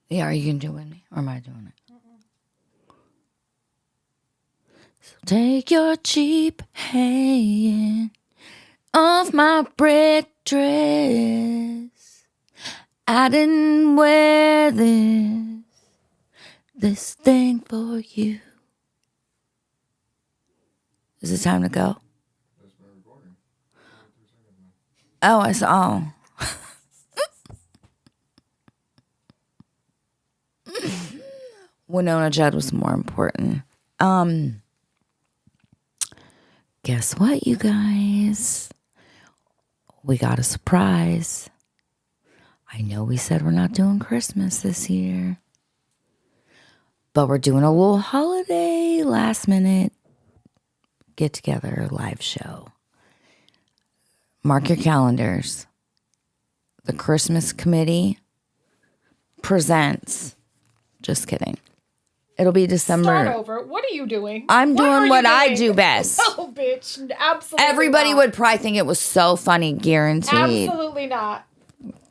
Yeah, are you going to do it with me? Or am I doing it? So take your cheap hand off my red dress. I didn't wear this thing for you. Is it time to go? That's my recording. Oh, I saw. Winona Judd was more important. Guess what, you guys? We got a surprise. I know we said we're not doing Christmas this year, but we're doing a little holiday last minute get together live show. Mark your calendars. The Christmas committee presents. Just kidding. It'll be December. Start over. What are you doing? I'm doing what I do best. Oh, bitch. Absolutely Everybody not. would probably think it was so funny, guaranteed. Absolutely not.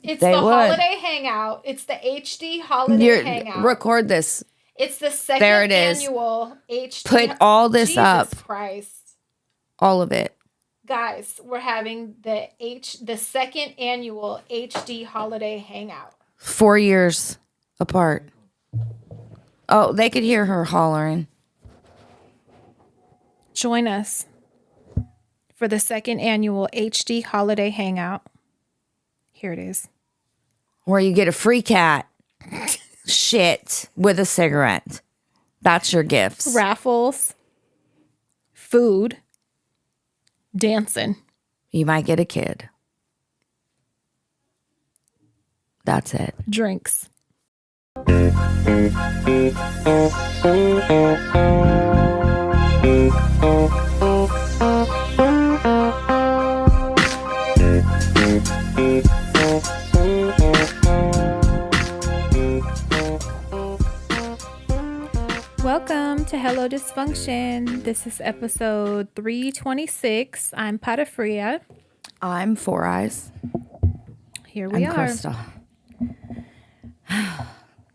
It's They the would. holiday hangout. It's the HD holiday hangout. Record this. It's the second There it is. annual HD. Put all this Jesus up. Christ. All of it. Guys, we're having the second annual HD holiday hangout. 4 years apart. Oh, they could hear her hollering. Join us for the second annual HD holiday hangout. Here it is. Where you get a free cat. Shit. With a cigarette. That's your gifts. Raffles. Food. Dancing. You might get a kid. That's it. Drinks. Welcome to Hello Dysfunction. This is episode 326. I'm Patafria. I'm Four Eyes. Here we I'm are. Crystal.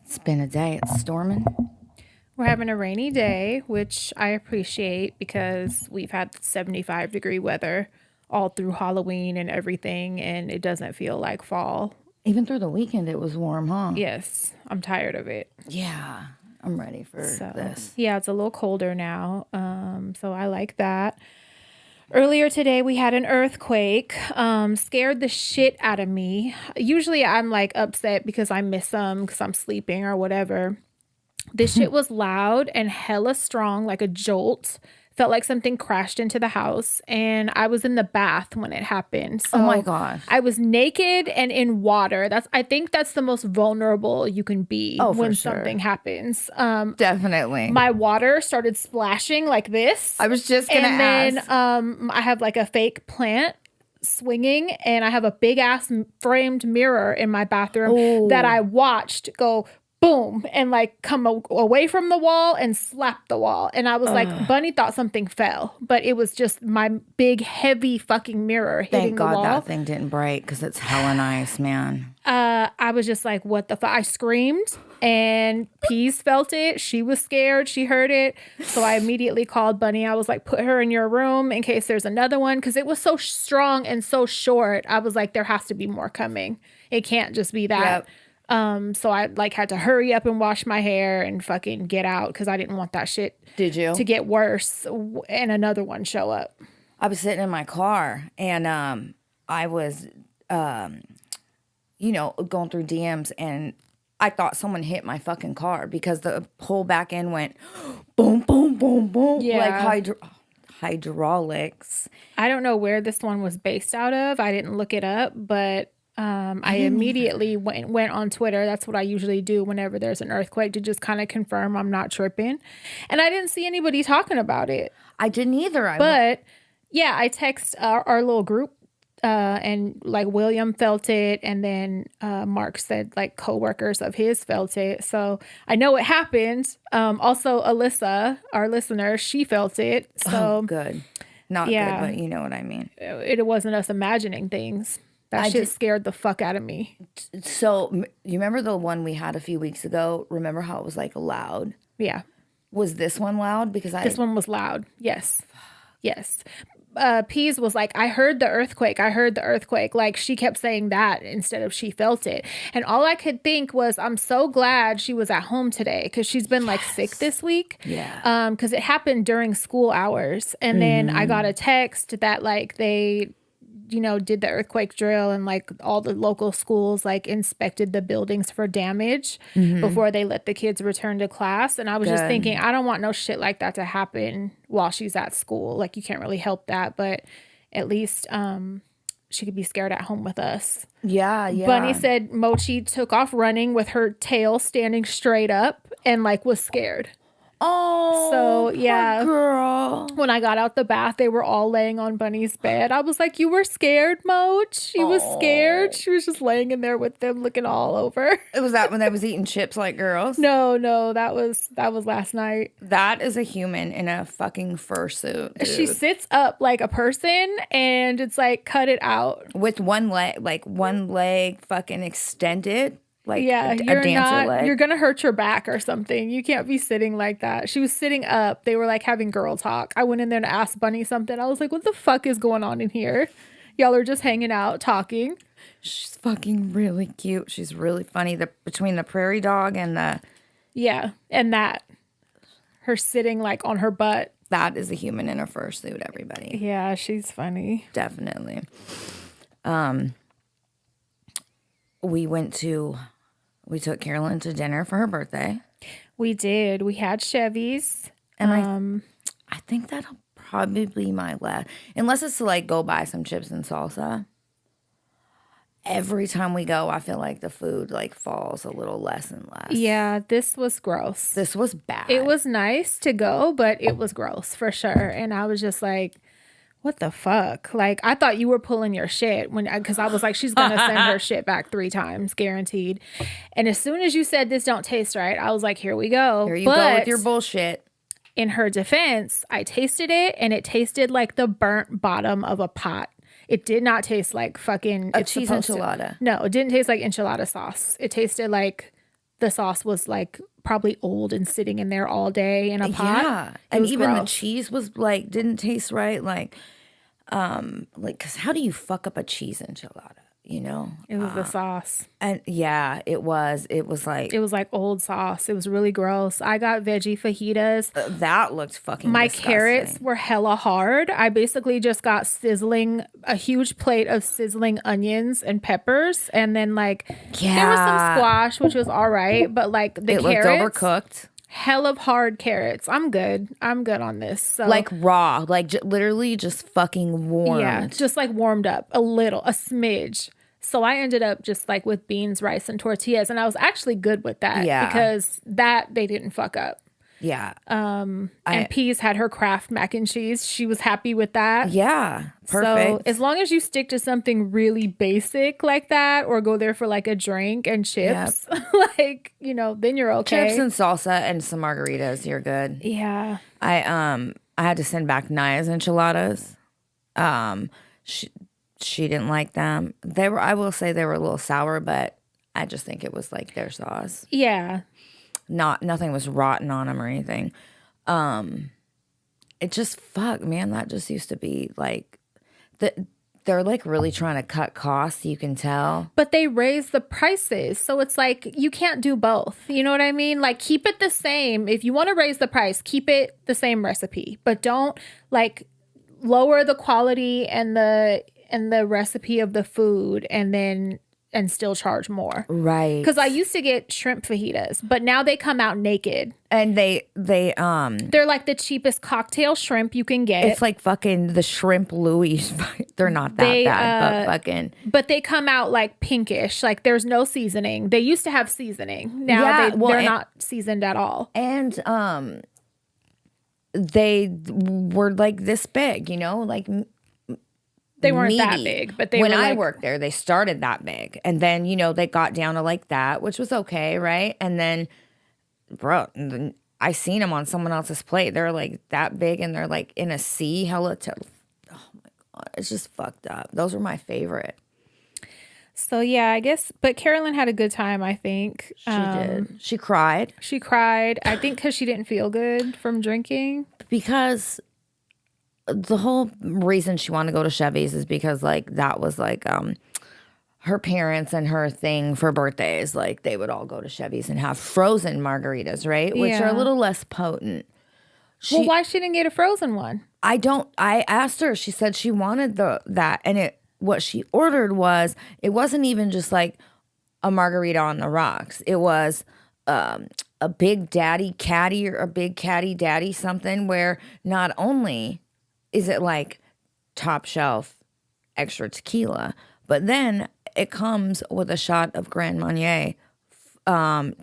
It's been a day. It's storming. We're having a rainy day, which I appreciate because we've had 75-degree weather all through Halloween and everything, and it doesn't feel like fall. Even through the weekend, it was warm, huh? Yes, I'm tired of it. Yeah, I'm ready for this. Yeah, it's a little colder now, so I like that. Earlier today, we had an earthquake, scared the shit out of me. Usually I'm like upset because I miss them because I'm sleeping or whatever. This shit was loud and hella strong, like a jolt. Felt like something crashed into the house, and I was in the bath when it happened. So Oh my gosh. I was naked and in water. I think that's the most vulnerable you can be when something happens. Definitely. My water started splashing like this. I was just gonna ask. And then I have like a fake plant swinging, and I have a big ass framed mirror in my bathroom that I watched go boom and like come away from the wall and slap the wall. And I was like, Bunny thought something fell, but it was just my big heavy fucking mirror hitting the wall. Thank God that thing didn't break because it's hella nice, man. I was just like, what the fuck? I screamed, and Peas felt it. She was scared. She heard it. So I immediately called Bunny. I was like, put her in your room in case there's another one. Because it was so strong and so short. I was like, there has to be more coming. It can't just be that. Yep. So I like had to hurry up and wash my hair and fucking get out because I didn't want that shit Did you? to get worse and another one show up. I was sitting in my car and I was, going through DMs, and I thought someone hit my fucking car because the whole back end went boom, boom, boom, boom. Yeah. Like hydraulics. I don't know where this one was based out of. I didn't look it up, but I immediately went on Twitter. That's what I usually do whenever there's an earthquake, to just kind of confirm I'm not tripping. And I didn't see anybody talking about it. I didn't either. But yeah, I text our little group and like William felt it. And then Mark said like coworkers of his felt it. So I know it happened. Also, Alyssa, our listener, she felt it. So good. Not good, but you know what I mean. It wasn't us imagining things. That I shit did. scared the fuck out of me. So you remember the one we had a few weeks ago? Remember how it was like loud? Yeah. Was this one loud? Because This one was loud. Yes. Yes. Peas was like, I heard the earthquake. I heard the earthquake. Like, she kept saying that instead of she felt it. And all I could think was, I'm so glad she was at home today because she's been like sick this week. Yeah. Because it happened during school hours. And then I got a text that like they did the earthquake drill and like all the local schools like inspected the buildings for damage before they let the kids return to class. And I was just thinking, I don't want no shit like that to happen while she's at school. Like, you can't really help that, but at least she could be scared at home with us. Yeah. Bunny said Mochi took off running with her tail standing straight up and like was scared. Oh, so yeah, girl. When I got out the bath, they were all laying on Bunny's bed. I was like, "You were scared, Moach?" She was scared. She was just laying in there with them, looking all over. It was that when they was eating chips like girls? No, that was last night. That is a human in a fucking fursuit, dude. She sits up like a person, and it's like cut it out With one leg fucking extended. Like yeah, a dancer leg. You're gonna hurt your back or something. You can't be sitting like that. She was sitting up. They were like having girl talk. I went in there to ask Bunny something. I was like, "What the fuck is going on in here? Y'all are just hanging out talking." She's fucking really cute. She's really funny. Between the prairie dog and and that her sitting like on her butt. that is a human in a fursuit. Everybody. Yeah, she's funny. Definitely. We took Carolyn to dinner for her birthday. We did. We had Chevys. And I think that'll probably be my last. Unless it's to like go buy some chips and salsa. Every time we go, I feel like the food like falls a little less and less. Yeah, this was gross. This was bad. It was nice to go, but it was gross for sure. And I was just like, what the fuck? Like, I thought you were pulling your shit because I was like, she's going to send her shit back 3 times, guaranteed. And as soon as you said this don't taste right, I was like, here we go. Here you go with your bullshit. In her defense, I tasted it and it tasted like the burnt bottom of a pot. It did not taste like fucking a cheese enchilada. No, it didn't taste like enchilada sauce. It tasted like the sauce was like probably old and sitting in there all day in a pot. Yeah. And even gross. the cheese was like, didn't taste right. Like, cause how do you fuck up a cheese enchilada? You know? It was the sauce. And yeah, it was like old sauce. It was really gross. I got veggie fajitas. That looked fucking My disgusting. carrots were hella hard. I basically just got a huge plate of sizzling onions and peppers. And then like, there was some squash, which was all right. But like the it carrots. looked overcooked. Hell of hard carrots. I'm good on this. So like raw, like literally just fucking warmed. Yeah, just like warmed up a smidge. So I ended up just like with beans, rice, and tortillas. And I was actually good with that. Yeah. Because that they didn't fuck up. Yeah. And Peas had her Kraft mac and cheese. She was happy with that. Yeah. Perfect. So as long as you stick to something really basic like that or go there for like a drink and chips, like, then you're okay. Chips and salsa and some margaritas, you're good. Yeah. I had to send back Naya's enchiladas. She didn't like them. I will say they were a little sour, but I just think it was like their sauce. Yeah. Nothing was rotten on them or anything. It just man. That just used to be like they're like really trying to cut costs. You can tell, but they raise the prices, so it's like you can't do both. You know what I mean? Like keep it the same. If you want to raise the price, keep it the same recipe, but don't like lower the quality and the recipe of the food and still charge more. Right. Because I used to get shrimp fajitas, but now they come out naked. And they're like the cheapest cocktail shrimp you can get. It's like fucking the shrimp Louis. They're not that bad, but fucking. But they come out like pinkish. Like there's no seasoning. They used to have seasoning. Now they're not seasoned at all. And they were like this big, like. They weren't meaty. that big, but when I worked there, they started that big, and then they got down to like that, which was okay, right? And then, I seen them on someone else's plate. They're like that big, and they're like in a sea. Oh my god, it's just fucked up. Those were my favorite. So yeah, I guess, but Carolyn had a good time, I think. She did. She cried She cried, I think, because she didn't feel good from drinking. because the whole reason she wanted to go to Chevy's is because like that was like her parents and her thing for birthdays. Like they would all go to Chevy's and have frozen margaritas, right? Which are a Yeah. little less potent. Well, why she didn't get a frozen one? I asked her, she said she wanted that and what she ordered was, it wasn't even just like a margarita on the rocks. It was a big daddy caddy or a big caddy daddy something where not only is it like top shelf extra tequila, but then it comes with a shot of Grand Marnier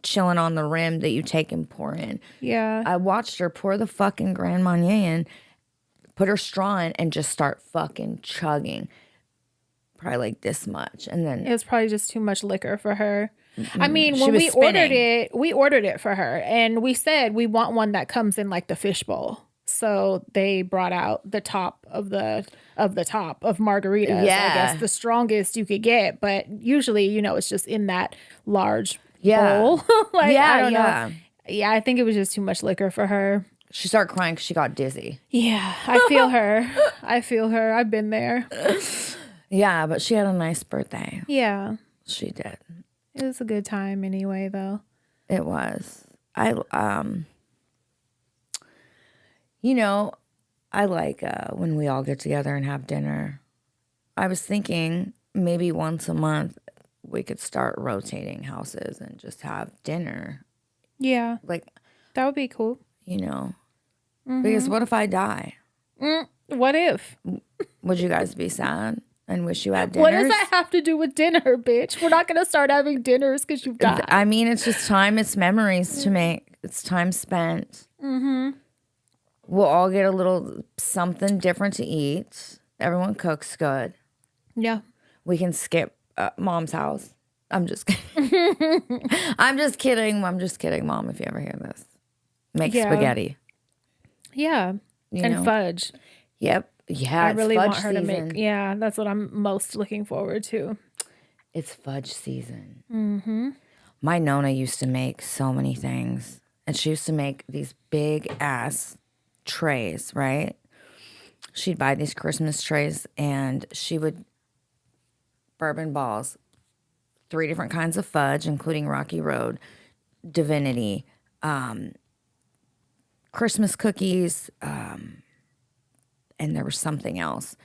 chilling on the rim that you take and pour in. Yeah. I watched her pour the fucking Grand Marnier in, put her straw in, and just start fucking chugging. Probably like this much. And then It was probably just too much liquor for her. I mean, she when was we ordered spinning. it, we ordered it for her, and we said we want one that comes in like the fishbowl. So they brought out the top of the top of margaritas. I Yeah. guess the strongest you could get, but usually, it's just in that large Yeah. bowl. Like Yeah, I don't yeah. know. Yeah, I think it was just too much liquor for her. She started crying because she got dizzy. Yeah, I feel her. I feel her. I've been there. Yeah, but she had a nice birthday. Yeah, She did. it was a good time anyway, though. It was. I I like when we all get together and have dinner. I was thinking maybe once a month we could start rotating houses and just have dinner. Yeah, Like, that would be cool. because what if I die? What if? Would you guys be sad and wish you had dinners? What does that have to do with dinner, bitch? We're not going to start having dinners because you've died. I mean, it's just time. It's memories to make. It's time spent. We'll all get a little something different to eat. Everyone cooks good. Yeah. We can skip mom's house. I'm just kidding. I'm just kidding. I'm just kidding, Mom, if you ever hear this. Make Yeah. spaghetti. Yeah. And know? fudge. Yep. Yeah, I it's really fudge want her to season. make. Yeah, that's what I'm most looking forward to. It's fudge season. Mm-hmm. My Nona used to make so many things. And she used to make these big ass trays, right? She'd buy these Christmas trays and she would bourbon balls, 3 different kinds of fudge, including Rocky Road, Divinity, Christmas cookies, and there was something else.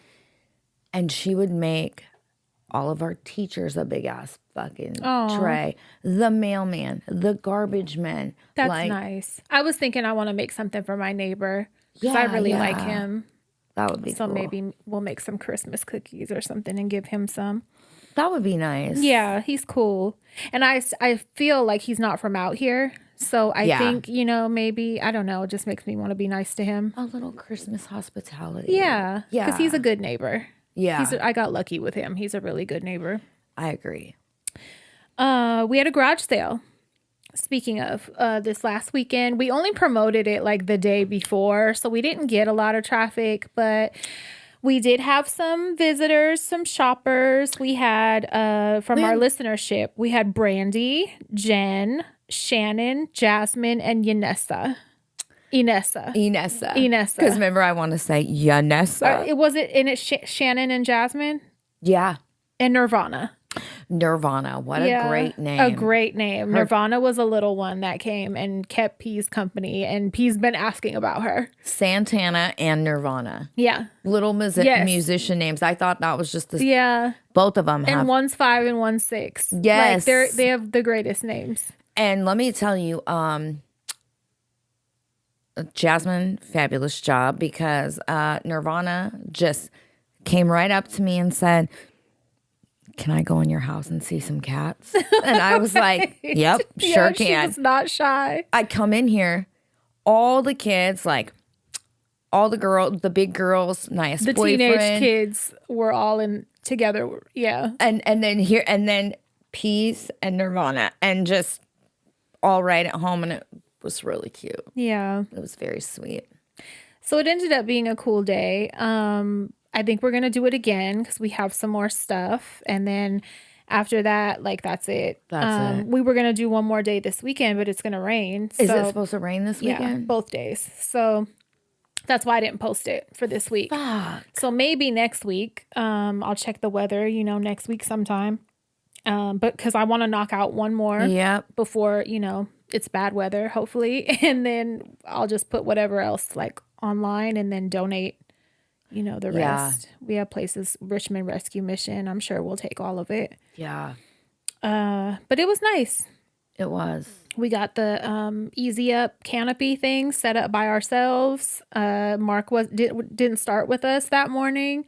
And she would make all of our teachers a big ass fucking tray. The mailman, the garbage men. That's like, nice. I was thinking I want to make something for my neighbor because I really like him. That would be So cool. maybe we'll make some Christmas cookies or something and give him some. That would be nice. Yeah, he's cool. And I feel like he's not from out here. So I think, maybe, I don't know, it just makes me want to be nice to him. A little Christmas hospitality. Yeah. Yeah. Because he's a good neighbor. Yeah. I got lucky with him. He's a really good neighbor. I agree. We had a garage sale. Speaking of this last weekend, we only promoted it like the day before, so we didn't get a lot of traffic, but we did have some visitors, some shoppers. We had from our listenership, we had Brandy, Jen, Shannon, Jasmine, and Inessa. Inessa. Inessa. Because remember, I want to say Yanessa. It's Shannon and Jasmine Yeah. and Nirvana. Nirvana. What a great name. A great name. Nirvana was a little one that came and kept P's company, and P's been asking about her. Santana and Nirvana. Yeah. Little Yes. musician names. I thought that was just the Yeah. both of them have. And one's 5 and one's 6. Yes. Like they have the greatest names. And let me tell you, Jasmine, fabulous job, because Nirvana just came right up to me and said, "Can I go in your house and see some cats?" And I was like, "Yep, sure Yeah, can." She was not shy. I come in here, all the kids, like all the girls, the big girls, nice The boyfriend, teenage kids were all in together. Yeah. and then Peace and Nirvana, and just all right at home, and it was really cute. Yeah. It was very sweet. So it ended up being a cool day. I think we're going to do it again because we have some more stuff. And then After that, like, that's it. That's it. We were going to do one more day this weekend, but it's going to rain. Is it supposed to rain this Yeah, weekend? both days. So that's why I didn't post it for this week. Fuck. So maybe next week, I'll check the weather, next week sometime. But because I want to knock out one more before, it's bad weather, hopefully. And then I'll just put whatever else like online and then donate, the rest. We have places, Richmond Rescue Mission. I'm sure we'll take all of it. Yeah. But it was nice. It was. We got the Easy Up canopy thing set up by ourselves. Mark didn't start with us that morning.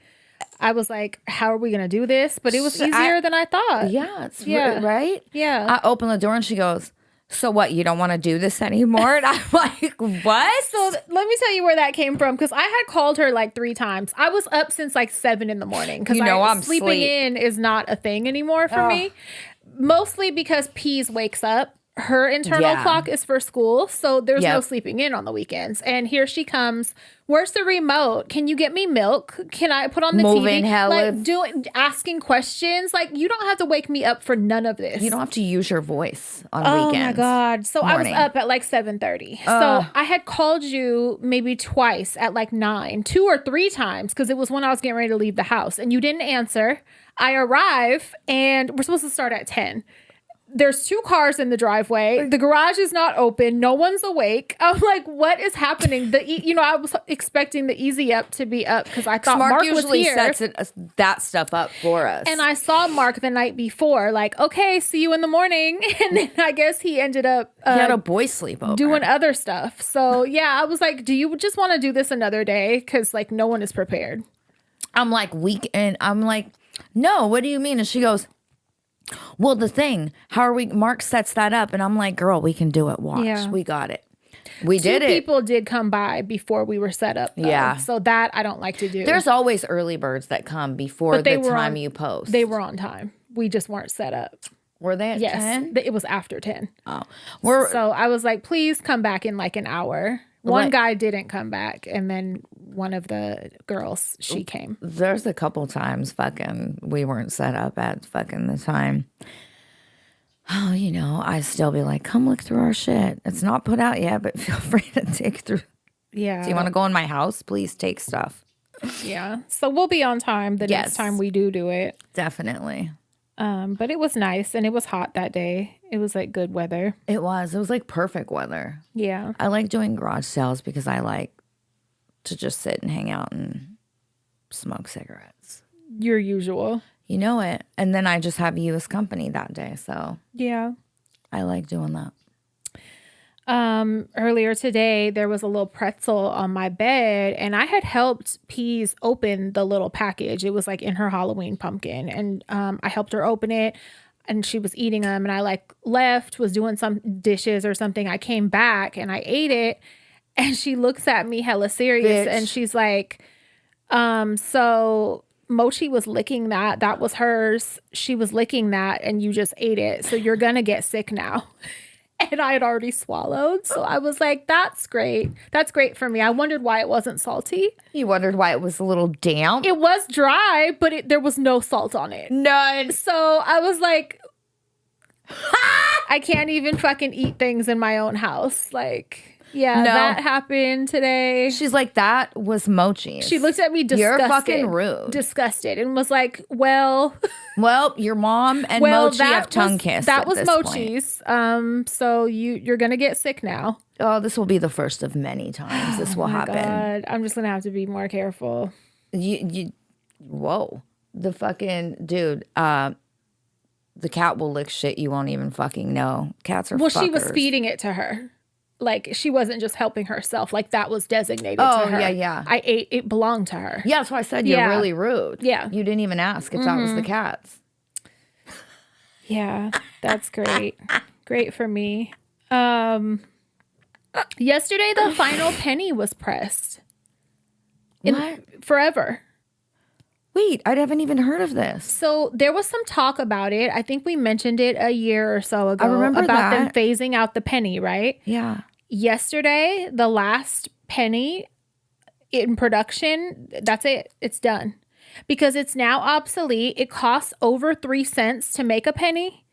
I was like, how are we going to do this? But it was easier than I thought. Yeah, right? Yeah. I opened the door and she goes, so what, you don't want to do this anymore? And I'm like, what? So let me tell you where that came from, because I had called her like 3 times. I was up since like 7 in the morning because I'm sleeping in is not a thing anymore for me. Mostly because Peas wakes up. Her internal clock is for school, so there's no sleeping in on the weekends. And here she comes. Where's the remote? Can you get me milk? Can I put on the TV? Like asking questions. Like, you don't have to wake me up for none of this. You don't have to use your voice on weekends. Oh my God. So I was up at like 7:30. So I had called you maybe twice at like 9, 2 or 3 times, because it was when I was getting ready to leave the house and you didn't answer. I arrive and we're supposed to start at 10. There's 2 cars in the driveway. The garage is not open. No one's awake. I'm like, what is happening? I was expecting the Easy Up to be up because I thought Mark usually was here. sets that stuff up for us. And I saw Mark the night before, like, okay, see you in the morning. And then I guess he ended up he had a boy sleepover doing other stuff. So yeah, I was like, do you just want to do this another day? Because like no one is prepared. I'm like, weekend. I'm like, no, what do you mean? And she goes, well, the thing, Mark sets that up. And I'm like, girl, we can do it. Watch. Yeah. We got it. We did it. 2 people did come by before we were set up, though. Yeah. So that I don't like to do. There's always early birds that come before the time you post. They were on time. We just weren't set up. Were they at 10? It was after 10. Oh. So I was like, please come back in like an hour. One guy didn't come back, and then one of the girls, she came. There's a couple times we weren't set up at the time. Oh, I still be like, come look through our shit. It's not put out yet, but feel free to take through. Yeah. Do you want to go in my house? Please take stuff. Yeah. So we'll be on time the next time we do it. Definitely. But it was nice, and it was hot that day. It was like good weather. It was like perfect weather. Yeah. I like doing garage sales because I like to just sit and hang out and smoke cigarettes. Your usual. You know it. And then I just have you as company that day. So yeah, I like doing that. Earlier today, there was a little pretzel on my bed, and I had helped Peas open the little package. It was like in her Halloween pumpkin, and I helped her open it, and she was eating them, and I like left, was doing some dishes or something. I came back and I ate it, and she looks at me hella serious, and she's like, so Mochi was licking that. That was hers. She was licking that, and you just ate it. So you're gonna get sick now. And I had already swallowed. So I was like, that's great. That's great for me. I wondered why it wasn't salty. You wondered why it was a little damp? It was dry, but there was no salt on it. None. So I was like, I can't even fucking eat things in my own house. Like, yeah, that happened today. She's like, that was Mochi. She looked at me disgusted. You're fucking rude. Disgusted. And was like, well, your mom and Mochi have tongue kissed. That was Mochi's. So you're going to get sick now. Oh, this will be the first of many times this will happen. God. I'm just going to have to be more careful. Whoa. The fucking dude, the cat will lick shit you won't even fucking know. Cats are fuckers. She was feeding it to her. Like, she wasn't just helping herself. Like, that was designated to her. Oh, yeah. I ate, it belonged to her. Yeah, that's why I said you're really rude. Yeah. You didn't even ask if that was the cat's. Yeah, that's great. Great for me. Yesterday, the final penny was pressed. Forever. Wait, I haven't even heard of this. So there was some talk about it. I think we mentioned it a year or so ago. I remember about them phasing out the penny, right? Yeah. Yesterday, the last penny in production, that's it. It's done. because it's now obsolete. It costs over 3 cents to make a penny.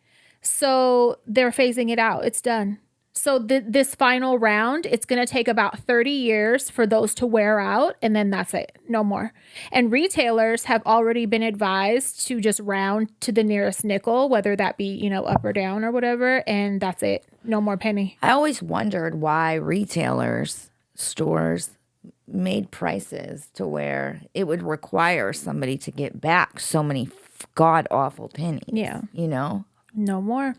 So they're phasing it out. It's done. So this final round, it's going to take about 30 years for those to wear out, and then that's it. No more. And retailers have already been advised to just round to the nearest nickel, whether that be, you know, up or down or whatever, and that's it. No more penny. I always wondered why retailers, stores made prices to where it would require somebody to get back so many god awful pennies. Yeah. You know? No more.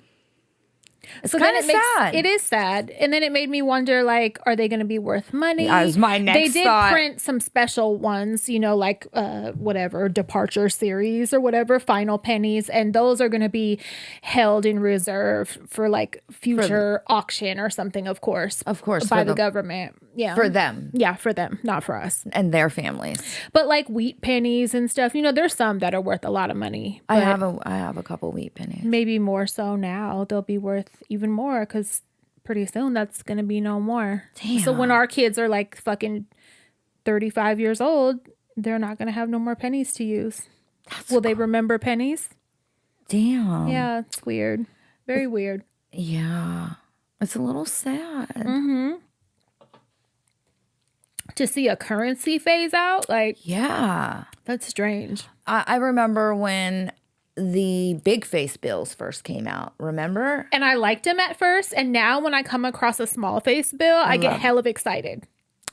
It's kind of sad. It is sad. And then it made me wonder, like, are they going to be worth money? That was my next They did thought. print some special ones, you know, like whatever, Departure Series or whatever, Final Pennies. And those are going to be held in reserve for like future auction or something, of course. Of course. By the government. Yeah. For them. Yeah, for them, not for us. And their families. But like wheat pennies and stuff, you know, there's some that are worth a lot of money. I have a couple wheat pennies. Maybe more so now. They'll be worth even more because pretty soon that's going to be no more. Damn. So when our kids are like fucking 35 years old, they're not going to have no more pennies to use. Will they remember pennies? Damn. Yeah, it's weird. Very weird. Yeah. It's a little sad. Mm-hmm. To see a currency phase out, like, Yeah. that's strange. I remember when the big face bills first came out. Remember? And I liked them at first, and now when I come across a small face bill, I get hell of excited.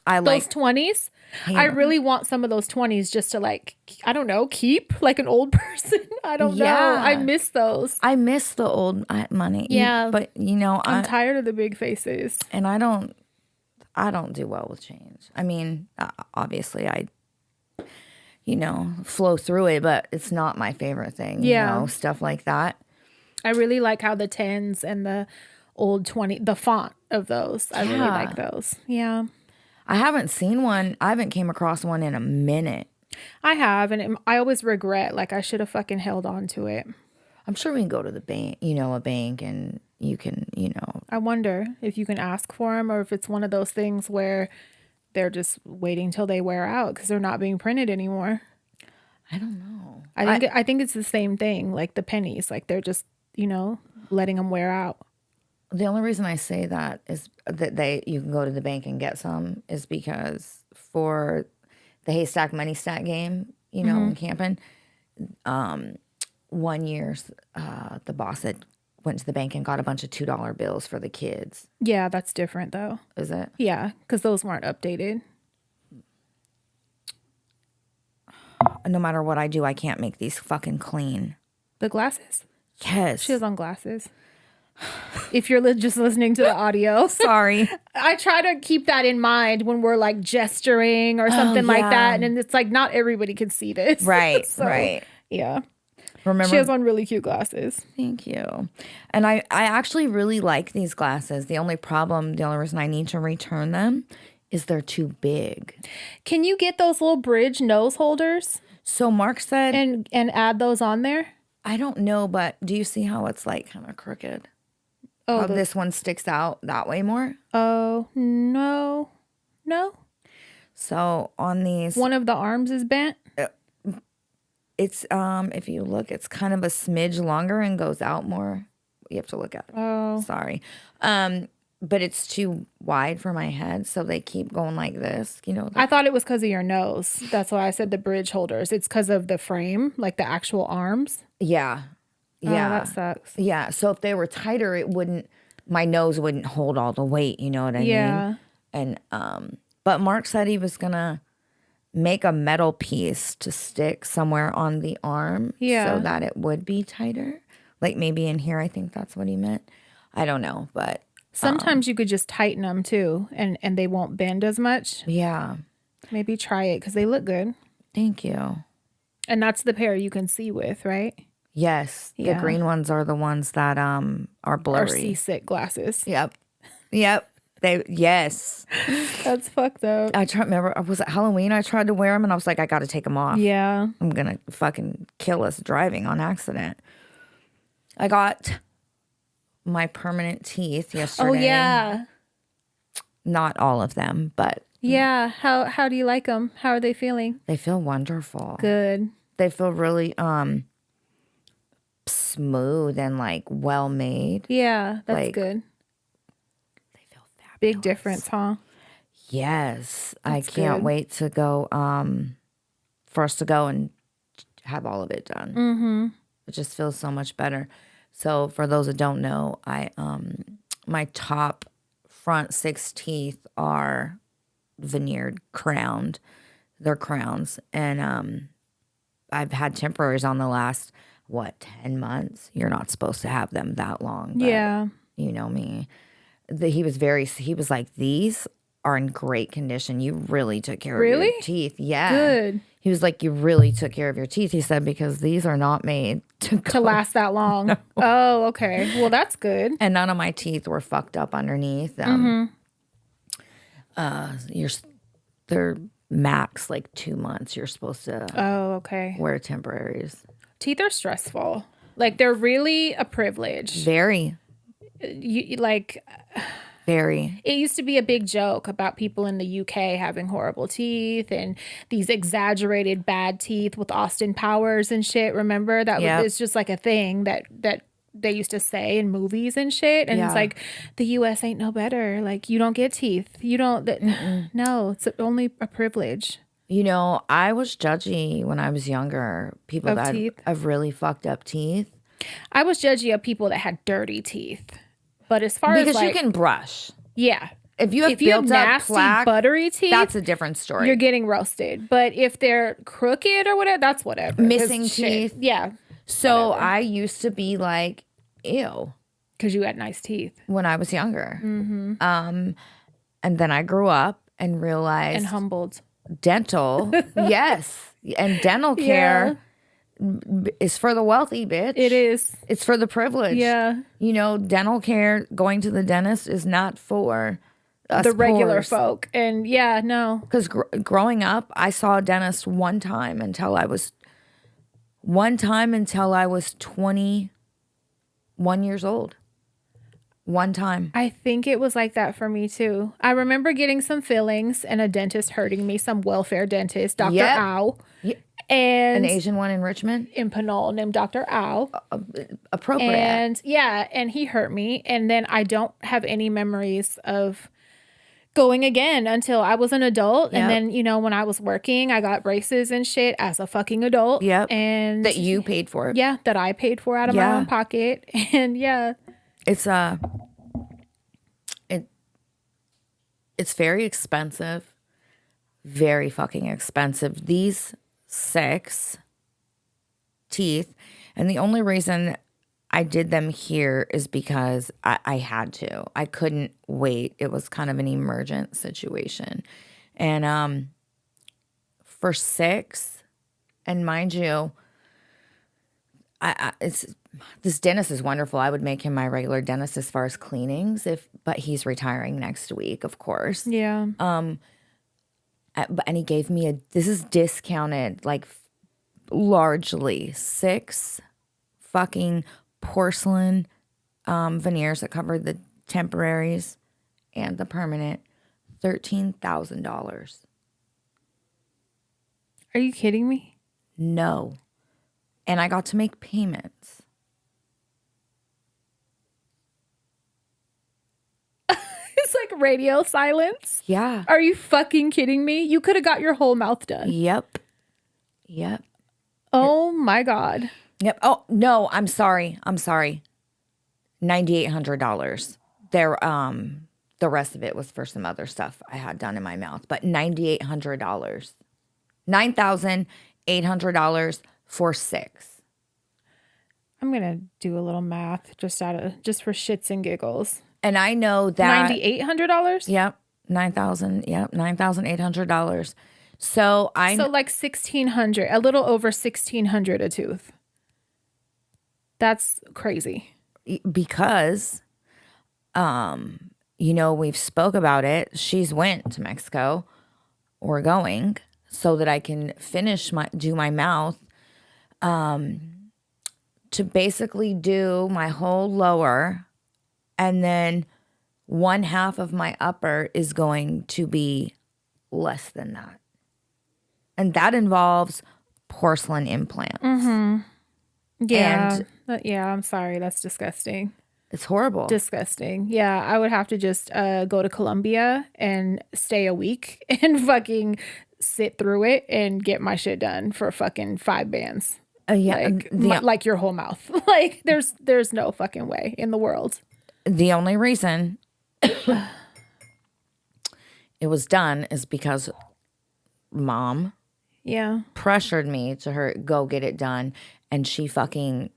I Those like 20s. I really want some of those 20s just to, like, I don't know, keep like an old person. I don't know. I miss those. I miss the old money. Yeah. But you know, I'm tired of the big faces. And I don't do well with change. I mean, obviously I flow through it, but it's not my favorite thing. Yeah. You know, stuff like that. I really like how the 10s and the old 20, the font of those. I really like those. Yeah. I haven't seen one. I haven't came across one in a minute. I have, and I always regret, like, I should have fucking held on to it. I'm sure we can go to the bank, a bank, and you can, I wonder if you can ask for them or if it's one of those things where they're just waiting till they wear out because they're not being printed anymore. I don't know. I think it's the same thing, like the pennies. Like they're just, letting them wear out. The only reason I say that is that you can go to the bank and get some is because for the haystack money stack game, in camping, 1 year the boss had went to the bank and got a bunch of $2 bills for the kids. Yeah, that's different though. Is it? Yeah, because those weren't updated. No matter what I do, I can't make these fucking clean. The glasses? Yes. She has on glasses. If you're just listening to the audio. Sorry. I try to keep that in mind when we're like gesturing or something like that. And it's like, not everybody can see this. Right, So, right. Yeah. Remember, she has on really cute glasses. Thank you. And I actually really like these glasses. The only reason I need to return them is they're too big. Can you get those little bridge nose holders? So Mark said... And add those on there? I don't know, but do you see how it's like kind of crooked? Oh, how this one sticks out that way more? Oh, no. No? So on these... One of the arms is bent? It's, if you look, it's kind of a smidge longer and goes out more. You have to look at it. Oh. Sorry. But it's too wide for my head, so they keep going like this, I thought it was because of your nose. That's why I said the bridge holders. It's because of the frame, like the actual arms. Yeah. Yeah. Oh, that sucks. Yeah. So if they were tighter, my nose wouldn't hold all the weight, you know what I mean? And, but Mark said he was going to make a metal piece to stick somewhere on the arm so that it would be tighter. Like maybe in here, I think that's what he meant. I don't know, but. Sometimes you could just tighten them too and they won't bend as much. Yeah. Maybe try it because they look good. Thank you. And that's the pair you can see with, right? Yes. The green ones are the ones that are blurry. Or seasick glasses. Yep. Yep. Yes. That's fucked up. Remember, was it Halloween? I tried to wear them and I was like, I got to take them off. Yeah. I'm going to fucking kill us driving on accident. I got my permanent teeth yesterday. Oh, yeah. Not all of them, but. Yeah. How do you like them? How are they feeling? They feel wonderful. Good. They feel really smooth and like well made. Yeah, that's Like, good. They feel fabulous. Big difference, huh? Yes. I That's can't good. wait to go for us to go and have all of it done. Mm-hmm. It just feels so much better. So for those that don't know, I my top front 6 teeth are veneered, crowned. They're crowns. And I've had temporaries on the last 10 months. You're not supposed to have them that long, but Yeah. you know me. He was like, these are in great condition. You really took care of Really? your teeth. Yeah. Good. He was like, you really took care of your teeth. He said, because these are not made to To last that long. Oh, okay. Well, that's good. And none of my teeth were fucked up underneath. They're max like 2 months. You're supposed to Oh, okay. wear temporaries. Teeth are stressful. Like, they're really a privilege. Very, Like, very. it used to be a big joke about people in the UK having horrible teeth and these exaggerated bad teeth with Austin Powers and shit. Remember that? Yep. It's just like a thing that they used to say in movies and shit. And Yeah. it's like, the US ain't no better. Like, you don't get teeth. You don't. No, it's only a privilege. You know, I was judgy when I was younger. People Of that teeth? have really fucked up teeth. I was judgy of people that had dirty teeth. But as far Because as like, you can brush. yeah. If you have If you have built up nasty, plaque, buttery teeth, that's a different story. you're getting roasted. But if they're crooked or whatever, that's whatever. 'Cause Missing shit, teeth. Yeah. So whatever. I used to be like, ew, Because you had nice teeth. when I was younger. And then I grew up and realized And humbled. dental, yes, and dental care is for the wealthy, bitch. It is. It's for the privileged. Yeah. You know, dental care, going to the dentist is not for us The regular poors. folk. And yeah, no. Because growing up, I saw a dentist one time until I was 21 years old. One time. I think it was like that for me too. I remember getting some fillings and a dentist hurting me, some welfare dentist, Dr. Yep. Ow. Yep. And An Asian one in Richmond? in Pinole named Dr. Ow. Appropriate. And yeah, and he hurt me. And then I don't have any memories of going again until I was an adult. Yep. And then, you know, when I was working, I got braces and shit as a fucking adult. Yep. And That you paid for. yeah, that I paid for out of my Yeah. own pocket. And yeah. It's very expensive. Very fucking expensive. These 6 teeth, and the only reason I did them here is because I had to. I couldn't wait. It was kind of an emergent situation. And for 6, and mind you, this dentist is wonderful. I would make him my regular dentist as far as cleanings, but he's retiring next week, of course. Yeah. And he gave me this is discounted, like largely 6 fucking porcelain veneers that covered the temporaries and the permanent, $13,000. Are you kidding me? No. And I got to make payments. It's like radio silence. Yeah. Are you fucking kidding me? You could have got your whole mouth done. Yep. Oh my God. Yep. Oh, no, I'm sorry. $9,800. The rest of it was for some other stuff I had done in my mouth, but $9,800. $9,800 for 6. I'm gonna do a little math just for shits and giggles. And I know that $9,800? Yep. $9,800. So So like $1,600, a little over $1,600 a tooth. That's crazy. because we've spoke about it. She's went to Mexico. We're going so that I can do my mouth, to basically do my whole lower, and then 1/2 of my upper is going to be less than that. And that involves porcelain implants. Yeah. And Yeah, I'm sorry. That's disgusting. it's horrible. Disgusting. Yeah, I would have to just go to Colombia and stay a week and fucking sit through it and get my shit done for fucking 5 bands. Yeah, Like, like your whole mouth. Like, there's no fucking way in the world. the only reason it was done is because mom Yeah. pressured me to go get it done, and she fucking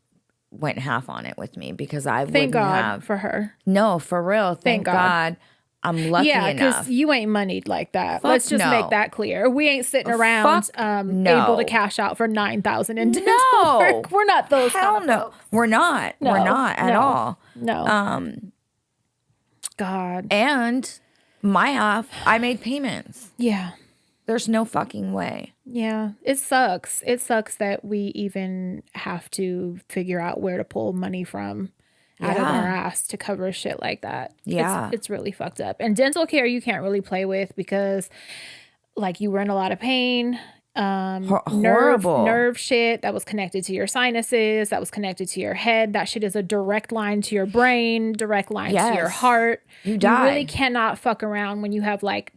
went half on it with me because I Thank wouldn't God have. for her. No, for real. Thank God. I'm lucky Yeah, enough. because you ain't moneyed like that. Fuck Let's just no. make that clear. We ain't sitting around no. able to cash out for $9,000 in dental No. work. We're not those Hell kind of no. folks. We're not. No, We're not at no, all. No. God. And my half, I made payments. Yeah. There's no fucking way. Yeah. It sucks. It sucks that we even have to figure out where to pull money from out of our ass to cover shit like that. Yeah. It's really fucked up. And dental care you can't really play with because like you were in a lot of pain. Horrible. Nerve shit that was connected to your sinuses, that was connected to your head. That shit is a direct line to your brain, direct line to your heart. You die. You really cannot fuck around when you have like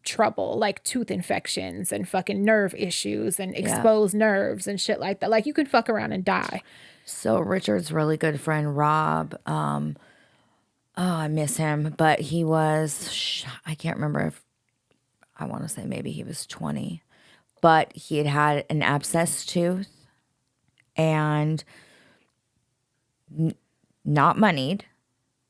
trouble, like tooth infections and fucking nerve issues and exposed nerves and shit like that. Like you can fuck around and die. So Richard's really good friend, Rob, I miss him, but he was, I can't remember if, I want to say maybe he was 20, but he had an abscess tooth and not moneyed,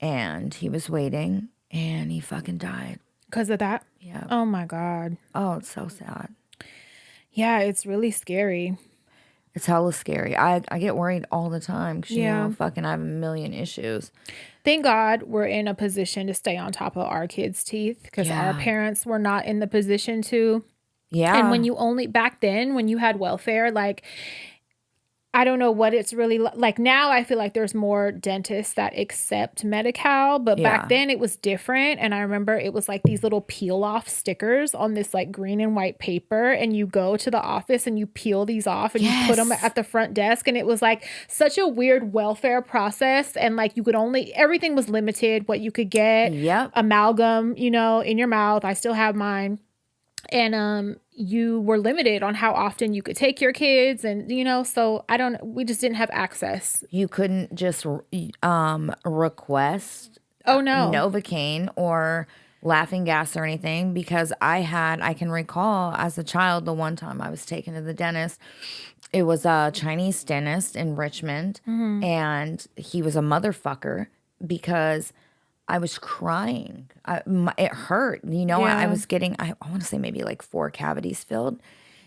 and he was waiting, and he fucking died. Because of that? Yeah. Oh my God. Oh, it's so sad. Yeah, it's really scary. It's hella scary. I get worried all the time because, you know, fucking I have a million issues. Thank God we're in a position to stay on top of our kids' teeth because our parents were not in the position to. Yeah. And when you only, back then, when you had welfare, like, I don't know what it's really like now. I feel like there's more dentists that accept Medi-Cal, but back then it was different. And I remember it was like these little peel off stickers on this like green and white paper. And you go to the office and you peel these off and you put them at the front desk. And it was like such a weird welfare process. And like you could only, everything was limited, what you could get. Amalgam, you know, in your mouth. I still have mine. And you were limited on how often you could take your kids, and you know, so we just didn't have access. You couldn't just request Novocaine or laughing gas or anything, because I can recall as a child the one time I was taken to the dentist. It was a Chinese dentist in Richmond, and he was a motherfucker because I was crying. It hurt. You know, I was getting, I want to say maybe like 4 cavities filled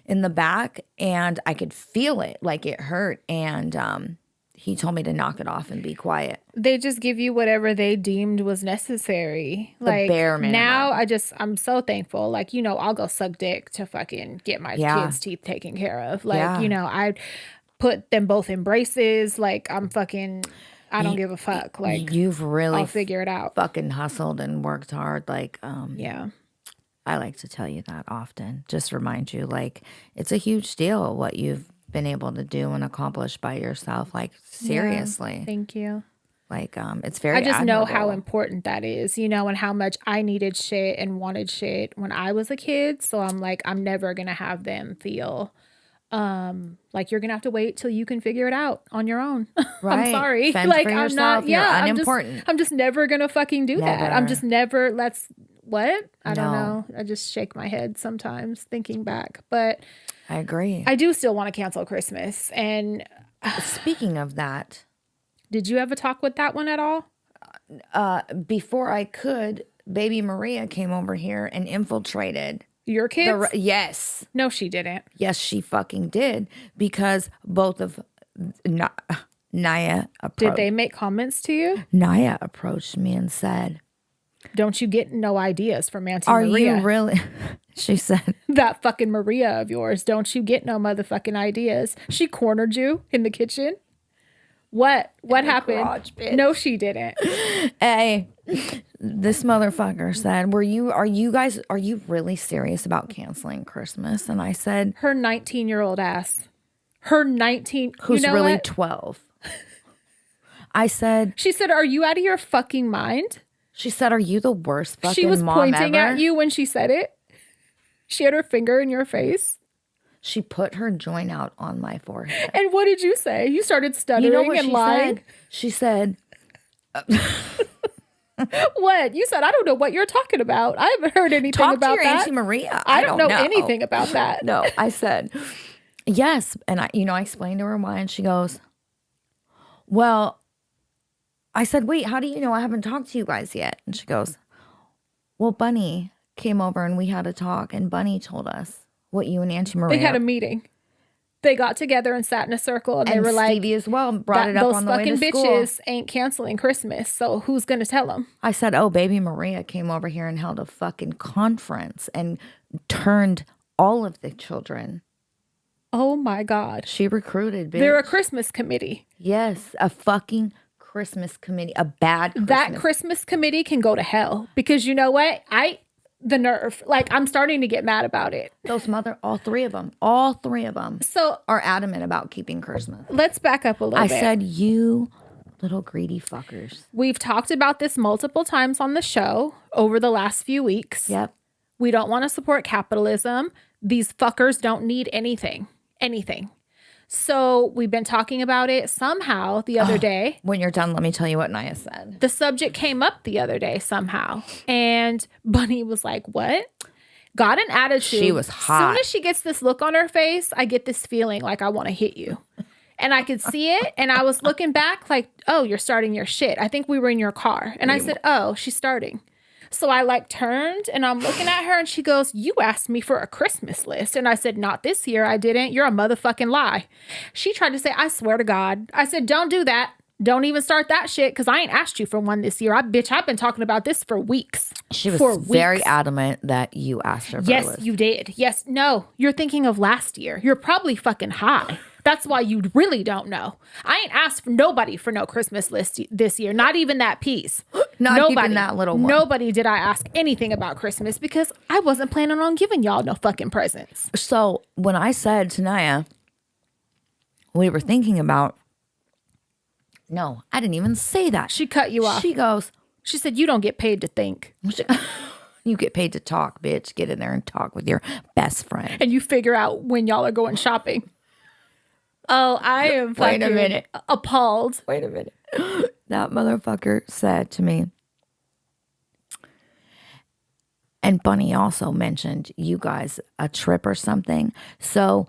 in the back, and I could feel it. Like it hurt. And he told me to knock it off and be quiet. They just give you whatever they deemed was necessary. The like bare minimum. Now I'm so thankful. Like, you know, I'll go suck dick to fucking get my kids' teeth taken care of. Like, you know, I put them both in braces. Like I don't give a fuck. Like you've really I'll figure it out. Fucking hustled and worked hard. Like, yeah. I like to tell you that often. Just remind you, like, it's a huge deal what you've been able to do and accomplish by yourself. Like, seriously. Yeah, thank you. Like, it's very I just admirable. know how important that is, you know, and how much I needed shit and wanted shit when I was a kid. So I'm like, I'm never going to have them feel like you're gonna have to wait till you can figure it out on your own. Right. I'm sorry. Fend like for I'm yourself. not. You're Yeah, unimportant. I'm just never gonna fucking do that. I'm just never. What? I don't No. know. I just shake my head sometimes thinking back, but I agree. I do still want to cancel Christmas. And speaking of that, did you ever talk with that one at all? Before I could, baby Maria came over here and infiltrated. Your kids? Yes. No, she didn't. Yes, she fucking did, because both of Naya approached. Did they make comments to you? Naya approached me and said, "Don't you get no ideas from Auntie Are Maria?" you really? She said, "That fucking Maria of yours, don't you get no motherfucking ideas?" She cornered you in the kitchen. What happened? garage, bitch. No, she didn't. Hey, this motherfucker said, are you really serious about canceling Christmas? And I said, Her 19-year-old ass. Her 19. who's you know really what? 12. I said, She said, "Are you out of your fucking mind?" she said, are you the worst fucking She was mom pointing ever? at you when she said it. She had her finger in your face. She put her joint out on my forehead. And what did you say? You started stuttering You know what and lying. She said, What? You said, "I don't know what you're talking about. I haven't heard anything talk about to your that. Auntie Maria. I don't know anything about that." No, I said, yes. And I explained to her why. And she goes, well, I said, wait, how do you know I haven't talked to you guys yet? And she goes, well, Bunny came over and we had a talk. And Bunny told us what you and Auntie Maria. They had a meeting. They got together and sat in a circle, and they were like, Stevie as well brought it up on the way to those fucking school. bitches ain't canceling Christmas, so who's going to tell them? I said, oh, baby Maria came over here and held a fucking conference and turned all of the children. Oh my God. She recruited, bitch. They're a Christmas committee. Yes, a fucking Christmas committee. A bad Christmas. That Christmas committee can go to hell, because you know what? The nerve. Like, I'm starting to get mad about it. all three of them So are adamant about keeping Christmas. let's back up a little bit. I said, you little greedy fuckers. We've talked about this multiple times on the show over the last few weeks. Yep. We don't want to support capitalism. These fuckers don't need anything. So we've been talking about it somehow the other day. When you're done, let me tell you what Naya said. The subject came up the other day somehow. And Bunny was like, what? Got an attitude. She was hot. As soon as she gets this look on her face, I get this feeling like I want to hit you. And I could see it. And I was looking back like, oh, you're starting your shit. I think we were in your car. And I said, oh, she's starting. So I turned and I'm looking at her and she goes, you asked me for a Christmas list. And I said, not this year. I didn't. You're a motherfucking lie. She tried to say, I swear to God. I said, don't do that. Don't even start that shit, because I ain't asked you for one this year. I've been talking about this for weeks. She was very adamant that you asked her for a list. Yes, you did. Yes. No, you're thinking of last year. You're probably fucking high. That's why you really don't know. I ain't asked nobody for no Christmas list this year. Not even that piece. Not even that little one. Nobody did I ask anything about Christmas, because I wasn't planning on giving y'all no fucking presents. So when I said to Naya, we were thinking about, no, I didn't even say that. She cut you off. She said, you don't get paid to think. You get paid to talk, bitch. Get in there and talk with your best friend. And you figure out when y'all are going shopping. Oh, I am fucking Wait a minute. Appalled. Wait a minute. That motherfucker said to me, and Bunny also mentioned you guys a trip or something. So,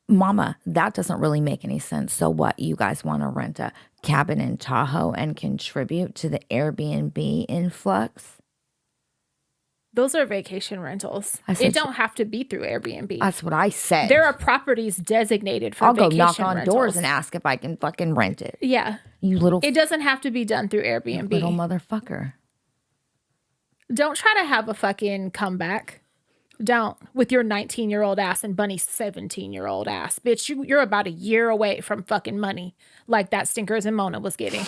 Mama, that doesn't really make any sense. So what, you guys want to rent a cabin in Tahoe and contribute to the Airbnb influx? Those are vacation rentals. It don't have to be through Airbnb. That's what I said. There are properties designated for vacation rentals. I'll go knock on doors and ask if I can fucking rent it. Yeah. You little... It doesn't have to be done through Airbnb. Little motherfucker. Don't try to have a fucking comeback. Don't. With your 19-year-old ass and Bunny's 17-year-old ass. Bitch, you're about a year away from fucking money like that Stinkers and Mona was getting.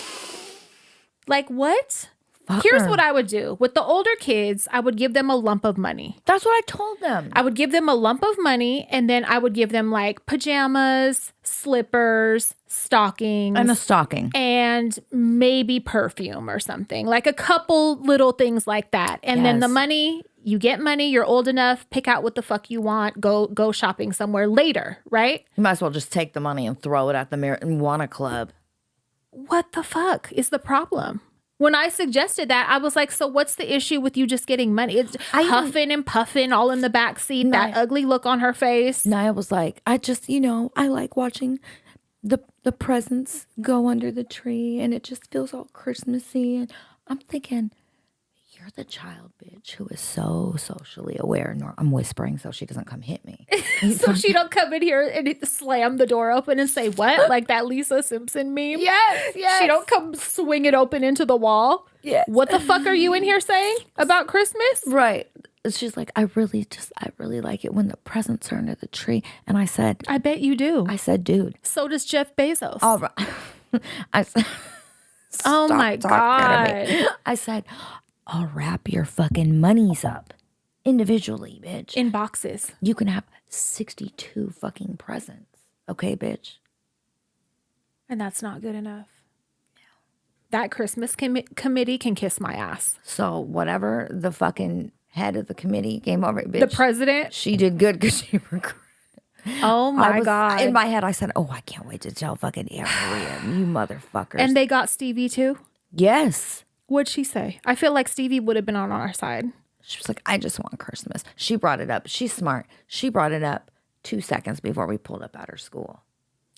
Like, what? Fucker. Here's what I would do. With the older kids, I would give them a lump of money. That's what I told them. I would give them a lump of money, and then I would give them like pajamas, slippers, stockings. And a stocking. And maybe perfume or something. Like a couple little things like that. And then the money, you get money, you're old enough, pick out what the fuck you want, go shopping somewhere later, right? You might as well just take the money and throw it at the marijuana club. What the fuck is the problem? When I suggested that, I was like, so what's the issue with you just getting money? It's huffing and puffing all in the back seat, that ugly look on her face. Naya was like, I just, I like watching the presents go under the tree, and it just feels all Christmassy. And I'm thinking, you're the child, bitch, who is so socially aware. I'm whispering so she doesn't come hit me. So she don't come in here and slam the door open and say, what? Like that Lisa Simpson meme? Yes. She don't come swing it open into the wall? Yes. What the fuck are you in here saying about Christmas? Right. She's like, I really like it when the presents are under the tree. And I said, I bet you do. I said, dude. So does Jeff Bezos. All right. I said, Oh stop my talking to me. God. I said, I'll wrap your fucking monies up individually, bitch. In boxes. You can have 62 fucking presents. Okay, bitch? And that's not good enough. That Christmas committee can kiss my ass. So whatever the fucking head of the committee came over, bitch. The president. She did good because she recruited. Oh my God. In my head, I said, oh, I can't wait to tell fucking Aunt Maria, you motherfuckers. And they got Stevie too? Yes. What'd she say? I feel like Stevie would have been on our side. She was like, I just want Christmas. She brought it up. She's smart. She brought it up 2 seconds before we pulled up at her school.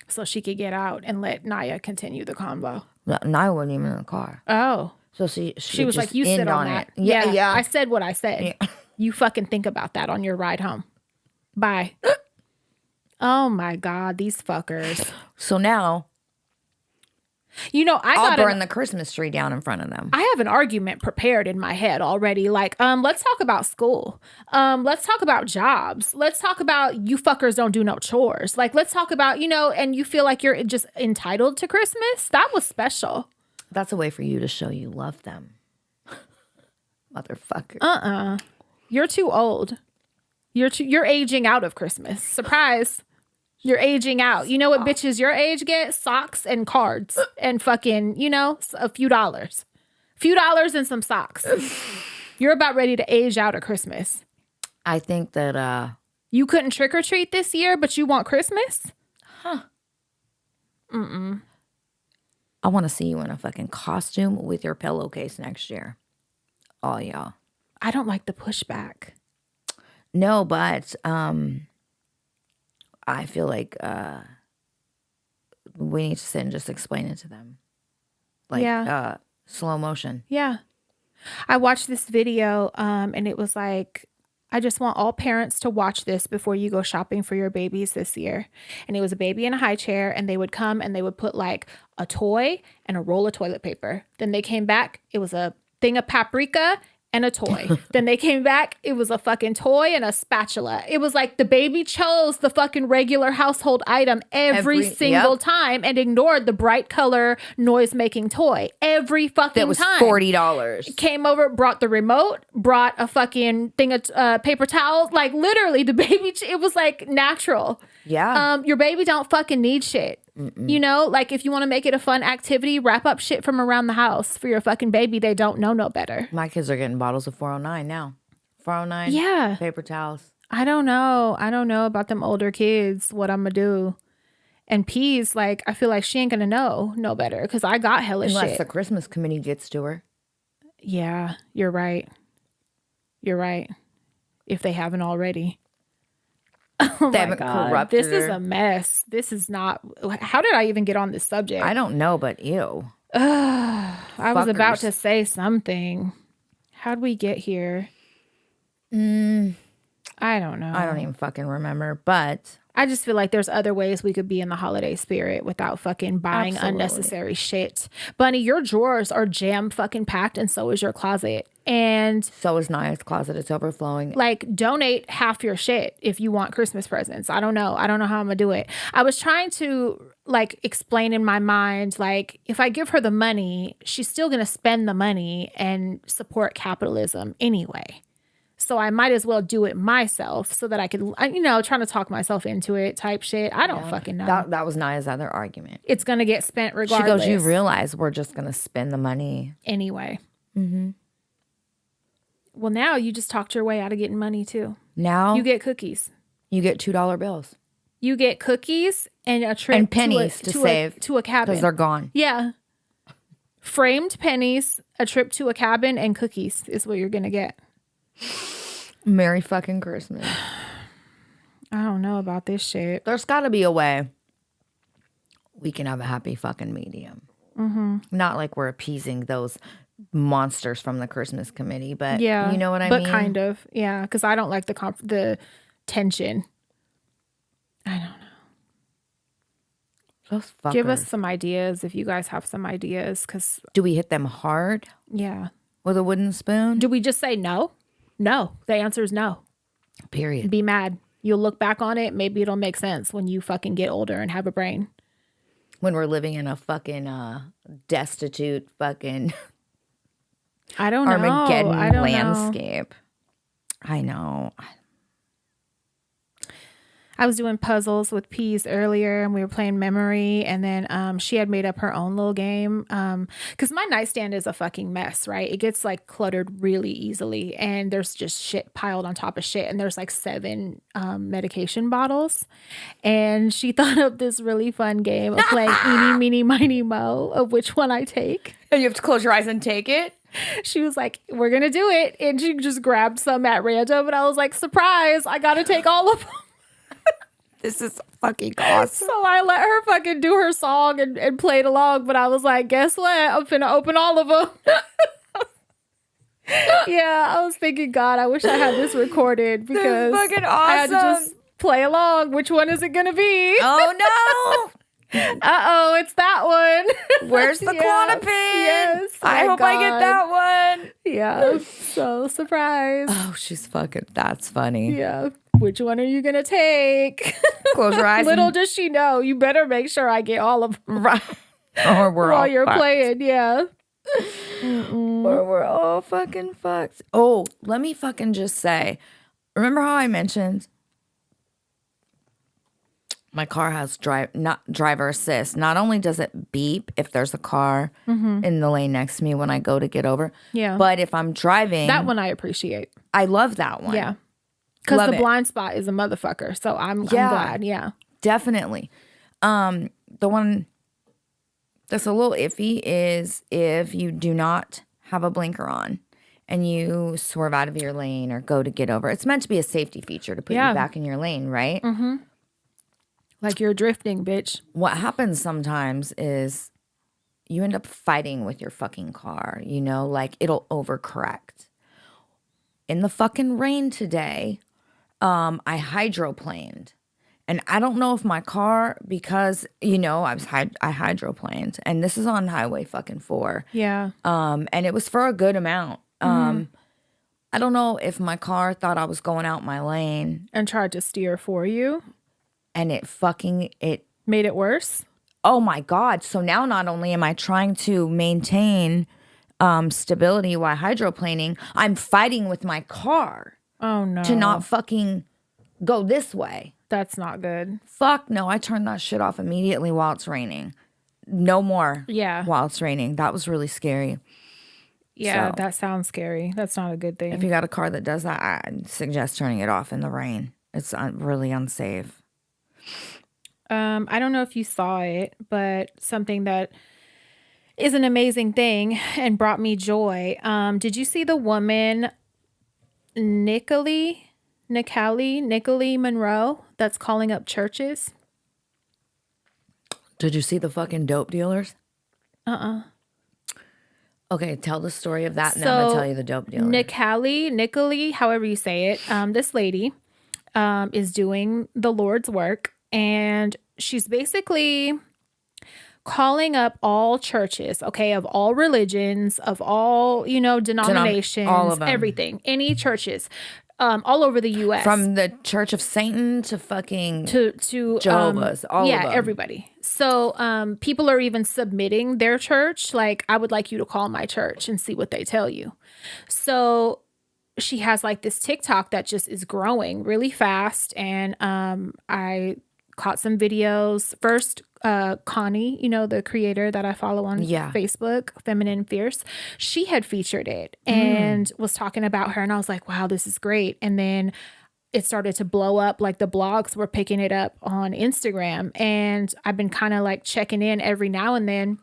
So she could get out and let Naya continue the convo. No, I wasn't even in the car. Oh. So she was just like, you sit end on that. it. Yeah. I said what I said. Yeah. You fucking think about that on your ride home. Bye. Oh my God, these fuckers. So now I'll burn the Christmas tree down in front of them. I have an argument prepared in my head already. Like, let's talk about school. Let's talk about jobs. Let's talk about you fuckers don't do no chores. Like, let's talk about, and you feel like you're just entitled to Christmas. That was special. That's a way for you to show you love them. Motherfucker. You're too old. You're aging out of Christmas. Surprise. You're aging out. You know what bitches your age get? Socks and cards and fucking, a few dollars. A few dollars and some socks. You're about ready to age out of Christmas. I think that You couldn't trick or treat this year, but you want Christmas? I want to see you in a fucking costume with your pillowcase next year. Oh, y'all. I don't like the pushback. No, but I feel like we need to sit and just explain it to them. Like slow motion. Yeah. I watched this video and it was like, I just want all parents to watch this before you go shopping for your babies this year. And it was a baby in a high chair and they would come and they would put like a toy and a roll of toilet paper. Then they came back. It was a thing of paprika and a toy. Then they came back. It was a fucking toy and a spatula. It was like the baby chose the fucking regular household item every single time and ignored the bright color noise making toy every fucking that was time. $40. Came over, brought the remote, brought a fucking thing of paper towels. Like literally the baby, it was like natural. Yeah. Your baby don't fucking need shit. Like if you want to make it a fun activity, wrap up shit from around the house for your fucking baby. They don't know no better. My kids are getting bottles of 409 now. 409. Yeah. Paper towels. I don't know. I don't know about them older kids, what I'm going to do. And Peas, like, I feel like she ain't going to know no better because I got hella shit. Unless the Christmas committee gets to her. Yeah, you're right. You're right. If they haven't already. Oh they haven't corrupted This is a mess. This is not. How did I even get on this subject? I don't know, but ew. I was about to say something. How'd we get here? I don't know. I don't even fucking remember, but I just feel like there's other ways we could be in the holiday spirit without fucking buying unnecessary shit. Bunny, your drawers are jam fucking packed and so is your closet. And so is Naya's closet. It's overflowing. Like, donate half your shit if you want Christmas presents. I don't know. I don't know how I'm gonna do it. I was trying to like explain in my mind, like, if I give her the money, she's still gonna spend the money and support capitalism anyway. So I might as well do it myself so that I could, trying to talk myself into it type shit. I don't fucking know. That was Naya's other argument. It's going to get spent regardless. She goes, you realize we're just going to spend the money. Anyway. Mm-hmm. Well, now you just talked your way out of getting money too. Now. You get cookies. You get $2 bills. You get cookies and a trip and pennies to save. To a cabin. Because they're gone. Yeah. Framed pennies, a trip to a cabin, and cookies is what you're going to get. Merry fucking Christmas. I don't know about this shit. There's got to be a way we can have a happy fucking medium. Mm-hmm. Not like we're appeasing those monsters from the Christmas committee, but yeah, you know what I mean? But kind of. Yeah, because I don't like the tension. I don't know. Those fuckers. Give us some ideas if you guys have some ideas. Cause do we hit them hard? Yeah. With a wooden spoon? Do we just say no? No. The answer is no. Period. Be mad. You'll look back on it. Maybe it'll make sense when you fucking get older and have a brain. when we're living in a fucking destitute fucking I don't know. Armageddon I don't know. landscape. I know. I was doing puzzles with Peas earlier and we were playing memory, and then she had made up her own little game. Because my nightstand is a fucking mess, right? It gets like cluttered really easily and there's just shit piled on top of shit, and there's like 7 medication bottles. And she thought up this really fun game of playing eeny, meeny, miny, mo of which one I take. And you have to close your eyes and take it? She was like, we're going to do it. And she just grabbed some at random. And I was like, surprise, I got to take all of them. This is fucking awesome. So I let her fucking do her song and played along. But I was like, guess what? I'm finna open all of them. Yeah, I was thinking, God, I wish I had this recorded because fucking awesome. I had to just play along. Which one is it going to be? Oh, no. Uh-oh, it's that one. Where's the Klonopin? Yes. I hope I get that one. Yeah. So surprise. Oh, she's fucking, that's funny. Yeah. Which one are you going to take? Close your eyes. Little does she know, you better make sure I get all of them. Right. Or we're all while you're fucked. playing. Yeah. Or we're all fucking fucked. Oh, let me fucking just say, remember how I mentioned my car has driver assist? Not only does it beep if there's a car in the lane next to me when I go to get over, Yeah. but if I'm driving, That one I appreciate. I love that one. Yeah. Because Love the it. blind spot is a motherfucker. So I'm glad. Yeah. Definitely. The one that's a little iffy is if you do not have a blinker on and you swerve out of your lane or go to get over. It's meant to be a safety feature to put you back in your lane, right? Mm-hmm. Like you're drifting, bitch. What happens sometimes is you end up fighting with your fucking car, you know, like it'll overcorrect. In the fucking rain today, I hydroplaned. And I don't know if my car, because, you know, I hydroplaned. And this is on Highway fucking 4. Yeah. And it was for a good amount. I don't know if my car thought I was going out my lane. And tried to steer for you. And it Made it worse. oh my God. So now not only am I trying to maintain stability while hydroplaning, I'm fighting with my car Oh, no. to not fucking go this way. That's not good. Fuck no, I turned that shit off immediately while it's raining. No more Yeah. while it's raining. That was really scary. Yeah, So- that sounds scary. That's not a good thing. If you got a car that does that, I suggest turning it off in the rain. It's really unsafe. I don't know if you saw it, but something that is an amazing thing and brought me joy. Did you see the woman, Nicole Monroe, that's calling up churches? Did you see the fucking dope dealers? Okay, tell the story of that, and then I'm going to tell you the dope dealer. Nicole, however you say it, this lady is doing the Lord's work, and she's basically calling up all churches, okay, of all religions, of all, you know, denominations, all of them. everything, any churches, all over the U.S. From the Church of Satan to fucking to Jehovah's, all of them. everybody. So people are even submitting their church, like, I would like you to call my church and see what they tell you. So she has like this TikTok that just is growing really fast, and I caught some videos. First, Connie, you know, the creator that I follow on Facebook, Feminine Fierce, she had featured it and was talking about her, and I was like, wow, this is great. And then it started to blow up, like the blogs were picking it up on Instagram, and I've been kind of like checking in every now and then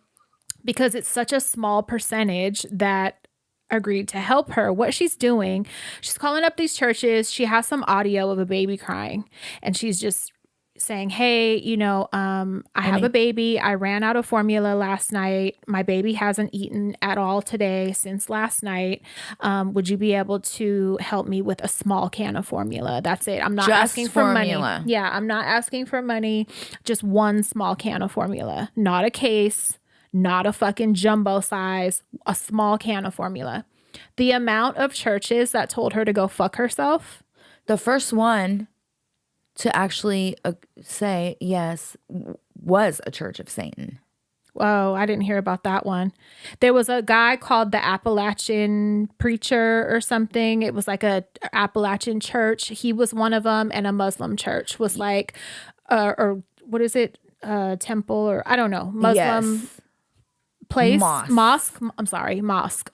because it's such a small percentage that agreed to help her. What she's doing, she's calling up these churches. She has some audio of a baby crying, and she's just saying, hey, you know, I have a baby. I ran out of formula last night. My baby hasn't eaten at all today since last night. Would you be able to help me with a small can of formula? That's it. I'm not Just asking for formula. money. Yeah, I'm not asking for money. Just one small can of formula, not a case, not a fucking jumbo size, a small can of formula. The amount of churches that told her to go fuck herself. The first one to actually say, yes, was a church of Satan. Whoa, I didn't hear about that one. There was a guy called the Appalachian Preacher or something. It was like a Appalachian church. He was one of them, and a Muslim church was like, or what is it? Temple, or I don't know, Muslim. Yes. Place Mosque. mosque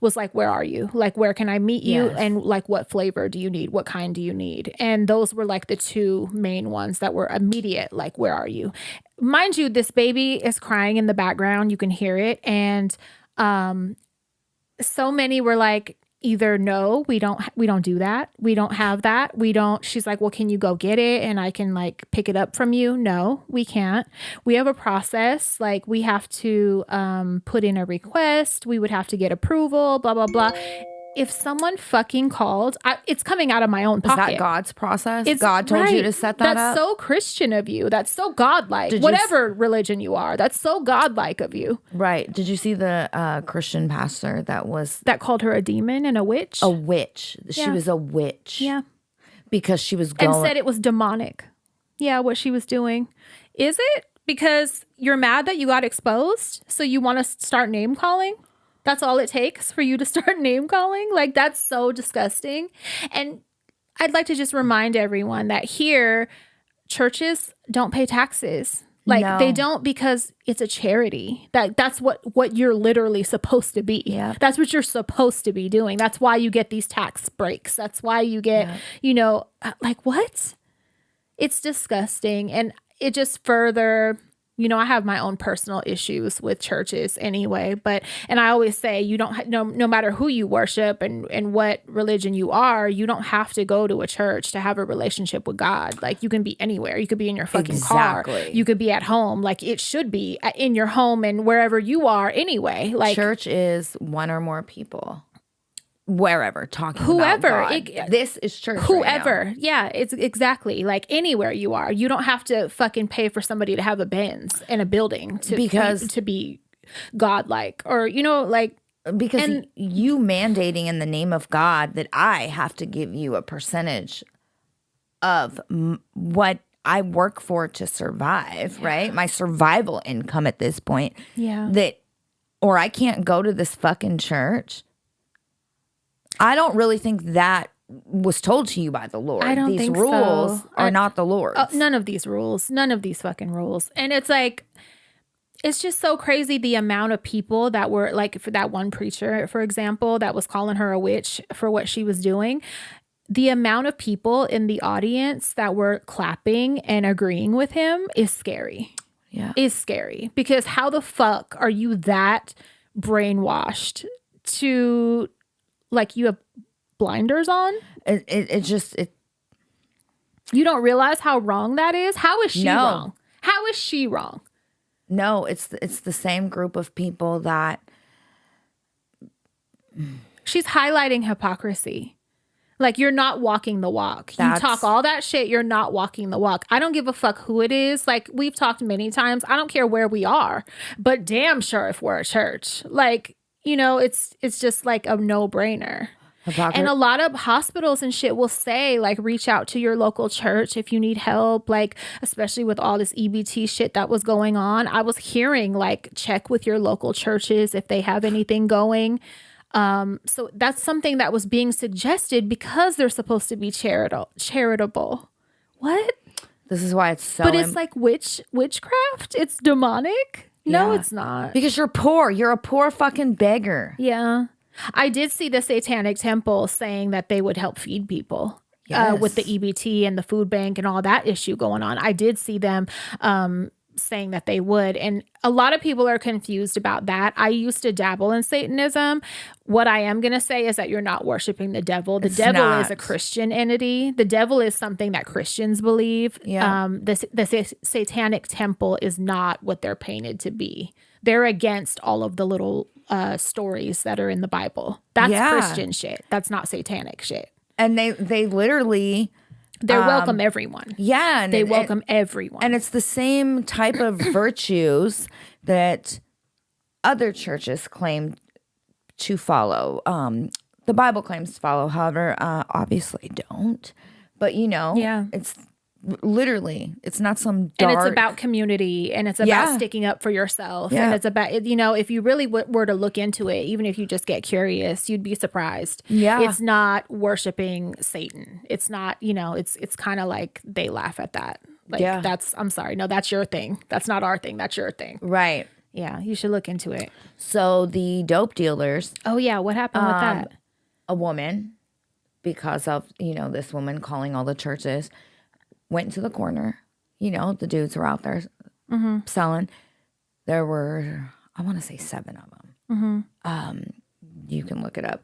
was like, where are you, like, where can I meet you? Yes. And like, what flavor do you need, what kind do you need? And those were like the two main ones that were immediate, like, where are you? Mind you, this baby is crying in the background, you can hear it. And so many were like, either no, we don't do that, we don't have that, we don't. She's like, well, can you go get it and I can like pick it up from you? No, we can't. We have a process, like we have to put in a request, we would have to get approval, blah blah blah. If someone fucking called, it's coming out of my own pocket. Is that God's process? It's, God told right. you to set that That's up? so Christian of you. That's so godlike. Whatever religion you are, that's so godlike of you. Right. Did you see the Christian pastor that called her a demon and a witch? A witch. She was a witch. Yeah. Because she was going... And said it was demonic. Yeah, what she was doing. Is it? Because you're mad that you got exposed? So you want to start name calling? That's all it takes for you to start name calling? Like, that's so disgusting. And I'd like to just remind everyone that here, churches don't pay taxes. Like, No. they don't, because it's a charity. That's what you're literally supposed to be. Yeah. That's what you're supposed to be doing. That's why you get these tax breaks. That's why you get, like, what? It's disgusting. And it just further... I have my own personal issues with churches anyway, and I always say, you don't, no matter who you worship and what religion you are, you don't have to go to a church to have a relationship with God. Like, you can be anywhere. You could be in your fucking car. You could be at home. Like, it should be in your home and wherever you are anyway. Like, church is one or more people. Wherever, talking whoever about God. This is church. Whoever. Right now. Yeah, it's exactly like anywhere you are. You don't have to fucking pay for somebody to have a Benz and a building to be godlike, or because you mandating in the name of God that I have to give you a percentage of what I work for to survive, right? My survival income at this point. Yeah. Or I can't go to this fucking church. I don't really think that was told to you by the Lord. I don't think these rules so. are not the Lord's. None of these rules. None of these fucking rules. And it's like, it's just so crazy the amount of people that were like, for that one preacher, for example, that was calling her a witch for what she was doing. The amount of people in the audience that were clapping and agreeing with him is scary. Yeah. Is scary. Because how the fuck are you that brainwashed to... Like, you have blinders on? It you don't realize how wrong that is? How is she No. wrong? How is she wrong? No, it's the same group of people that... She's highlighting hypocrisy. Like, you're not walking the walk. You talk all that shit, you're not walking the walk. I don't give a fuck who it is. Like, we've talked many times. I don't care where we are. But damn sure if we're a church. Like... it's just like a no-brainer. And a lot of hospitals and shit will say, like, reach out to your local church if you need help, like, especially with all this EBT shit that was going on. I was hearing, like, check with your local churches if they have anything going. So that's something that was being suggested because they're supposed to be charitable. What? This is why it's so... But it's like witchcraft? It's demonic? No, it's not. Because you're poor. You're a poor fucking beggar. Yeah. I did see the Satanic Temple saying that they would help feed people with the EBT and the food bank and all that issue going on. I did see them saying that they would. And a lot of people are confused about that. I used to dabble in Satanism. What I am going to say is that you're not worshiping the devil. The devil is a Christian entity. The devil is something that Christians believe. Yeah. The Satanic Temple is not what they're painted to be. They're against all of the little stories that are in the Bible. That's Christian shit. That's not satanic shit. And they literally... They welcome everyone. Yeah. They welcome everyone. And it's the same type of virtues that other churches claim to follow. The Bible claims to follow, however, obviously don't. But, Yeah. it's Literally. It's not some And dark. it's about community, and it's about sticking up for yourself. Yeah. And it's about, you know, if you really were to look into it, even if you just get curious, you'd be surprised. Yeah. It's not worshiping Satan. It's not, you know, it's kind of like they laugh at that. Like, I'm sorry. No, that's your thing. That's not our thing. That's your thing. Right. Yeah. You should look into it. So the dope dealers. Oh, yeah. What happened with that? A woman, because of, you know, this woman calling all the churches, went into the corner. You know, the dudes were out there selling. There were, I want to say 7 of them. You can look it up.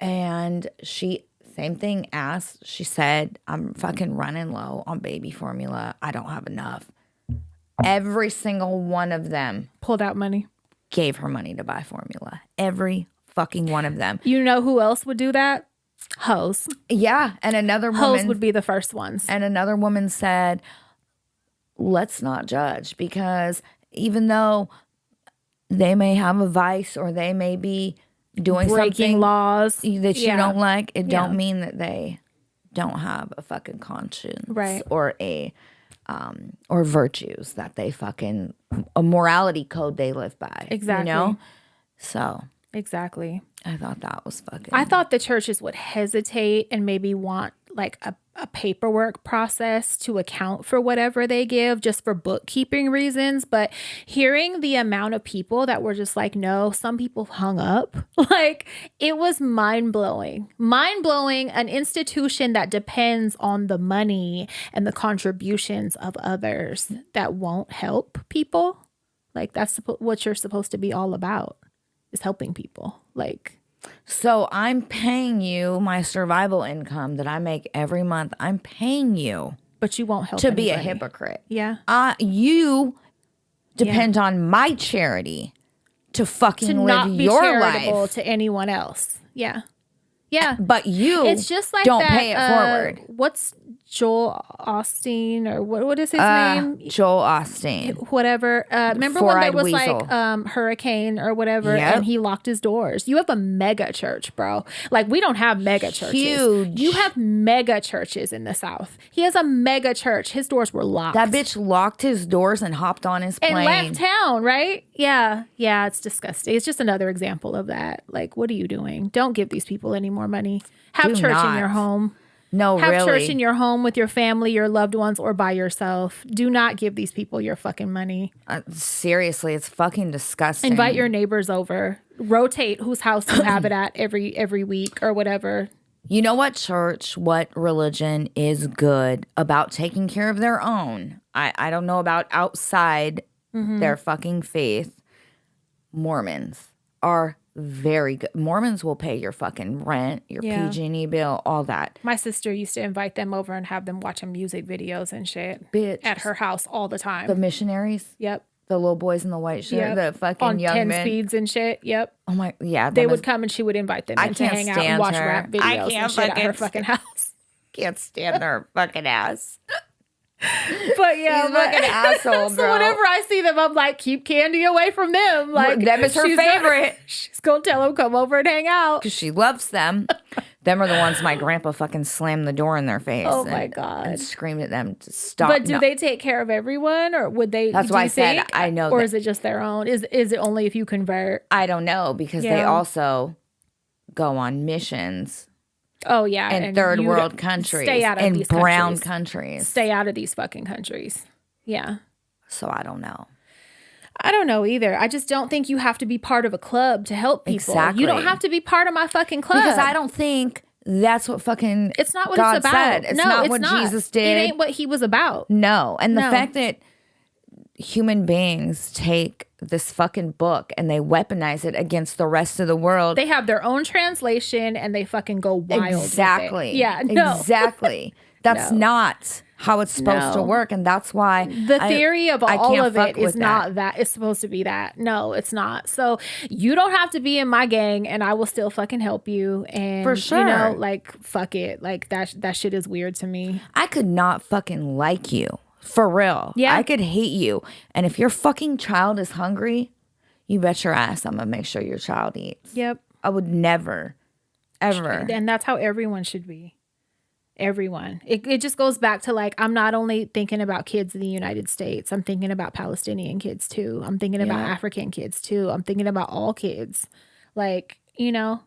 And she, same thing, asked. She said, I'm fucking running low on baby formula. I don't have enough. Every single one of them Pulled out money. gave her money to buy formula. Every fucking one of them. You know who else would do that? Hoes. Yeah. And another Hoes woman would be the first ones. And another woman said, let's not judge, because even though they may have a vice or they may be doing Breaking something laws that you don't like, it don't mean that they don't have a fucking conscience, right? Or a or virtues that they fucking, a morality code they live by. Exactly. You know? So exactly. I thought that was fucking. I thought the churches would hesitate and maybe want like a paperwork process to account for whatever they give just for bookkeeping reasons. But hearing the amount of people that were just like, no, some people hung up, like it was mind blowing. Mind blowing. An institution that depends on the money and the contributions of others that won't help people. Like that's what you're supposed to be all about, is helping people. Like, so I'm paying you my survival income that I make every month. I'm paying you, but you won't help to anybody. be a hypocrite. Yeah. You depend on my charity to fucking To live not be your charitable life to anyone else. Yeah. Yeah. But you It's just like don't that, pay it forward. What's Joel Austin, or what is his name? Joel Austin. Whatever. Remember when there Four-eyed was weasel. like hurricane or whatever, Yep. and he locked his doors? You have a mega church, bro. Like, we don't have mega churches. Huge. You have mega churches in the South. He has a mega church. His doors were locked. That bitch locked his doors and hopped on his plane. And left town, right? Yeah. Yeah, it's disgusting. It's just another example of that. Like, what are you doing? Don't give these people any more money. Have Do church not. in your home. No, Have really. church in your home with your family, your loved ones, or by yourself. Do not give these people your fucking money. Seriously, it's fucking disgusting. Invite your neighbors over. Rotate whose house you have it at every week or whatever. You know what church, what religion is good about taking care of their own? I don't know about outside their fucking faith. Mormons are very good. Mormons will pay your fucking rent, your PG&E bill, all that. My sister used to invite them over and have them watching music videos and shit. Bitch. At her house all the time. The missionaries? Yep. The little boys in the white shirt, the fucking on young 10 men. speeds and shit. Yep. Oh my, yeah. They would come and she would invite them in to can't hang out and stand watch her. rap I videos can't and shit at her fucking fucking house. Can't stand their fucking ass. But yeah, She's fucking asshole, so bro. whenever I see them, I'm like, keep Candy away from them. Like, Them is her favorite. She's gonna tell them come over and hang out. Because she loves them. Them are the ones my grandpa fucking slammed the door in their face. Oh my God. And screamed at them to stop. But do No. they take care of everyone, or would they? That's do why you I said think? I know Or that- is it just their own? Is it only if you convert? I don't know, because they Yeah. also go on missions Oh yeah, in and third you world countries, Stay out of in these brown countries. countries. Stay out of these fucking countries. Yeah. So I don't know. I don't know either. I just don't think you have to be part of a club to help people. Exactly. You don't have to be part of my fucking club. Because I don't think that's what fucking It's not what God it's about. said. It's no, not it's what not. Jesus did. It ain't what he was about. No. And the No. fact that human beings take this fucking book and they weaponize it against the rest of the world. They have their own translation and they fucking go wild. with Exactly. it. Yeah. No. Exactly. That's No. not how it's supposed to No. work. And that's why The theory of I all can't of fuck it is with not that. It's supposed to be that. No, it's not. So you don't have to be in my gang and I will still fucking help you. And For you sure. know, like fuck it. Like that shit is weird to me. I could not fucking like you. For real. Yeah. I could hate you. And if your fucking child is hungry, you bet your ass I'm going to make sure your child eats. Yep. I would never, ever. And that's how everyone should be. Everyone. It just goes back to like, I'm not only thinking about kids in the United States, I'm thinking about Palestinian kids too. I'm thinking about African kids too. I'm thinking about all kids. Like, you know,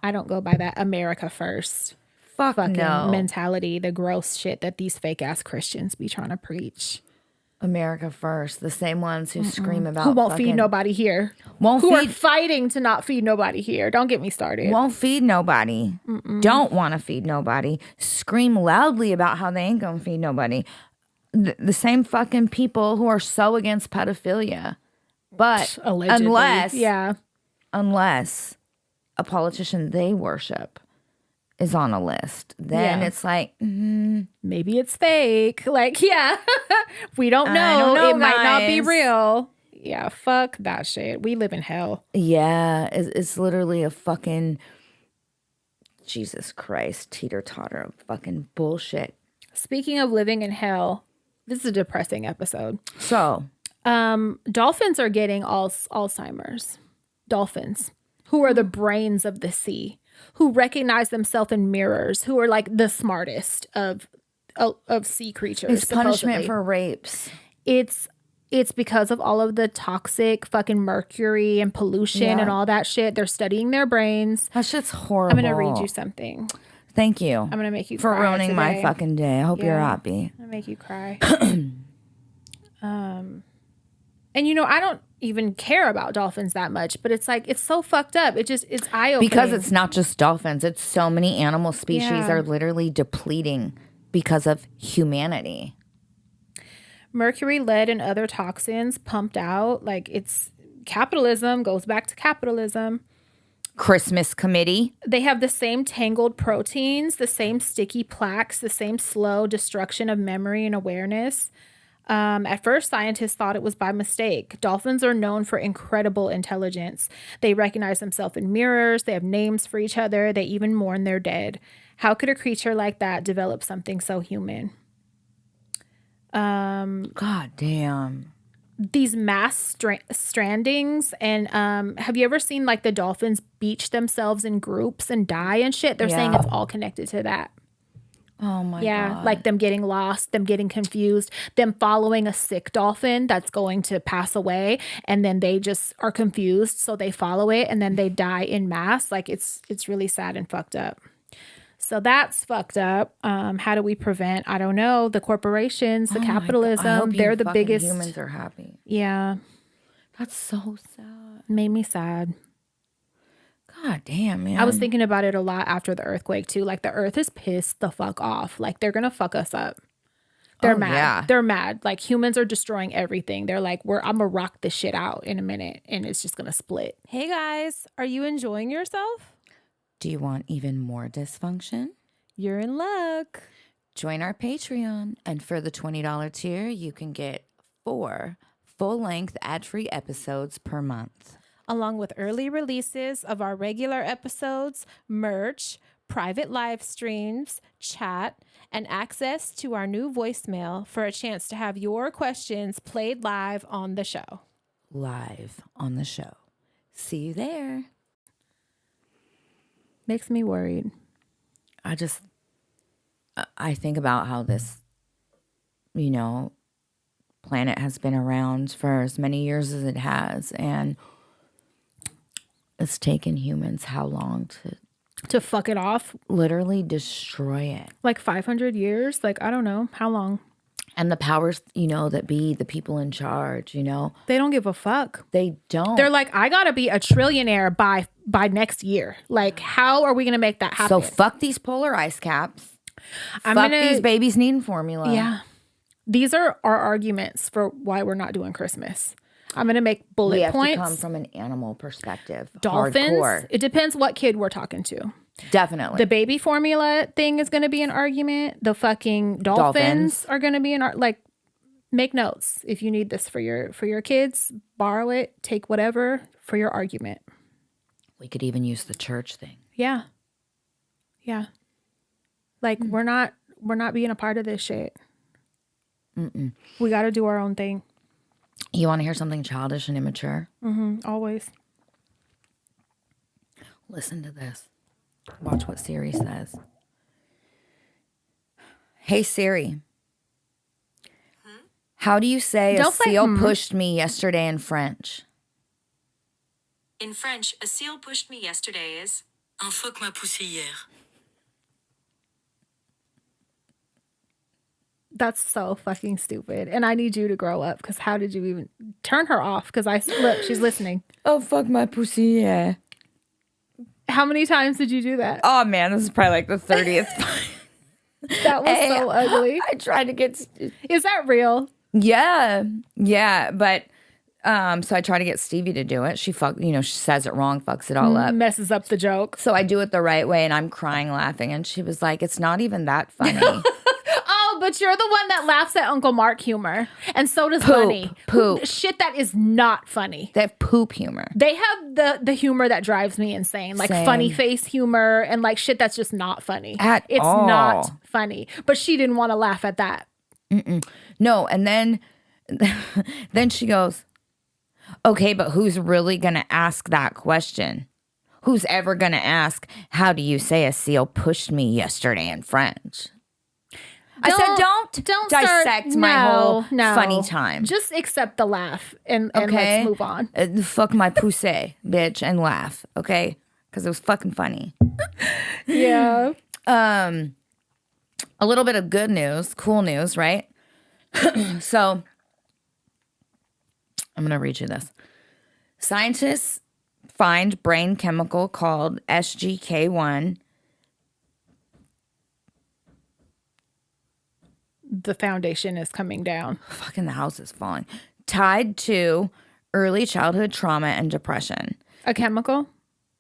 I don't go by that America first fucking mentality, the gross shit that these fake ass Christians be trying to preach. America first. The same ones who scream about who won't feed nobody here. Who are fighting to not feed nobody here. Don't get me started. Won't feed nobody. Don't want to feed nobody. Scream loudly about how they ain't gonna feed nobody. The same fucking people who are so against pedophilia. But allegedly, unless a politician they worship is on a list, then it's like maybe it's fake. Like, we don't know. It might not be real. Yeah, fuck that shit. We live in hell. Yeah, it's literally a fucking Jesus Christ teeter-totter of fucking bullshit. Speaking of living in hell, this is a depressing episode. So, dolphins are getting Alzheimer's. Dolphins, who are the brains of the sea, who recognize themselves in mirrors, who are like the smartest of sea creatures. It's punishment for rapes. It's because of all of the toxic fucking mercury and pollution and all that shit. They're studying their brains. That shit's horrible. I'm going to read you something. Thank you. I'm going to make you for cry ruining today. my fucking day. I hope you're happy. I'm going to make you cry. And you know, I don't even care about dolphins that much, but it's like, it's so fucked up. It's eye-opening. Because it's not just dolphins. It's so many animal species are literally depleting because of humanity. Mercury, lead, and other toxins pumped out. Like, it's capitalism, goes back to capitalism. Christmas committee. They have the same tangled proteins, the same sticky plaques, the same slow destruction of memory and awareness. At first, scientists thought it was by mistake. Dolphins are known for incredible intelligence. They recognize themselves in mirrors. They have names for each other. They even mourn their dead. How could a creature like that develop something so human? God damn. These mass strandings, and have you ever seen like the dolphins beach themselves in groups and die and shit? They're saying it's all connected to that. Oh my God. Yeah, like them getting lost, them getting confused, them following a sick dolphin that's going to pass away, and then they just are confused, so they follow it, and then they die in mass. Like, it's really sad and fucked up. So that's fucked up. How do we prevent? I don't know. The corporations, the capitalism, they're the biggest. Humans are happy. Yeah. That's so sad. Made me sad. God damn, man. I was thinking about it a lot after the earthquake too. Like, the earth is pissed the fuck off. Like, they're gonna fuck us up. They're mad. Yeah. They're mad. Like, humans are destroying everything. They're like, I'm gonna rock this shit out in a minute, and it's just gonna split. Hey guys, are you enjoying yourself? Do you want even more dysfunction? You're in luck. Join our Patreon, and for the $20 tier, you can get 4 full-length ad-free episodes per month. Along with early releases of our regular episodes, merch, private live streams, chat, and access to our new voicemail for a chance to have your questions played live on the show. Live on the show. See you there. Makes me worried. I think about how this, planet has been around for as many years as it has, and it's taken humans how long to fuck it off? Literally destroy it. Like 500 years? Like, I don't know. How long? And the powers, that be the people in charge, They don't give a fuck. They don't. They're like, I gotta be a trillionaire by next year. Like, how are we gonna make that happen? So fuck these polar ice caps. Fuck these babies needing formula. Yeah. These are our arguments for why we're not doing Christmas. I'm going to make bullet points. We have to come from an animal perspective. Dolphins. Hardcore. It depends what kid we're talking to. Definitely. The baby formula thing is going to be an argument. The fucking dolphins are going to be like, make notes. If you need this for your kids, borrow it, take whatever for your argument. We could even use the church thing. Yeah. Yeah. Like, we're not being a part of this shit. Mm-mm. We got to do our own thing. You want to hear something childish and immature? Mm-hmm. Always. Listen to this. Watch what Siri says. Hey Siri. How do you say Don't a say, seal pushed me yesterday in French? In French, a seal pushed me yesterday is un phoque m'a poussé hier. That's so fucking stupid. And I need you to grow up because how did you even turn her off? Because look, she's listening. Oh, fuck my pussy, yeah. How many times did you do that? Oh, man, this is probably like the 30th. That was so ugly. I tried to get... Is that real? Yeah, but... so I try to get Stevie to do it. She she says it wrong, fucks it all up. Messes up the joke. So I do it the right way and I'm crying laughing. And she was like, it's not even that funny. Oh, but you're the one that laughs at Uncle Mark humor. And so does Bunny. Poop. Shit that is not funny. They have poop humor. They have the humor that drives me insane. Like Same. funny face humor and like shit that's just not funny. It's not funny. But she didn't want to laugh at that. No, and then she goes, okay, but who's really going to ask that question? Who's ever going to ask, how do you say a seal pushed me yesterday in French? I said, don't dissect my whole funny time. Just accept the laugh and Okay? let's move on. Fuck my pussy, bitch, and laugh, okay? Because it was fucking funny. Yeah. A little bit of good news, cool news, right? So, I'm going to read you this. Scientists find brain chemical called SGK1. The foundation is coming down. Fucking the house is falling. Tied to early childhood trauma and depression. A chemical?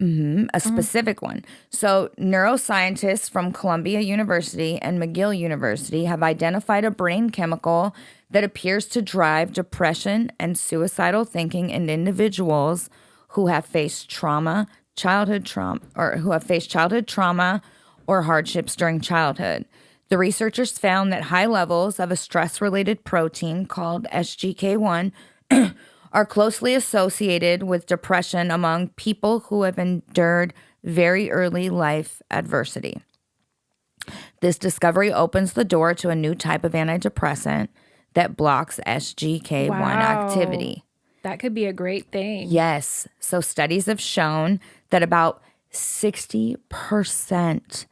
A specific one. So neuroscientists from Columbia University and McGill University have identified a brain chemical that appears to drive depression and suicidal thinking in individuals who have faced childhood trauma or hardships during childhood. The researchers found that high levels of a stress-related protein called SGK1 are closely associated with depression among people who have endured very early life adversity. This discovery opens the door to a new type of antidepressant that blocks SGK1 activity. That could be a great thing. Yes. So studies have shown that about 60%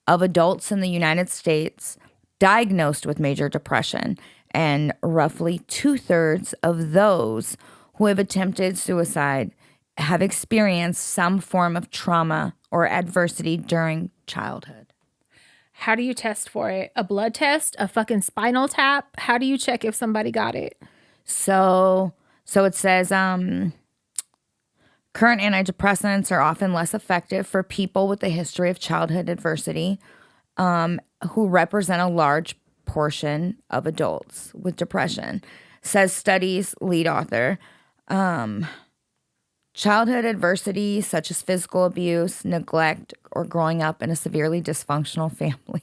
of adults in the United States diagnosed with major depression, and roughly 2/3 of those who have attempted suicide have experienced some form of trauma or adversity during childhood. How do you test for it? A blood test? A fucking spinal tap? How do you check if somebody got it? So it says current antidepressants are often less effective for people with a history of childhood adversity, who represent a large portion of adults with depression, says studies lead author. Childhood adversity, such as physical abuse, neglect, or growing up in a severely dysfunctional family.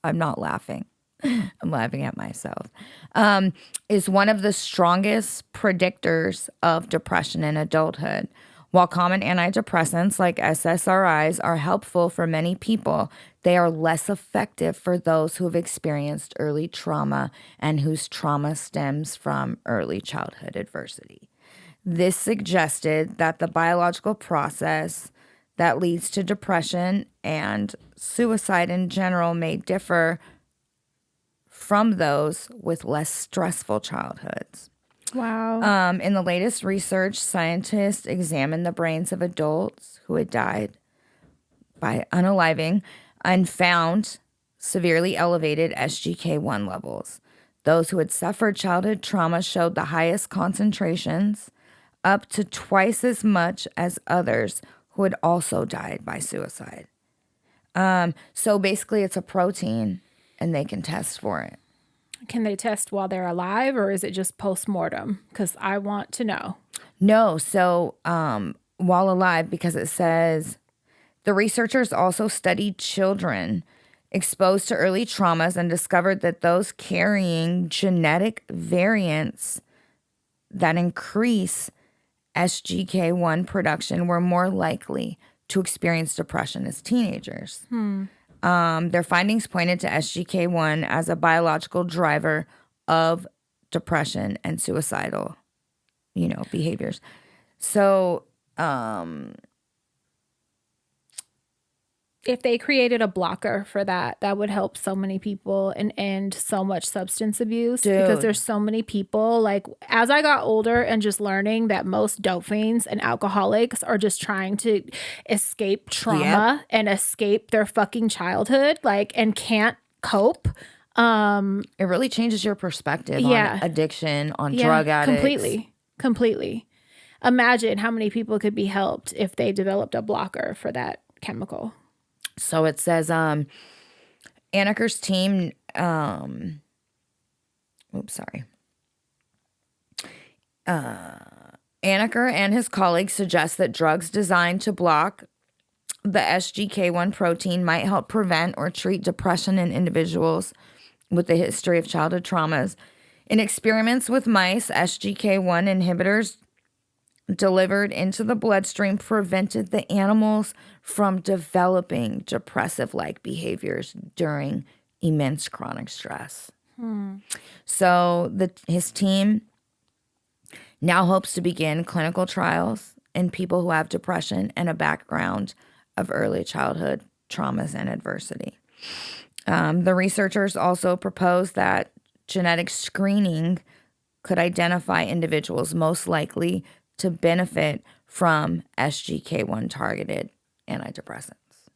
I'm not laughing. I'm laughing at myself. Is one of the strongest predictors of depression in adulthood. While common antidepressants like SSRIs are helpful for many people, they are less effective for those who have experienced early trauma and whose trauma stems from early childhood adversity. This suggested that the biological process that leads to depression and suicide in general may differ from those with less stressful childhoods. Wow. In the latest research, scientists examined the brains of adults who had died by unaliving and found severely elevated SGK1 levels. Those who had suffered childhood trauma showed the highest concentrations, up to twice as much as others who had also died by suicide. So basically it's a protein and they can test for it. Can they test while they're alive or is it just post-mortem? Because I want to know. No, so while alive, because it says the researchers also studied children exposed to early traumas and discovered that those carrying genetic variants that increase SGK1 production were more likely to experience depression as teenagers. Their findings pointed to SGK1 as a biological driver of depression and suicidal, behaviors. So, if they created a blocker for that, that would help so many people and end so much substance abuse. Because there's so many people, like, as I got older and just learning that most dope fiends and alcoholics are just trying to escape trauma and escape their fucking childhood, like, and can't cope. It really changes your perspective on addiction, on drug addicts. Completely. Imagine how many people could be helped if they developed a blocker for that chemical. So it says, Anaker's team, Anaker and his colleagues suggest that drugs designed to block the SGK1 protein might help prevent or treat depression in individuals with a history of childhood traumas. In experiments with mice, SGK1 inhibitors delivered into the bloodstream prevented the animals from developing depressive-like behaviors during immense chronic stress. So his team now hopes to begin clinical trials in people who have depression and a background of early childhood traumas and adversity. The researchers also propose that genetic screening could identify individuals most likely to benefit from SGK1 targeted antidepressants.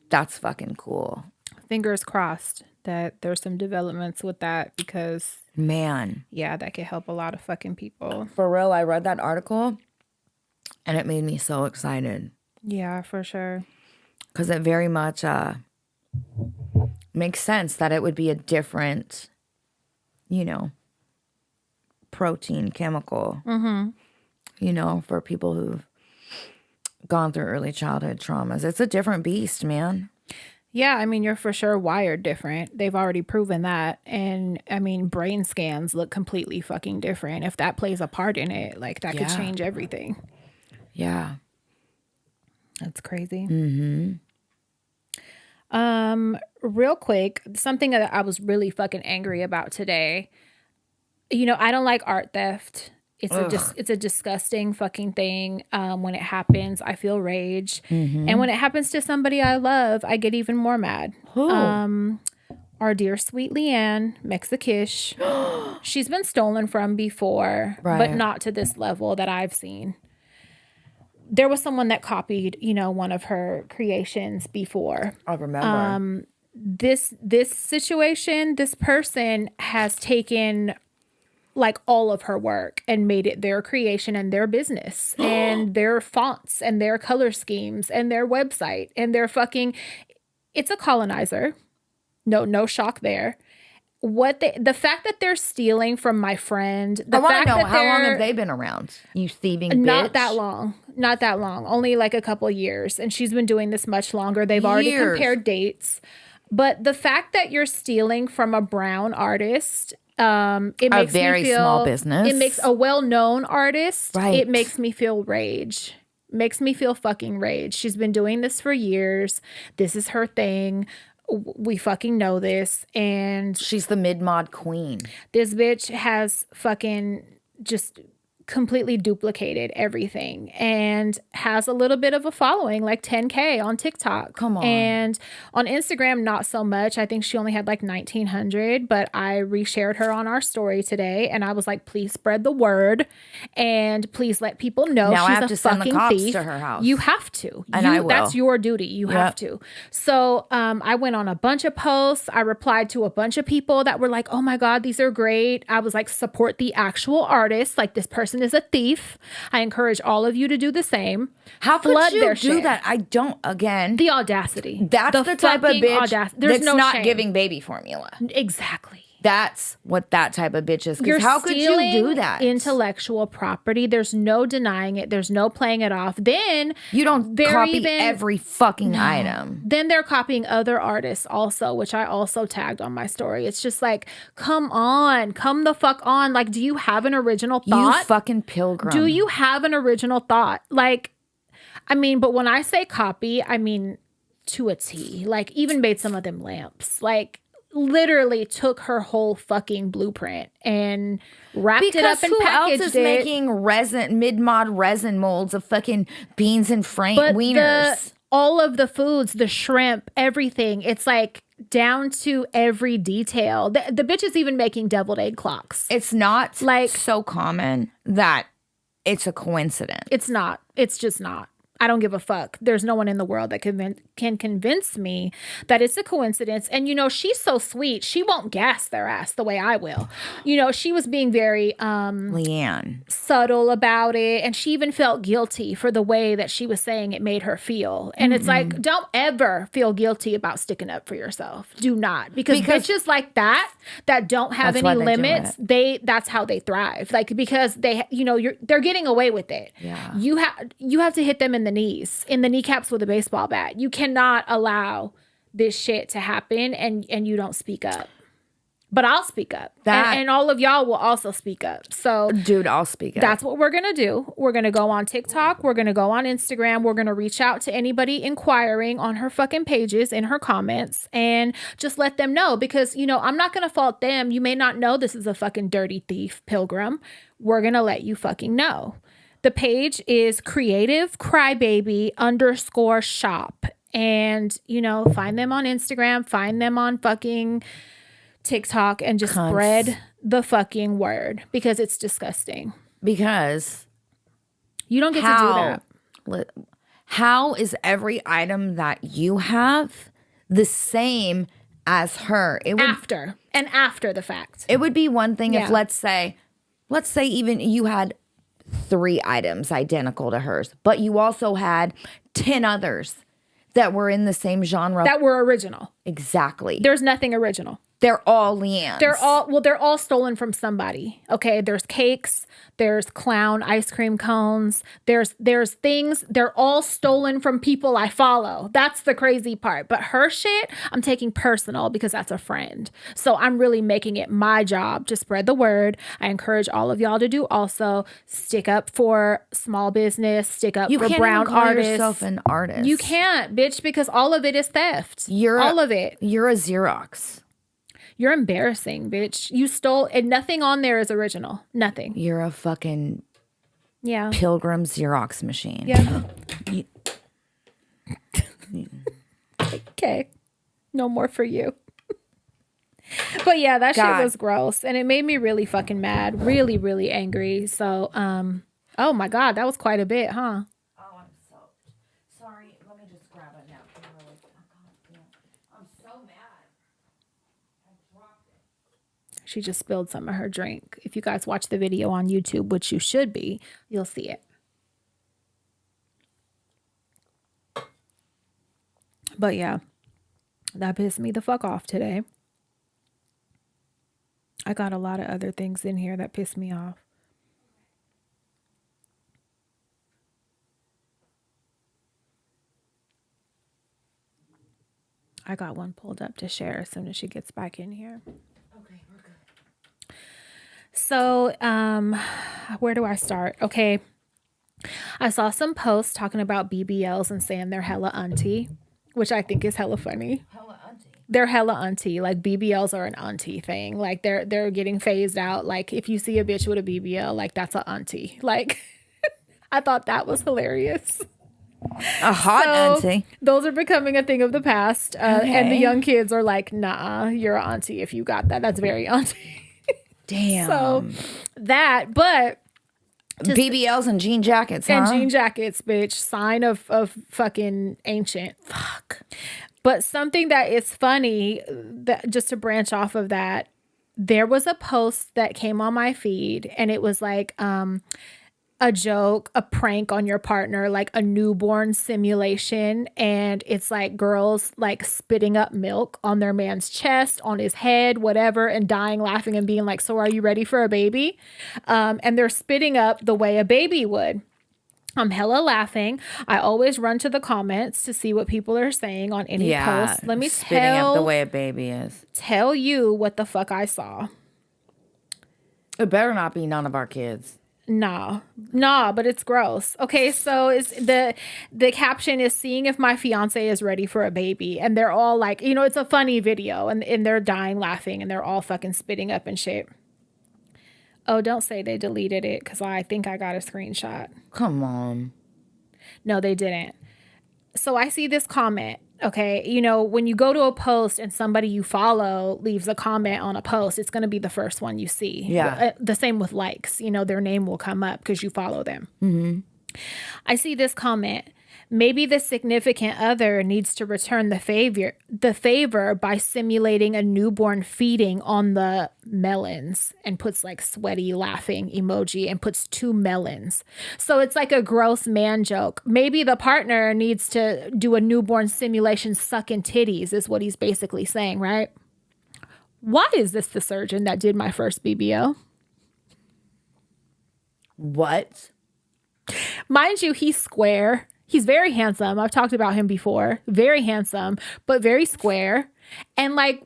That's fucking cool. Fingers crossed that there's some developments with that because, man, yeah, that could help a lot of fucking people. For real, I read that article and it made me so excited. Yeah, for sure. Because it very much makes sense that it would be a different, protein chemical, for people who've gone through early childhood traumas. It's a different beast, man. Yeah, I mean, you're for sure wired different. They've already proven that. And I mean, brain scans look completely fucking different. If that plays a part in it, like that could change everything. Yeah. That's crazy. Real quick, something that I was really fucking angry about today. I don't like art theft. It's a disgusting fucking thing. When it happens, I feel rage. And when it happens to somebody I love, I get even more mad. Who? Our dear sweet Leanne, Mexikish. She's been stolen from before, but not to this level that I've seen. There was someone that copied, one of her creations before. I remember. This situation, this person has taken like all of her work and made it their creation and their business and their fonts and their color schemes and their website and their fucking, it's a colonizer. No shock there. The fact that they're stealing from my friend. I want to know, how long have they been around? You thieving bitch. Not that long. Only like a couple years. And she's been doing this much longer. They've already compared dates. But the fact that you're stealing from a brown artist, it makes a very small business. It makes a well-known artist. Right. It makes me feel rage. Makes me feel fucking rage. She's been doing this for years. This is her thing. We fucking know this. And she's the mid-mod queen. This bitch has fucking just completely duplicated everything and has a little bit of a following, like 10K on TikTok. Come on. And on Instagram, not so much. I think she only had like 1,900, but I reshared her on our story today. And I was like, please spread the word and please let people know now she's I have a to send fucking the cops thief. To her house. You have to. And I will. That's your duty. You have to. So I went on a bunch of posts. I replied to a bunch of people that were like, oh my God, these are great. I was like, support the actual artist. Like, this person is a thief. I encourage all of you to do the same. How could you do that? I don't, again. The audacity. That's the type of bitch that's no not shame. giving baby formula. Exactly. That's what that type of bitch is. Because how could you do that? Intellectual property. There's no denying it. There's no playing it off. Then you don't copy every fucking item. Then they're copying other artists also, which I also tagged on my story. It's just like, come on, come the fuck on. Like, do you have an original thought? You fucking pilgrim. Do you have an original thought? Like, I mean, but when I say copy, I mean to a T. Like, even made some of them lamps. Like, literally took her whole fucking blueprint and wrapped it up and who packaged else is it. making mid-mod resin molds of fucking beans and wieners? All of the foods, the shrimp, everything. It's like down to every detail. The bitch is even making deviled egg clocks. It's not like so common that it's a coincidence. It's not. It's just not. I don't give a fuck. There's no one in the world that can convince me that it's a coincidence. And, you know, she's so sweet. She won't gas their ass the way I will. You know, she was being very Leanne. subtle about it. And she even felt guilty for the way that she was saying it made her feel. And it's like, don't ever feel guilty about sticking up for yourself. Do not. Because bitches like that don't have any limits, that's how they thrive. Like, because they're getting away with it. Yeah. You have to hit them in the kneecaps with a baseball bat. You cannot allow this shit to happen and you don't speak up. But I'll speak up. And all of y'all will also speak up. So, dude, I'll speak up. That's what we're going to do. We're going to go on TikTok. We're going to go on Instagram. We're going to reach out to anybody inquiring on her fucking pages in her comments and just let them know. Because, you know, I'm not going to fault them. You may not know this is a fucking dirty thief, Pilgrim. We're going to let you fucking know. The page is creativecrybaby_shop. And, you know, find them on Instagram, find them on fucking TikTok, and just spread the fucking word, because it's disgusting. Because you don't get to do that. How is every item that you have the same as her? After the fact. It would be one thing if let's say even you had 3 items identical to hers, but you also had 10 others that were in the same genre. That were original. Exactly. There's nothing original. They're all Leanne's. They're all stolen from somebody. Okay, there's cakes, there's clown ice cream cones, there's things, they're all stolen from people I follow. That's the crazy part. But her shit, I'm taking personal because that's a friend. So I'm really making it my job to spread the word. I encourage all of y'all to do also. Stick up for small business, stick up for brown artists. You can't yourself an artist. You can't, bitch, because all of it is theft. All of it. You're a Xerox. You're embarrassing, bitch. You stole, and nothing on there is original. Nothing. You're a fucking Pilgrim Xerox machine. Yeah. Okay. No more for you. But yeah, that shit was gross. And it made me really fucking mad. Really, really angry. So, oh my God, that was quite a bit, huh? Oh, I'm so sorry. Let me just grab a napkin really quick. I'm so mad. She just spilled some of her drink. If you guys watch the video on YouTube, which you should be, you'll see it. But yeah, that pissed me the fuck off today. I got a lot of other things in here that pissed me off. I got one pulled up to share as soon as she gets back in here. Okay, we're good. So, where do I start? Okay. I saw some posts talking about BBLs and saying they're hella auntie, which I think is hella funny. Hella auntie. They're hella auntie. Like, BBLs are an auntie thing. Like, they're getting phased out. Like, if you see a bitch with a BBL, like, that's an auntie. Like, I thought that was hilarious. A hot auntie. Those are becoming a thing of the past. And the young kids are like, nah, you're an auntie if you got that. That's very auntie. Damn. So that, but BBLs and jean jackets, huh? And jean jackets, bitch. Sign of fucking ancient. Fuck. But something that is funny, that just to branch off of that, there was a post that came on my feed, and it was like a joke, a prank on your partner, like a newborn simulation. And it's like girls like spitting up milk on their man's chest, on his head, whatever, and dying laughing and being like, so are you ready for a baby? And they're spitting up the way a baby would. I'm hella laughing. I always run to the comments to see what people are saying on any post. Let me spitting up the way a baby is. Tell you what the fuck I saw. It better not be none of our kids. Nah, but it's gross. Okay, so it's the caption is seeing if my fiance is ready for a baby, and they're all like, it's a funny video, and they're dying laughing, and they're all fucking spitting up and shit. Oh, don't say they deleted it, because I think I got a screenshot. Come on. No, they didn't. So I see this comment. Okay, when you go to a post and somebody you follow leaves a comment on a post, it's going to be the first one you see. Yeah. The same with likes. Their name will come up because you follow them. Mm-hmm. I see this comment. Maybe the significant other needs to return the favor by simulating a newborn feeding on the melons, and puts like sweaty laughing emoji and puts 2 melons. So it's like a gross man joke. Maybe the partner needs to do a newborn simulation sucking titties is what he's basically saying, right? Why is this the surgeon that did my first BBO? What? Mind you, he's square. He's very handsome. I've talked about him before. Very handsome, but very square. And like,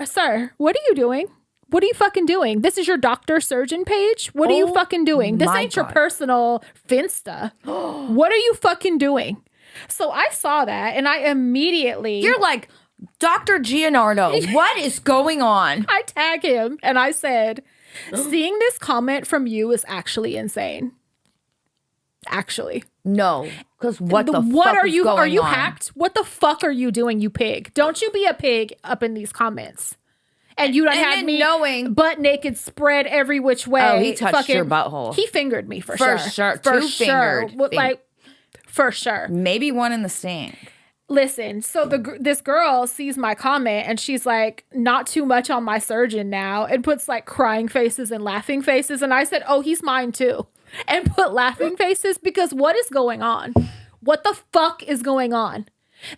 sir, what are you doing? What are you fucking doing? This is your doctor surgeon page? What are you fucking doing? This ain't your personal Finsta. What are you fucking doing? So I saw that and I immediately... You're like, Dr. Gianardo, what is going on? I tag him and I said, seeing this comment from you is actually insane. Actually. No, because what are you going are you on? hacked? What the fuck are you doing, you pig? Don't you be a pig up in these comments. And you done had me knowing butt naked, spread every which way. Oh, he touched your butthole. He fingered me for sure. sure. Fingered. Like, for sure. Maybe one in the sink. Listen, so this girl sees my comment and she's like, not too much on my surgeon now, and puts like crying faces and laughing faces. And I said, oh, he's mine too. And put laughing faces, because what is going on? What the fuck is going on?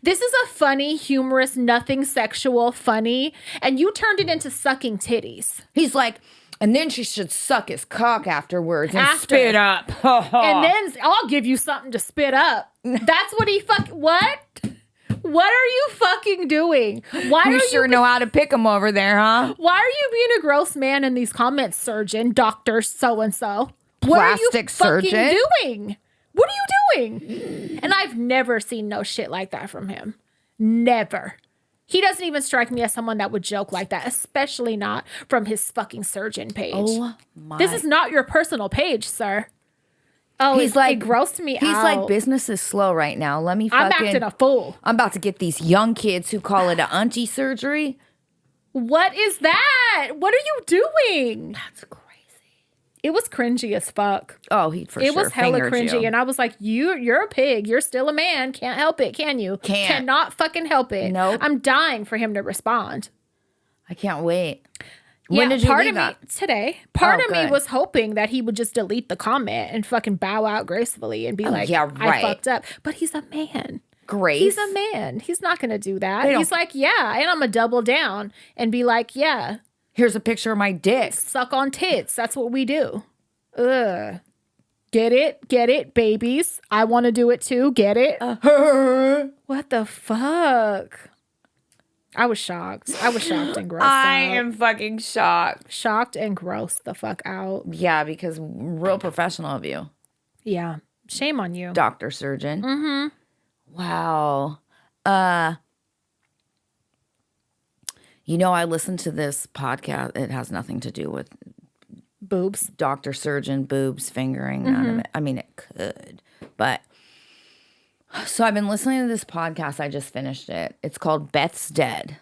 This is a funny, humorous, nothing sexual, funny, and you turned it into sucking titties. He's like, and then she should suck his cock afterwards and spit up. And then I'll give you something to spit up. That's what he what? What are you fucking doing? Why you sure know how to pick them over there, huh? Why are you being a gross man in these comments, surgeon, doctor so-and-so? What are you fucking doing? What are you doing? And I've never seen no shit like that from him. Never. He doesn't even strike me as someone that would joke like that, especially not from his fucking surgeon page. Oh my. This is not your personal page, sir. Oh, it grossed me out. He's like, business is slow right now. Let me I'm acting a fool. I'm about to get these young kids who call it an auntie surgery. What is that? What are you doing? That's crazy. It was cringy as fuck. Oh, he for sure. It was hella cringy. You. And I was like, you're a pig. You're still a man. Can't help it, can you? Cannot fucking help it. Nope. I'm dying for him to respond. I can't wait. When did you leave that? Today. Part of me was hoping that he would just delete the comment and fucking bow out gracefully and be like, yeah, right. I fucked up. But he's a man. Grace. He's a man. He's not going to do that. He's like, yeah. And I'm going to double down and be like, yeah. Here's a picture of my dick. Suck on tits. That's what we do. Ugh. Get it? Get it, babies? I want to do it too. Get it? What the fuck? I was shocked. I was shocked and grossed out. I am fucking shocked. Shocked and grossed the fuck out. Yeah, because real professional of you. Yeah. Shame on you. Doctor surgeon. Mm-hmm. Wow. I listened to this podcast. It has nothing to do with boobs. Doctor surgeon, boobs, fingering. None of it. I mean, it could. But so I've been listening to this podcast. I just finished it. It's called Beth's Dead.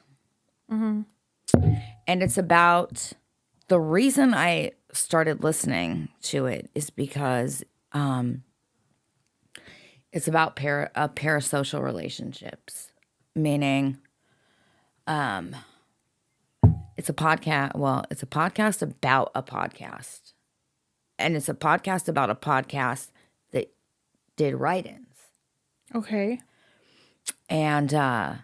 Mm-hmm. And it's about, the reason I started listening to it is because it's about parasocial relationships, meaning it's a podcast. Well, it's a podcast about a podcast. And it's a podcast about a podcast that did write-ins. Okay. And I'm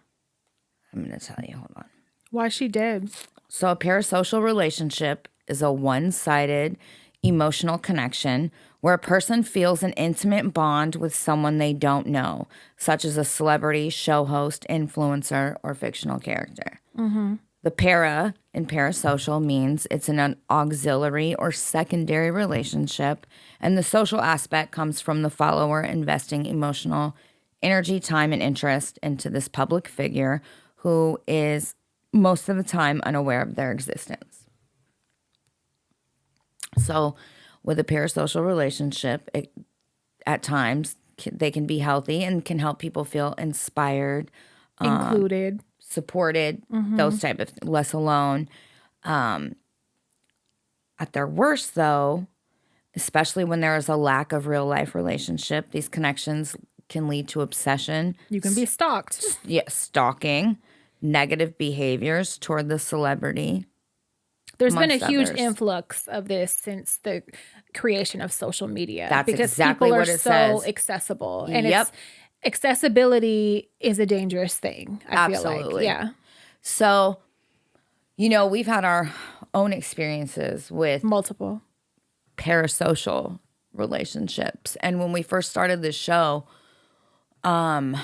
going to tell you, hold on. Why is she dead? So a parasocial relationship is a one-sided emotional connection where a person feels an intimate bond with someone they don't know, such as a celebrity, show host, influencer, or fictional character. Mm-hmm. The para in parasocial means it's an auxiliary or secondary relationship, and the social aspect comes from the follower investing emotional energy, time, and interest into this public figure who is most of the time unaware of their existence. So with a parasocial relationship, at times they can be healthy and can help people feel inspired, Included. supported, those type of less alone. At their worst, though, especially when there is a lack of real life relationship, these connections can lead to obsession. You can be stalked. Stalking, negative behaviors toward the celebrity. There's been a amongst huge others. influx of this since the creation of social media. That's because exactly people are what it so says. accessible. And Yep. accessibility is a dangerous thing, I feel like. Absolutely. Yeah. So, we've had our own experiences with Multiple. parasocial relationships. And when we first started this show, I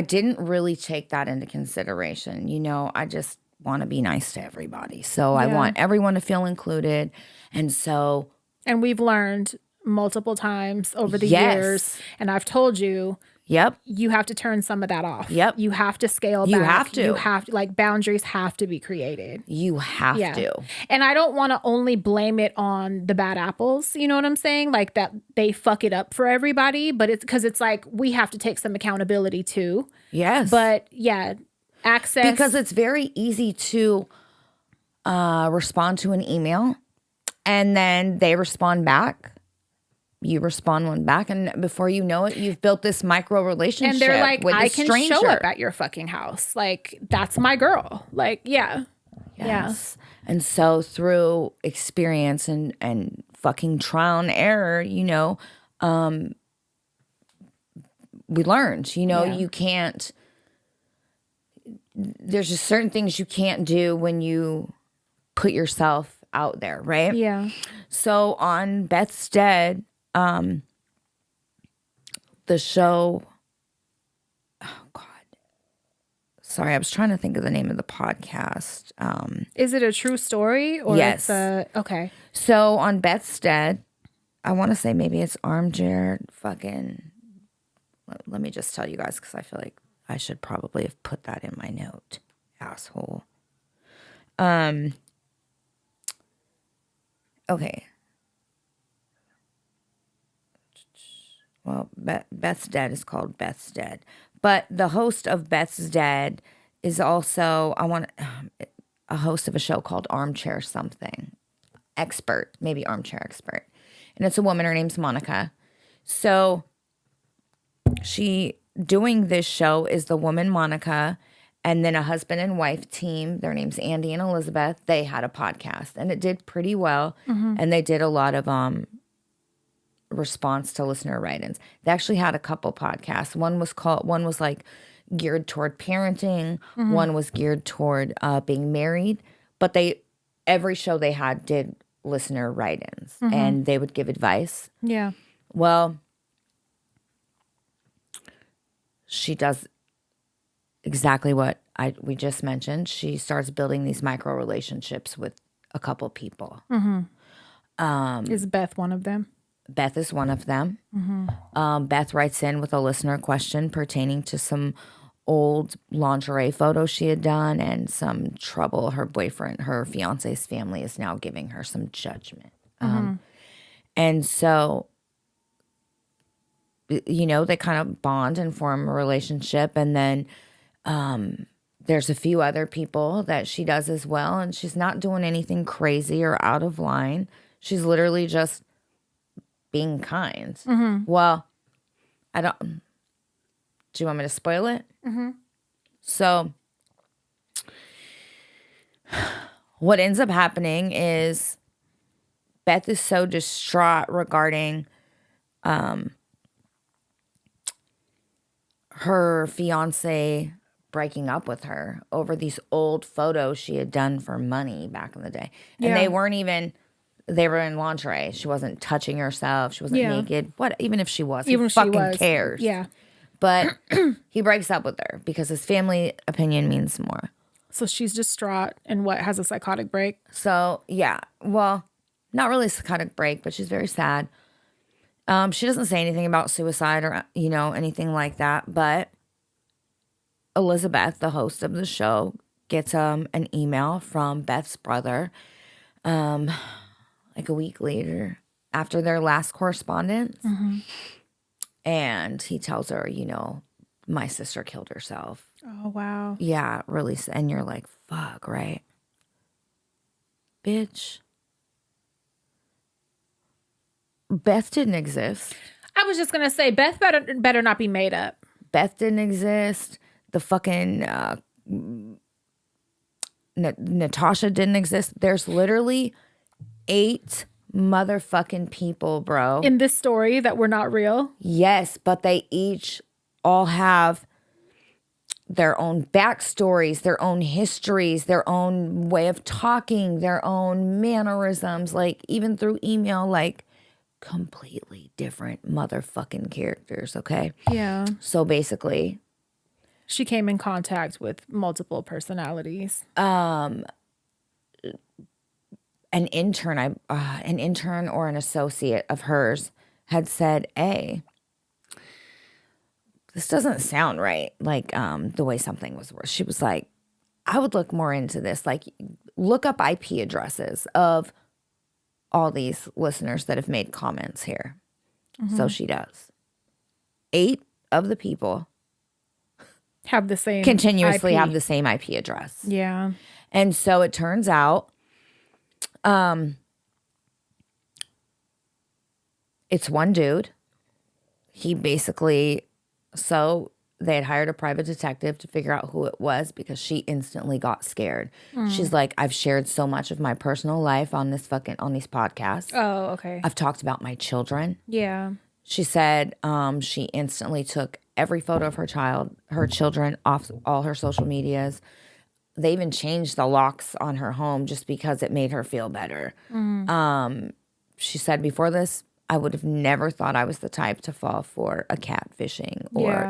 didn't really take that into consideration. I just want to be nice to everybody. So I want everyone to feel included. And so. And we've learned multiple times over the Yes. years. And I've told you, Yep. you have to turn some of that off. Yep. You have to scale You back. have to. You have to, like, boundaries have to be created. You have to. And I don't want to only blame it on the bad apples. You know what I'm saying? Like that they fuck it up for everybody, but it's because it's like we have to take some accountability too. Yes. But yeah, access. Because it's very easy to respond to an email and then they respond back. You respond one back, and before you know it, you've built this micro relationship. and they're like, with I a can stranger. show up at your fucking house. Like, that's my girl. Like, yeah. Yes. And so through experience and fucking trial and error, we learned, you can't, there's just certain things you can't do when you put yourself out there, right? Yeah. So on Beth's Dead, the show, oh God, sorry, I was trying to think of the name of the podcast. Is it a true story or Yes. it's okay. So on Beth's Dead, I want to say maybe it's Armchair fucking, let me just tell you guys because I feel like I should probably have put that in my note, asshole. Okay. Well, Beth's Dead is called Beth's Dead. But the host of Beth's Dead is also, a host of a show called Armchair Something. Expert, maybe Armchair Expert. And it's a woman, her name's Monica. So she doing this show is the woman Monica, and then a husband and wife team, their names Andy and Elizabeth. They had a podcast and it did pretty well. And they did a lot of response to listener write-ins. They actually had a couple podcasts. One was like geared toward parenting. One was geared toward being married. But every show they had did listener write-ins and they would give advice. Yeah. Well, she does exactly what we just mentioned. She starts building these micro relationships with a couple people. Is Beth one of them? Beth is one of them. Beth writes in with a listener question pertaining to some old lingerie photos she had done and some trouble her fiance's family is now giving her some judgment. And so, they kind of bond and form a relationship. And then there's a few other people that she does as well. And she's not doing anything crazy or out of line. She's literally just being kind. Well, do you want me to spoil it? So what ends up happening is Beth is so distraught regarding her fiance breaking up with her over these old photos she had done for money back in the day. And Yeah. they were in lingerie. She wasn't touching herself. She wasn't naked. Even if she was, Even who if she fucking was. cares? Yeah. but he breaks up with her because his family opinion means more. So she's distraught and has a psychotic break. So, yeah. Well, not really a psychotic break, but she's very sad. She doesn't say anything about suicide or, anything like that. But Elizabeth, the host of the show, gets an email from Beth's brother like a week later after their last correspondence. Mm-hmm. And he tells her, my sister killed herself. Oh, wow. Yeah, really. And you're like, fuck, right? Bitch. Beth didn't exist. I was just going to say, Beth better not be made up. Beth didn't exist. The fucking Natasha didn't exist. There's literally 8 motherfucking people, bro. In this story that were not real? Yes, but they each all have their own backstories, their own histories, their own way of talking, their own mannerisms, like even through email, like completely different motherfucking characters, okay? Yeah. So basically, she came in contact with multiple personalities. An intern or an associate of hers had said, "Hey, this doesn't sound right. Like the way something was worse." She was like, "I would look more into this. Like, look up IP addresses of all these listeners that have made comments here." Mm-hmm. So she does. 8 of the people have the same continuously IP. have the same IP address. Yeah. And so it turns out it's one dude. He basically, so they had hired a private detective to figure out who it was because she instantly got scared. She's like, I've shared so much of my personal life on these podcasts. Oh, okay. I've talked about my children. Yeah. She said she instantly took every photo of her children off all her social medias. They even changed the locks on her home just because it made her feel better. She said, before this, I would have never thought I was the type to fall for a catfishing or,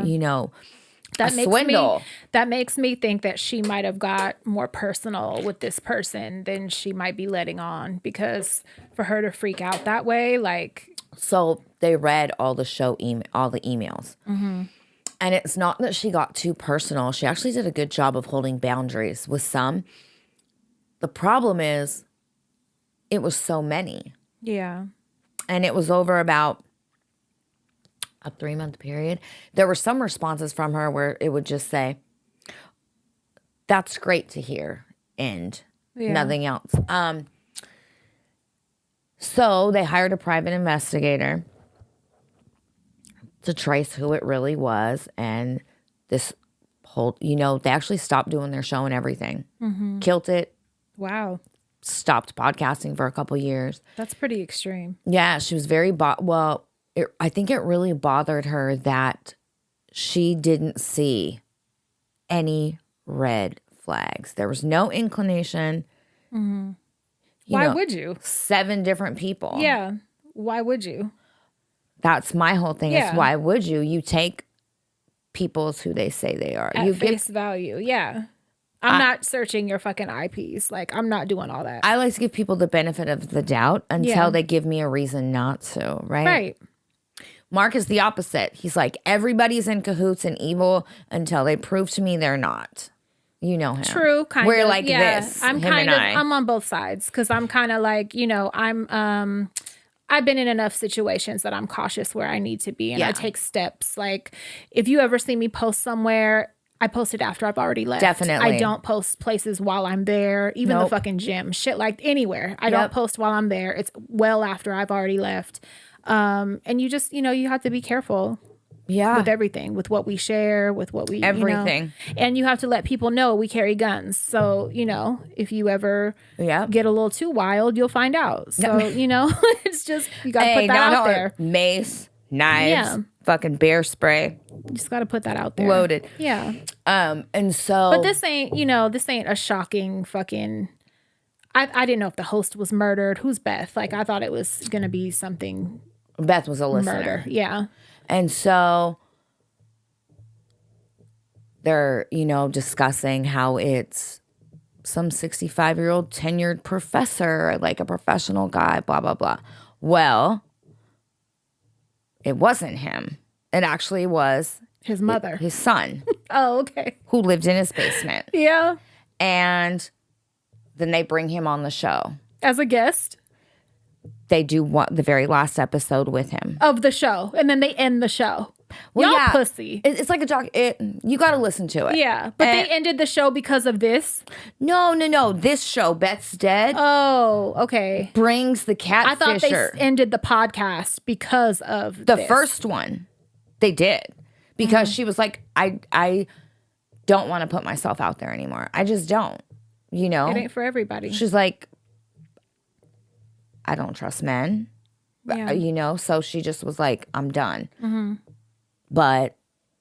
a swindle. That makes me think that she might have got more personal with this person than she might be letting on, because for her to freak out that way, like. So they read all the all the emails. Mm-hmm. And it's not that she got too personal. She actually did a good job of holding boundaries with some. The problem is it was so many. Yeah. And it was over about a 3-month period. There were some responses from her where it would just say, "That's great to hear," and nothing else. So they hired a private investigator to trace who it really was. And this whole, they actually stopped doing their show and everything. Mm-hmm. Killed it. Wow. Stopped podcasting for a couple years. That's pretty extreme. Yeah, she was very, I think it really bothered her that she didn't see any red flags. There was no inclination. Mm-hmm. Why would you? 7 different people. Yeah. Why would you? That's my whole thing is, why would you? You take people as who they say they are. At face value. Yeah. I'm not searching your fucking IPs. Like, I'm not doing all that. I like to give people the benefit of the doubt until they give me a reason not to, right? Right. Mark is the opposite. He's like, everybody's in cahoots and evil until they prove to me they're not. You know him. True, kind We're of. like this. I'm on both sides because I'm kind of like, I've been in enough situations that I'm cautious where I need to be, and I take steps. Like, if you ever see me post somewhere, I post it after I've already left. Definitely. I don't post places while I'm there, even the fucking gym. Shit, like anywhere. I don't post while I'm there. It's well after I've already left. And you just, you have to be careful. Yeah. With everything, with what we share, with what we everything. And you have to let people know we carry guns. So, if you ever get a little too wild, you'll find out. So, it's just, you got to put that out there. Mace, knives, fucking bear spray. You just got to put that out there. Loaded. Yeah. And so. But this ain't a shocking fucking. I didn't know if the host was murdered. Who's Beth? Like, I thought it was going to be something. Beth was a listener. Murder. Yeah. And so they're, discussing how it's some 65-year-old tenured professor, like a professional guy, blah, blah, blah. Well, it wasn't him. It actually was His mother. his son, Oh, okay. who lived in his basement. Yeah. And then they bring him on the show. As a guest They do the very last episode with him. of the show. And then they end the show. Well, Y'all yeah, pussy. It's like a doc. You got to listen to it. Yeah. But they ended the show because of this. No. This show, Beth's Dead, Oh, okay. brings the catfisher. I thought they ended the podcast because of The this. first one, they did. Because she was like, I don't want to put myself out there anymore. I just don't. It ain't for everybody. She's like, I don't trust men. Yeah. So she just was like, I'm done. But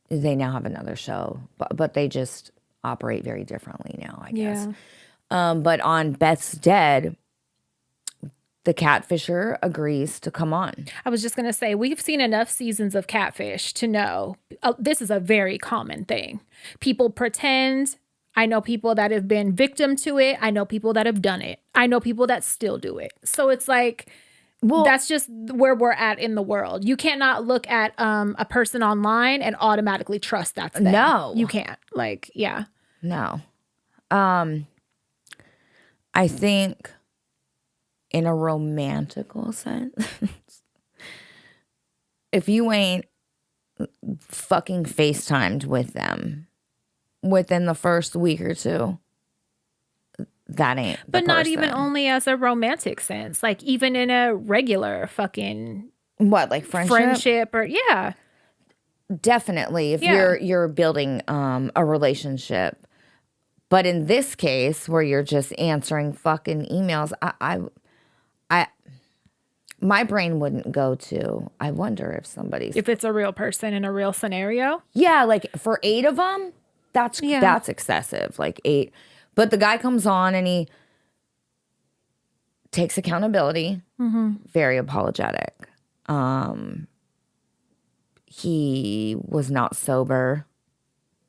they now have another show. But they just operate very differently now, I guess. Yeah. But on Beth's Dead, the catfisher agrees to come on. I was just going to say, we've seen enough seasons of Catfish to know this is a very common thing. People pretend. I know people that have been victim to it. I know people that have done it. I know people that still do it. So it's like, that's just where we're at in the world. You cannot look at a person online and automatically trust that's them. No. You can't. Like, yeah. No. I think in a romantical sense, if you ain't fucking FaceTimed with them within the first week or two, that ain't the But not person. even only as a romantic sense. Like, even in a regular fucking What, like friendship? or, yeah. Definitely, if Yeah. you're building a relationship. But in this case, where you're just answering fucking emails, I my brain wouldn't go to, I wonder if somebody's... If it's a real person in a real scenario. Yeah, like for 8 of them, that's excessive. Like 8. But the guy comes on and he takes accountability. Very apologetic. He was not sober.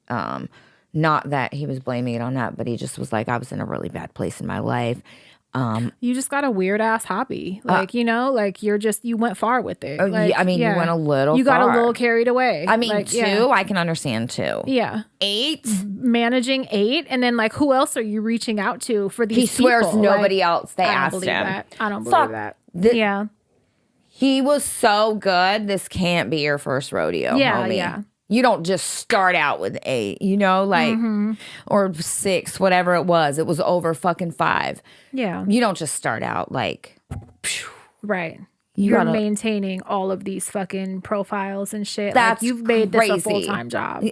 Not that he was blaming it on that, but he just was like, I was in a really bad place in my life. You just got a weird ass hobby. Like, you went far with it. You Like, went a little You got a far. little carried away. I mean, like, 2, I can understand 2. Yeah. 8? Managing 8. And then, like, who else are you reaching out to for these He swears people? nobody Like, else. They I don't asked believe him. that. I don't Fuck. believe that. The- Yeah. He was so good. This can't be your first rodeo, Yeah, homie. yeah. You don't just start out with 8, or 6, whatever it was. It was over fucking 5. Yeah. You don't just start out like, phew. Right. You You're gotta- maintaining all of these fucking profiles and shit. That's like, you've made this a crazy. full-time job.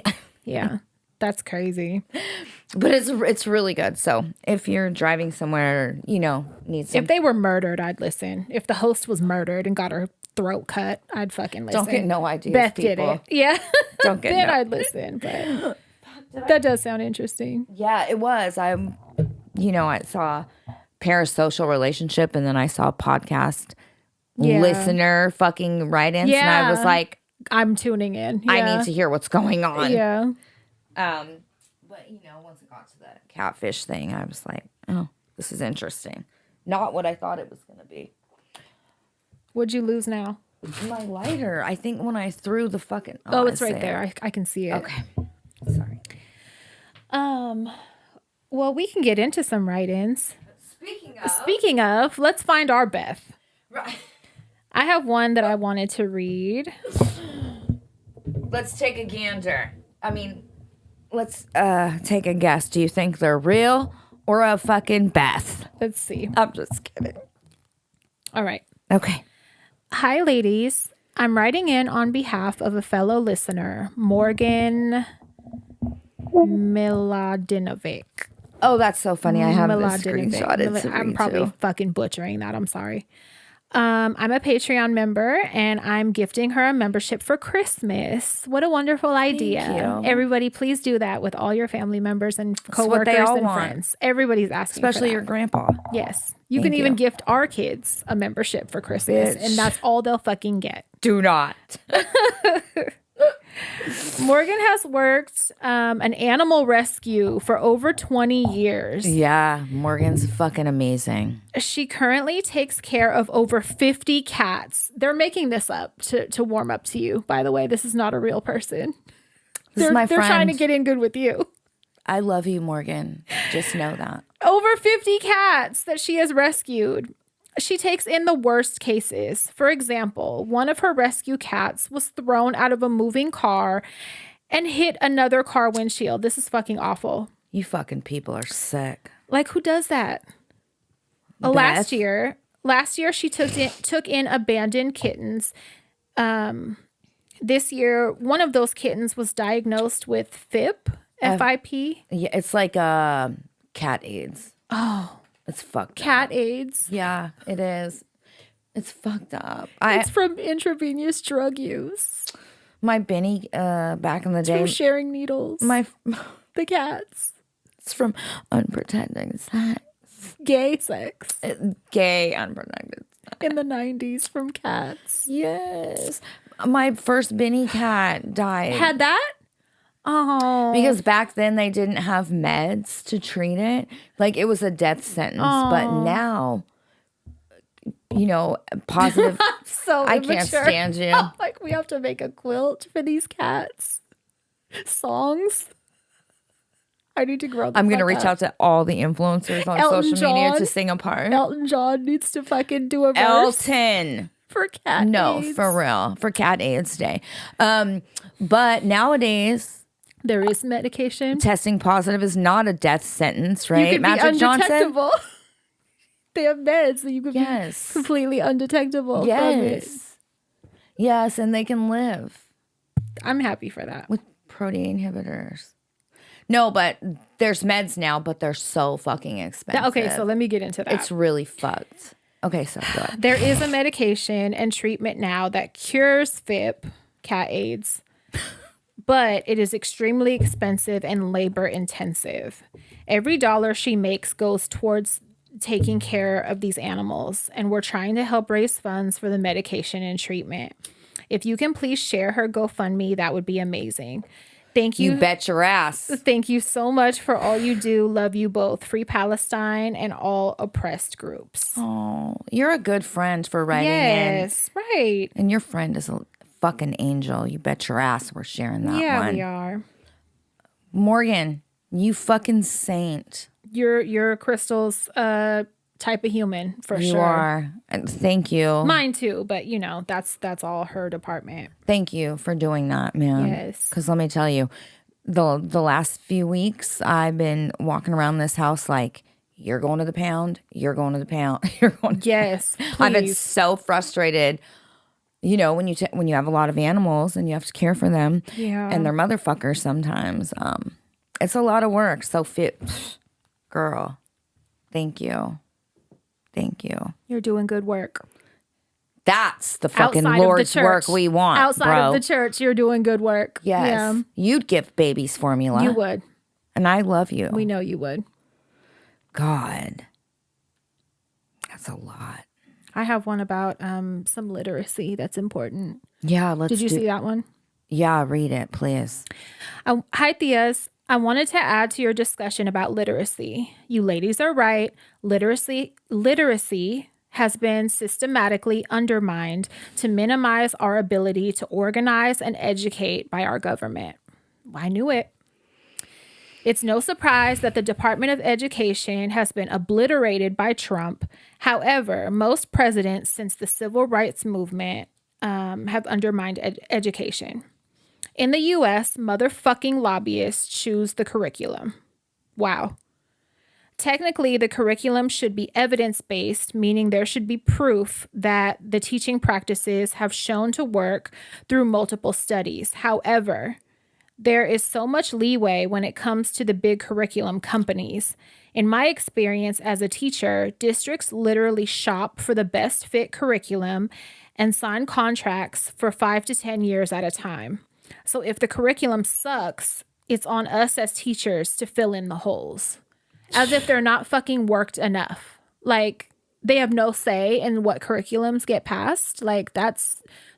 Yeah. That's crazy. But it's really good. So if you're driving somewhere, need some. If they were murdered, I'd listen. If the host was murdered and got her throat cut, I'd fucking listen. Don't get no ideas, Beth people. did it. Yeah. Don't get Then no- I'd listen. But that does sound interesting. Yeah, it was. I saw parasocial relationship, and then I saw podcast listener fucking write-ins, and I was like, I'm tuning in. I Yeah. need to hear what's going on. Yeah. But once it got to the catfish thing, I was like, oh, this is interesting. Not what I thought it was going to be. What'd you lose now? My lighter. I think when I threw the fucking. Oh, it's I right see there. it. I can see it. Okay. Sorry. Well, we can get into some write-ins. Speaking of. Speaking of, let's find our Beth. Right. I have one that I wanted to read. Let's take a gander. I mean, let's take a guess. Do you think they're real or a fucking Beth? Let's see. I'm just kidding. All right. Okay. Hi, ladies. I'm writing in on behalf of a fellow listener, Morgan Miladinovic. Oh, that's so funny. I have this Miladinovic. screenshotted to I'm read probably too. fucking butchering that. I'm sorry. I'm a Patreon member and I'm gifting her a membership for Christmas. What a wonderful idea. you. Everybody, please do that with all your family members and what coworkers they all and want. friends. Everybody's asking Especially for your that. grandpa. Yes. You Thank can even you. gift our kids a membership for Christmas Bitch. and that's all they'll fucking get. Do not. Morgan has worked an animal rescue for over 20 years. Yeah, Morgan's fucking amazing. She currently takes care of over 50 cats. They're making this up to warm up to you, by the way. This is not a real person. This is my They're friend. trying to get in good with you. I love you, Morgan. Just know that. Over 50 cats that she has rescued. She takes in the worst cases. For example, one of her rescue cats was thrown out of a moving car and hit another car windshield. This is fucking awful. You fucking people are sick. Like, who does that? Last year, she took in abandoned kittens. This year, one of those kittens was diagnosed with FIP. F-I-P. Yeah, it's like cat AIDS. Oh. It's fucked Cat up. AIDS. Yeah, it is. It's fucked up. It's from intravenous drug use. My Benny back in the day. From sharing needles. The cats. It's from unprotected sex. Gay sex. Gay unprotected sex. In the 90s from cats. Yes. My first Benny cat died. Had that? Oh. Because back then they didn't have meds to treat it. Like it was a death sentence. But now, you know, positive. So I immature. can't stand you. Like we have to make a quilt for these cats. Songs. I need to grow them. I'm going to reach out to all the influencers on social media to sing a part. Elton John needs to fucking do a verse. Elton. For cat AIDS. For real. For Cat AIDS Day. But nowadays, there is medication. Testing positive is not a death sentence, right? You can Magic be undetectable. They have meds that you can be completely undetectable. Yes. Yes, and they can live. I'm happy for that. With protein inhibitors. No, but there's meds now, but they're so fucking expensive. Okay, so let me get into that. It's really fucked. Okay, so go ahead. There is a medication and treatment now that cures FIP, cat AIDS, but it is extremely expensive and labor intensive. Every dollar she makes goes towards taking care of these animals, and we're trying to help raise funds for the medication and treatment. If you can please share her GoFundMe, that would be amazing. Thank you. You bet your ass. Thank you so much for all you do. Love you both. Free Palestine and all oppressed groups. Oh, you're a good friend for writing in. Yes, right. And your friend is a fucking angel. You bet your ass we're sharing that one. Yeah, we are. Morgan, you fucking saint. You're Crystal's type of human for sure. You are. And thank you. Mine too, but you know, that's all her department. Thank you for doing that, man. Yes. Because let me tell you, the last few weeks I've been walking around this house like, you're going to the pound, you're going to the pound, you're going to Yes, please. I've been so frustrated. You know, when you have a lot of animals and you have to care for them, and they're motherfuckers sometimes. It's a lot of work. So girl, thank you. Thank you. You're doing good work. That's the fucking Outside of the Lord's church. work we want, Outside bro. of the church, you're doing good work. Yes. Yeah. You'd give babies formula. You would. And I love you. We know you would. God. That's a lot. I have one about some literacy that's important. Yeah, let's Did you see that one? Yeah, read it, please. Hi, Theas. I wanted to add to your discussion about literacy. You ladies are right. Literacy has been systematically undermined to minimize our ability to organize and educate by our government. I knew it. It's no surprise that the Department of Education has been obliterated by Trump. However, most presidents since the civil rights movement have undermined education. In the U.S., motherfucking lobbyists choose the curriculum. Wow. Technically, the curriculum should be evidence-based, meaning there should be proof that the teaching practices have shown to work through multiple studies. However, there is so much leeway when it comes to the big curriculum companies. In my experience as a teacher, districts literally shop for the best fit curriculum and sign contracts for 5 to 10 years at a time. So if the curriculum sucks, it's on us as teachers to fill in the holes. As if they're not fucking worked enough. Like, they have no say in what curriculums get passed. Like,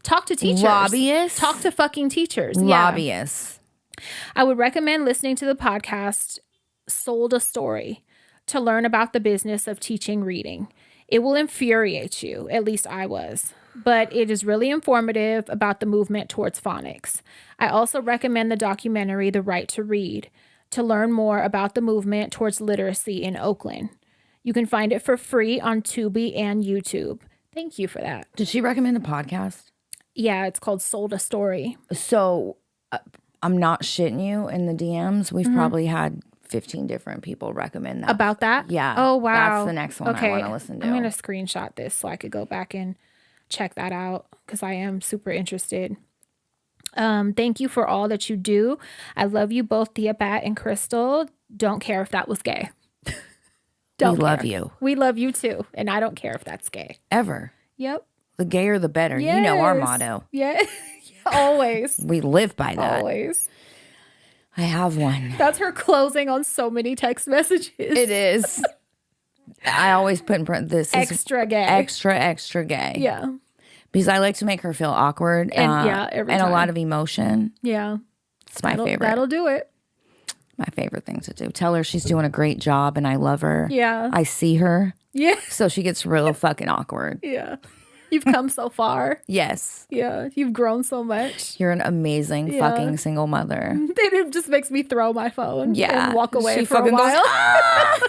talk to teachers. Lobbyists? Talk to fucking teachers. Lobbyists. Yeah. I would recommend listening to the podcast Sold a Story to learn about the business of teaching reading. It will infuriate you, at least I was, but it is really informative about the movement towards phonics. I also recommend the documentary The Right to Read to learn more about the movement towards literacy in Oakland. You can find it for free on Tubi and YouTube. Thank you for that. Did she recommend a podcast? Yeah, it's called Sold a Story. So I'm not shitting you in the DMs. We've probably had 15 different people recommend that. About that? Yeah. Oh, wow. That's the next one I want to listen to. I'm going to screenshot this so I could go back and check that out because I am super interested. Thank you for all that you do. I love you both, Thea Bat and Crystal. Don't care if that was gay. We love you. We love you too. And I don't care if that's gay. Ever. Yep. The gayer, the better. Yes. You know our motto. Yeah. Always. We live by that. Always. I have one. That's her closing on so many text messages. It is. I always put in print this Extra gay. Extra gay. Yeah. Because I like to make her feel awkward. And every and time. a lot of emotion. Yeah. It's my favorite. That'll do it. My favorite thing to do. Tell her she's doing a great job and I love her. Yeah. I see her. Yeah. So she gets real fucking awkward. Yeah. You've come so far. Yes. Yeah. You've grown so much. You're an amazing fucking single mother. It just makes me throw my phone and walk away She for a fucking while. goes, "Ah!"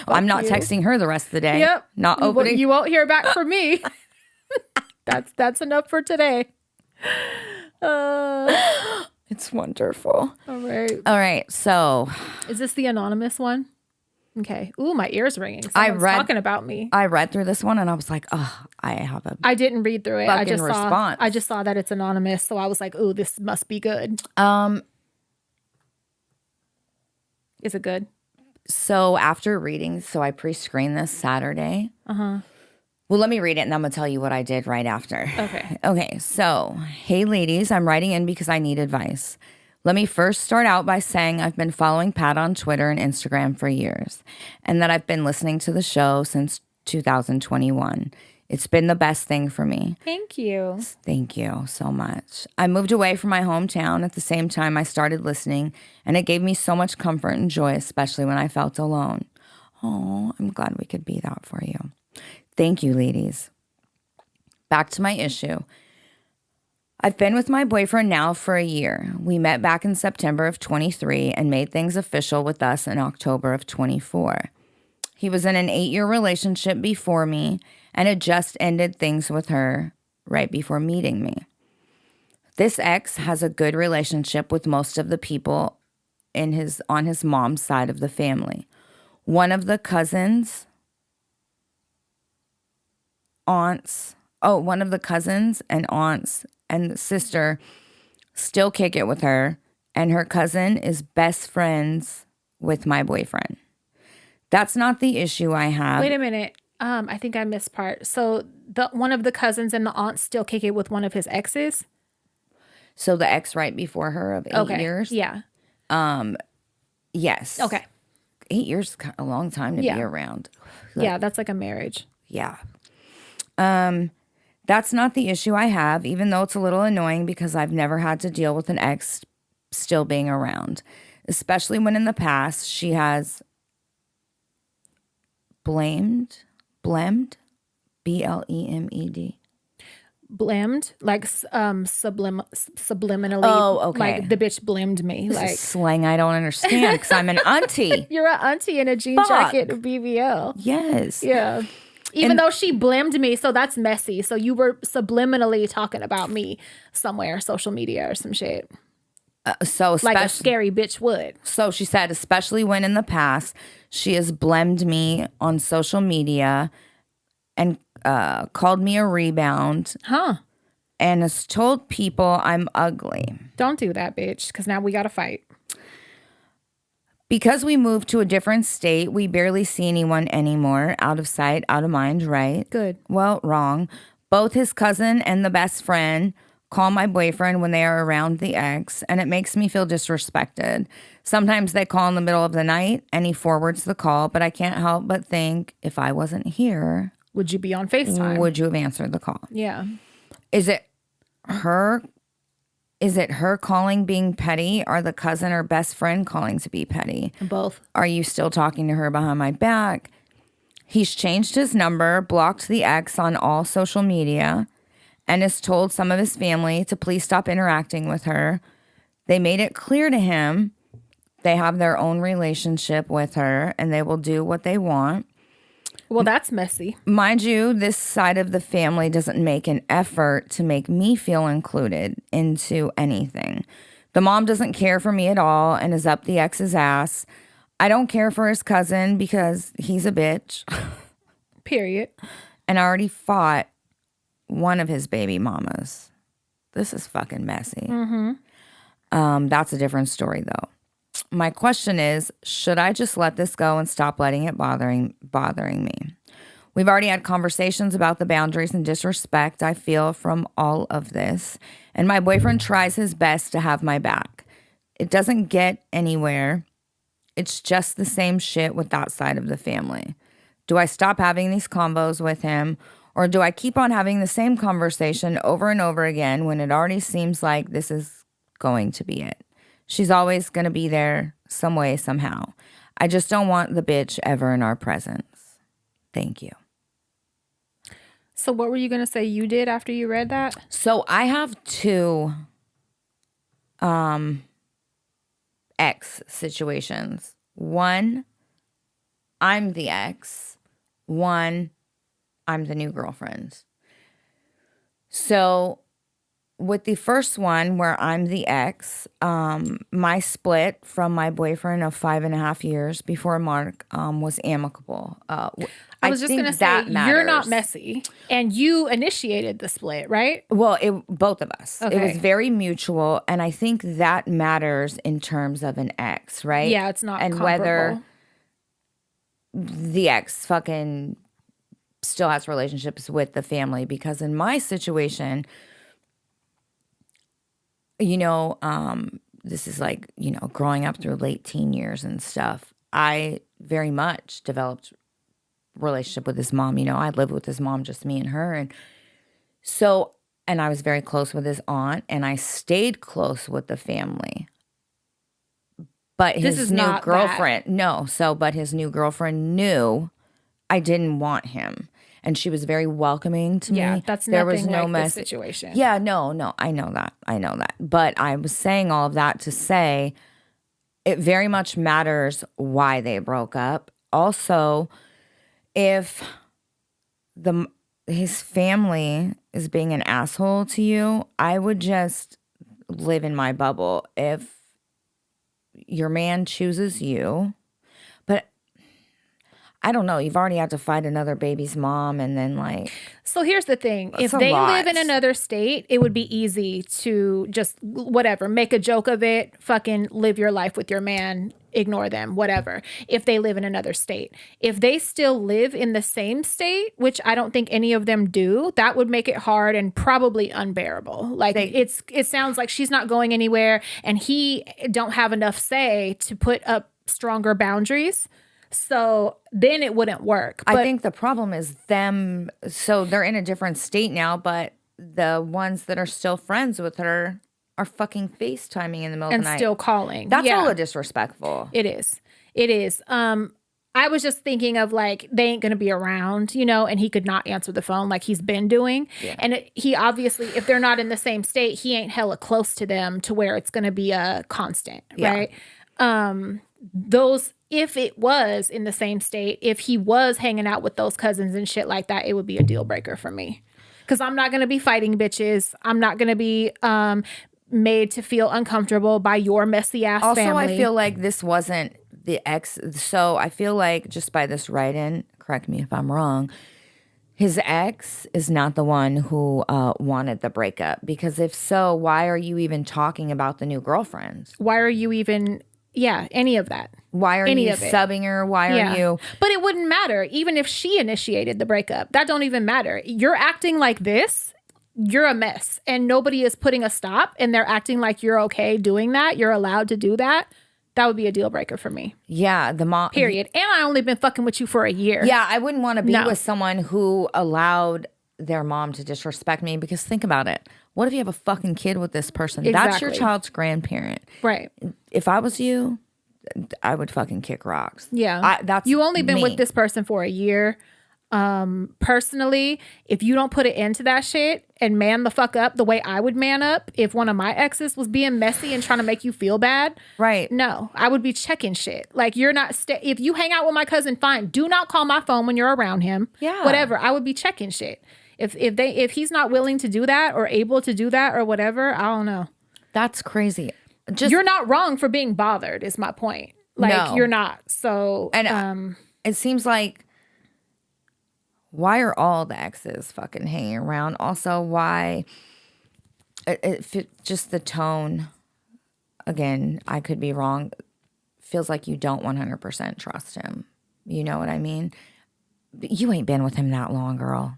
I'm not you. texting her the rest of the day. Yep. Not opening. You won't hear back from me. That's enough for today. It's wonderful. All right. All right. So Is this the anonymous one? Okay. Ooh, my ear's ringing. Someone's talking about me. I read through this one and I was like, oh, I have a I didn't read through it. response. I just saw that it's anonymous, so I was like, ooh, this must be good. Is it good? So after reading, so I pre-screened this Saturday. Well, let me read it and I'm going to tell you what I did right after. Okay. So, hey ladies, I'm writing in because I need advice. Let me first start out by saying I've been following Pat on Twitter and Instagram for years and that I've been listening to the show since 2021. It's been the best thing for me. Thank you. Thank you so much. I moved away from my hometown at the same time I started listening, and it gave me so much comfort and joy, especially when I felt alone. Oh, I'm glad we could be that for you. Thank you, ladies. Back to my issue. I've been with my boyfriend now for a year. We met back in September of 23 and made things official with us in October of 24. He was in an 8-year relationship before me and had just ended things with her right before meeting me. This ex has a good relationship with most of the people on his mom's side of the family. One of the cousins and aunts and the sister still kick it with her, and her cousin is best friends with my boyfriend. That's not the issue I have. Wait a minute. I think I missed part. So one of the cousins and the aunts still kick it with one of his exes? So the ex right before her of 8 years? Yeah. Yes. Okay. 8 years is a long time to be around. Yeah, that's like a marriage. Yeah. That's not the issue I have, even though it's a little annoying because I've never had to deal with an ex still being around, especially when in the past she has blamed, B-L-E-M-E-D. Blamed, like subliminally. Oh, okay. Like the bitch blamed me. This like is slang I don't understand because I'm an auntie. You're an auntie in a jean jacket and BBL. Yes. Yeah. Even though she blamed me, so that's messy. So you were subliminally talking about me somewhere, social media or some shit. Like a scary bitch would. So she said, especially when in the past she has blamed me on social media and called me a rebound. Huh. And has told people I'm ugly. Don't do that, bitch, because now we got to fight. Because we moved to a different state, we barely see anyone anymore. Out of sight, out of mind, right? Good. Well, wrong. Both his cousin and the best friend call my boyfriend when they are around the ex, and it makes me feel disrespected. Sometimes they call in the middle of the night and he forwards the call, but I can't help but think, if I wasn't here, Would you be on FaceTime? would you have answered the call? Yeah. Is it her? Is it her calling being petty, or the cousin or best friend calling to be petty? Both. Are you still talking to her behind my back? He's changed his number, blocked the ex on all social media, and has told some of his family to please stop interacting with her. They made it clear to him they have their own relationship with her and they will do what they want. Well, that's messy. Mind you, this side of the family doesn't make an effort to make me feel included into anything. The mom doesn't care for me at all and is up the ex's ass. I don't care for his cousin because he's a bitch. Period. And I already fought one of his baby mamas. This is fucking messy. That's a different story, though. My question is, should I just let this go and stop letting it bothering me? We've already had conversations about the boundaries and disrespect I feel from all of this, and my boyfriend tries his best to have my back. It doesn't get anywhere. It's just the same shit with that side of the family. Do I stop having these convos with him, or do I keep on having the same conversation over and over again when it already seems like this is going to be it? She's always going to be there some way, somehow. I just don't want the bitch ever in our presence. Thank you. So what were you going to say you did after you read that? So I have two ex situations. One, I'm the ex. One, I'm the new girlfriend. So with the first one, where I'm the ex, my split from my boyfriend of 5.5 years before Mark was amicable. I was just going to say, you're not messy. And you initiated the split, right? Well, both of us. Okay. It was very mutual. And I think that matters in terms of an ex, right? Yeah, it's not and comparable. Whether the ex fucking still has relationships with the family. Because in my situation, this is like, growing up through late teen years and stuff. I very much developed relationship with his mom. I lived with his mom, just me and her. And I was very close with his aunt, and I stayed close with the family. But his new girlfriend, but his new girlfriend knew I didn't want him. And she was very welcoming to me. Yeah, that's there nothing was no like mess. this situation. Yeah, no, I know that. But I was saying all of that to say it very much matters why they broke up. Also, if his family is being an asshole to you, I would just live in my bubble. If your man chooses you, but I don't know, you've already had to fight another baby's mom, and then So here's the thing. If they live in another state, it would be easy to just whatever, make a joke of it, fucking live your life with your man, ignore them, whatever. If they live in another state. If they still live in the same state, which I don't think any of them do, that would make it hard and probably unbearable. It sounds like she's not going anywhere and he don't have enough say to put up stronger boundaries. So then it wouldn't work. I think the problem is them. So they're in a different state now, but the ones that are still friends with her are fucking FaceTiming in the middle of the night. And still calling. That's a little disrespectful. It is. I was just thinking of they ain't going to be around, and he could not answer the phone like he's been doing. Yeah. And he obviously, if they're not in the same state, he ain't hella close to them to where it's going to be a constant, right? If it was in the same state, if he was hanging out with those cousins and shit like that, it would be a deal breaker for me. Because I'm not going to be fighting bitches. I'm not going to be made to feel uncomfortable by your messy ass family. Also, I feel like this wasn't the ex. So I feel like just by this write-in, correct me if I'm wrong, his ex is not the one who wanted the breakup. Because if so, why are you even talking about the new girlfriend? Why are you even... Yeah, any of that. Why are you subbing her? Why are you... But it wouldn't matter. Even if she initiated the breakup, that don't even matter. You're acting like this. you're a mess and nobody is putting a stop and they're acting like you're okay doing that, you're allowed to do that, that would be a deal breaker for me. Yeah, the mom. Period. And I only been fucking with you for a year. Yeah, I wouldn't want to be No. with someone who allowed their mom to disrespect me, because think about it. What if you have a fucking kid with this person? That's your Exactly. child's grandparent. Right. If I was you, I would fucking kick rocks. Yeah. That's you only been me. with this person for a year. Personally, if you don't put it into that shit and man the fuck up the way I would man up if one of my exes was being messy and trying to make you feel bad, Right. no, I would be checking shit. Like, you're not if you hang out with my cousin, fine, do not call my phone when you're around him. Yeah. Whatever, I would be checking shit. If he's not willing to do that or able to do that or whatever, I don't know. That's crazy. Just You're not wrong for being bothered is my point. Like, No. you're not. So And it seems like, why are all the exes fucking hanging around? Also, why just the tone, again, I could be wrong, feels like you don't 100% trust him. You know what I mean? You ain't been with him that long, girl.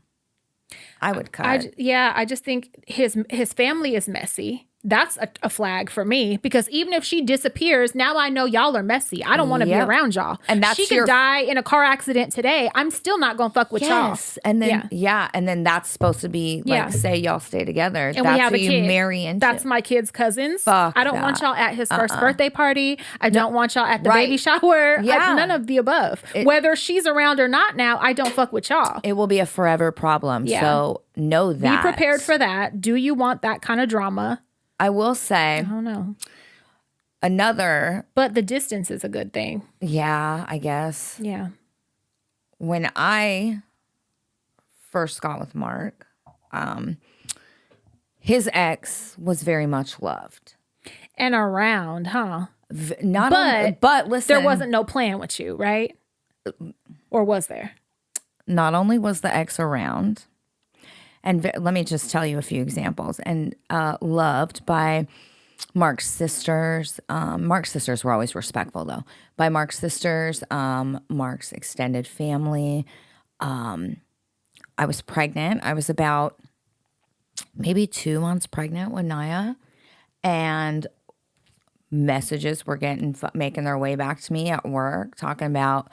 I would cut. I just think his family is messy. That's a flag for me, because even if she disappears, now I know y'all are messy. I don't want to be Yep. around y'all. And that's she could your- die in a car accident today. I'm still not gonna fuck with y'all. Yes, and then and then that's supposed to be like, Yeah. say y'all stay together. And that's we have who a you kid. marry into. That's my kid's cousins. Fuck I don't want that. y'all at his first birthday party. I don't want y'all at the Right. baby shower. Yeah. None of the above. Whether she's around or not now, I don't fuck with y'all. It will be a forever problem. Yeah. So know that. Be prepared for that. Do you want that kind of drama? I will say I don't know. another. But the distance is a good thing. Yeah, I guess. Yeah. When I first got with Mark, his ex was very much loved. And around, huh? But listen, There wasn't no plan with you, right? Or was there? Not only was the ex around, and let me just tell you a few examples, and loved by Mark's sisters. Mark's sisters were always respectful, though. By Mark's sisters, Mark's extended family. I was pregnant. I was about maybe 2 months pregnant with Naya, and messages were making their way back to me at work, talking about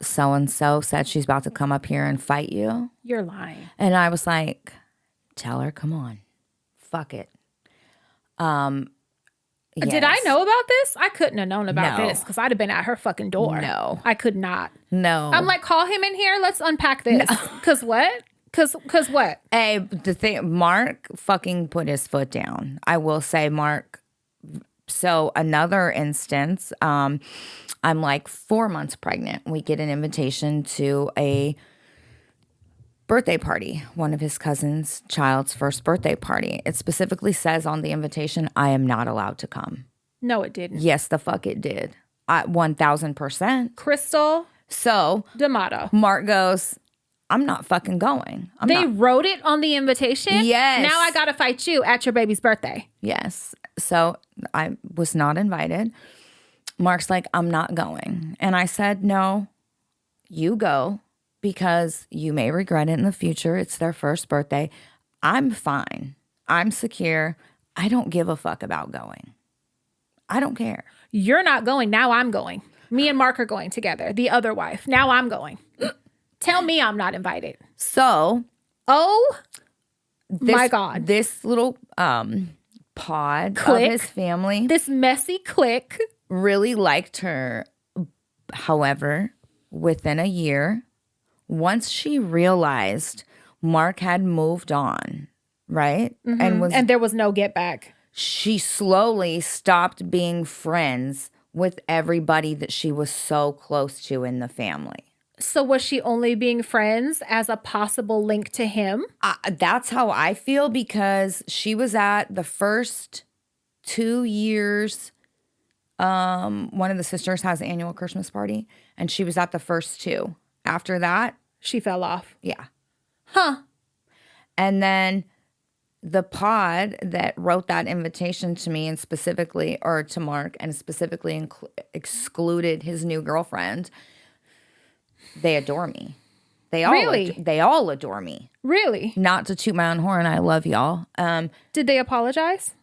so-and-so said she's about to come up here and fight you. You're lying. And I was like, tell her, come on. Fuck it. Did I know about this? I couldn't have known about No. this because I'd have been at her fucking door. No. I could not. No. I'm like, call him in here. Let's unpack this. Because what? Because what? Hey, the thing, Mark fucking put his foot down. I will say, Mark. So another instance, I'm like 4 months pregnant. We get an invitation to a birthday party, one of his cousin's child's first birthday party. It specifically says on the invitation, I am not allowed to come. No, it didn't. Yes, the fuck it did. 1000%. Crystal So D'Amato. Mark goes, I'm not fucking going. They wrote it on the invitation? Yes. Now I got to fight you at your baby's birthday. Yes. So I was not invited. Mark's like, I'm not going. And I said, no, you go, because you may regret it in the future. It's their first birthday. I'm fine. I'm secure. I don't give a fuck about going. I don't care. You're not going. Now I'm going. Me and Mark are going together. The other wife. Now I'm going. Tell me I'm not invited. So, Oh, my God. This little pod Clique. of his family This messy clique. really liked her. However, within a year, once she realized Mark had moved on, right? And there was no get back. she slowly stopped being friends with everybody that she was so close to in the family. So was she only being friends as a possible link to him? That's how I feel, because she was at the first 2 years. One of the sisters has an annual Christmas party, and she was at the first 2. After that, She fell off. yeah. Huh. And then the pod that wrote that invitation to me, and specifically, or to Mark, and specifically excluded his new girlfriend, they adore me. They all Really? they all adore me. Really? Not to toot my own horn, I love y'all. Did they apologize?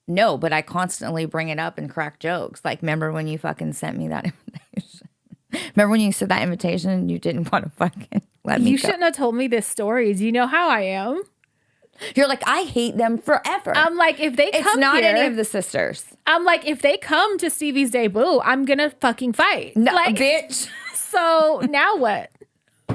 No, but I constantly bring it up and crack jokes. Like, remember when you fucking sent me that invitation? Remember when you said that invitation and you didn't want to fucking let me You go? shouldn't have told me this story. Do you know how I am? You're like, I hate them forever. I'm like, if they It's come not here, any of the sisters. I'm like, if they come to Stevie's debut, I'm gonna fucking fight. No, like, bitch. So now what?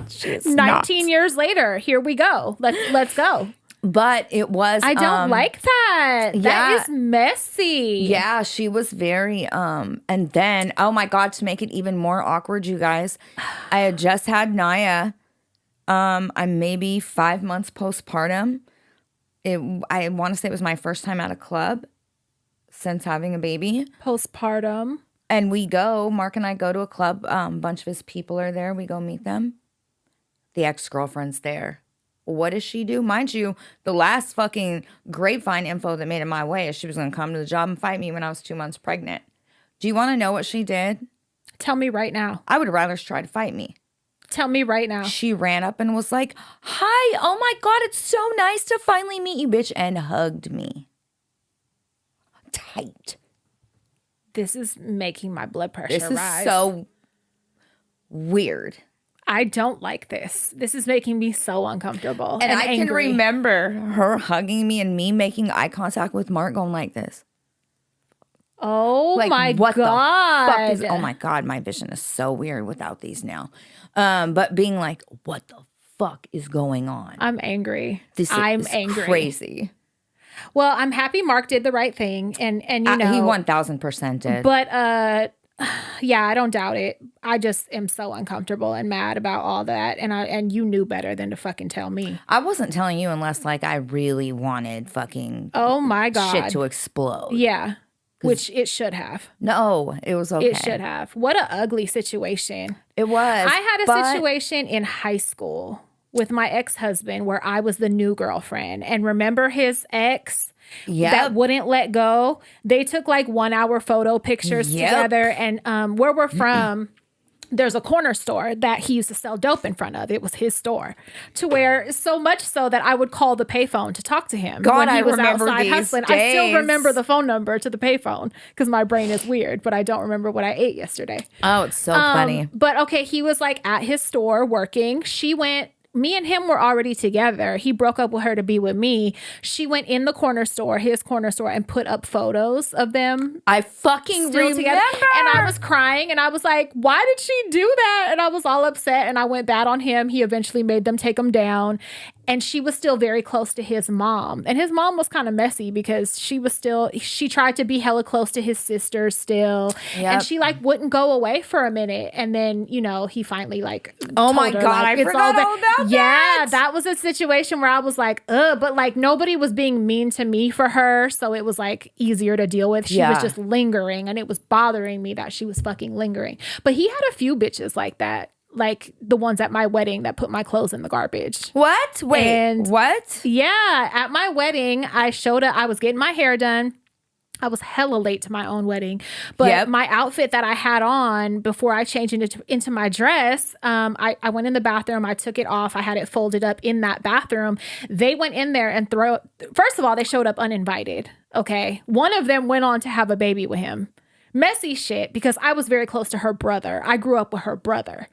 She's 19 years later, here we go. Let's go. But it was. I don't like that. yeah. That is messy. Yeah, she was very. And then, oh my God, to make it even more awkward, you guys, I had just had Naya. I'm maybe 5 months postpartum. I want to say it was my first time at a club since having a baby. Postpartum. And Mark and I go to a club. A bunch of his people are there. We go meet them. The ex-girlfriend's there. What does she do? Mind you, the last fucking grapevine info that made it my way is she was going to come to the job and fight me when I was 2 months pregnant. Do you want to know what she did? Tell me right now. I would rather she try to fight me. Tell me right now. She ran up and was like, hi, oh my God, it's so nice to finally meet you, bitch, and hugged me. Tight. This is making my blood pressure This is rise. so weird. I don't like this. This is making me so uncomfortable. And I can angry. remember her hugging me and me making eye contact with Mark going like this. Oh Like, my what God. the fuck is, oh my God, my vision is so weird without these now. But being like, what the fuck is going on? I'm angry. This I'm is angry. crazy. Well, I'm happy Mark did the right thing, and you know He 1000% did. But yeah, I don't doubt it. I just am so uncomfortable and mad about all that, and you knew better than to fucking tell me. I wasn't telling you unless like I really wanted fucking Oh my God. shit to explode. Yeah, which it should have. No, it was okay. It should have. What a ugly situation. It was. I had a situation in high school with my ex-husband where I was the new girlfriend. And remember his ex that wouldn't let go? They took like 1 hour photo pictures together. And where we're from, there's a corner store that he used to sell dope in front of. It was his store. To where so much so that I would call the payphone to talk to him God, when he I was remember outside these hustling. days. I still remember the phone number to the payphone because my brain is weird, but I don't remember what I ate yesterday. Oh, it's so funny. But okay, he was like at his store working. Me and him were already together. He broke up with her to be with me. She went in the corner store, his corner store, and put up photos of them I fucking still remember. together. And I was crying and I was like, why did she do that? And I was all upset and I went bad on him. He eventually made them take them down. And she was still very close to his mom. And his mom was kind of messy because she tried to be hella close to his sister still. Yep. And she like wouldn't go away for a minute. And then, you know, he finally like, Oh my told her, God, like, I forgot all about yeah, that. that was a situation where I was like, ugh, but like nobody was being mean to me for her. So it was like easier to deal with. She was Yeah. just lingering and it was bothering me that she was fucking lingering. But he had a few bitches like that. Like the ones at my wedding that put my clothes in the garbage. What? Wait, And- what? Yeah, at my wedding, I was getting my hair done. I was hella late to my own wedding, but my outfit that I had on before I changed into my dress, I went in the bathroom. I took it off. I had it folded up in that bathroom. They went in there and first of all, they showed up uninvited. Okay. One of them went on to have a baby with him. Messy shit because I was very close to her brother. I grew up with her brother.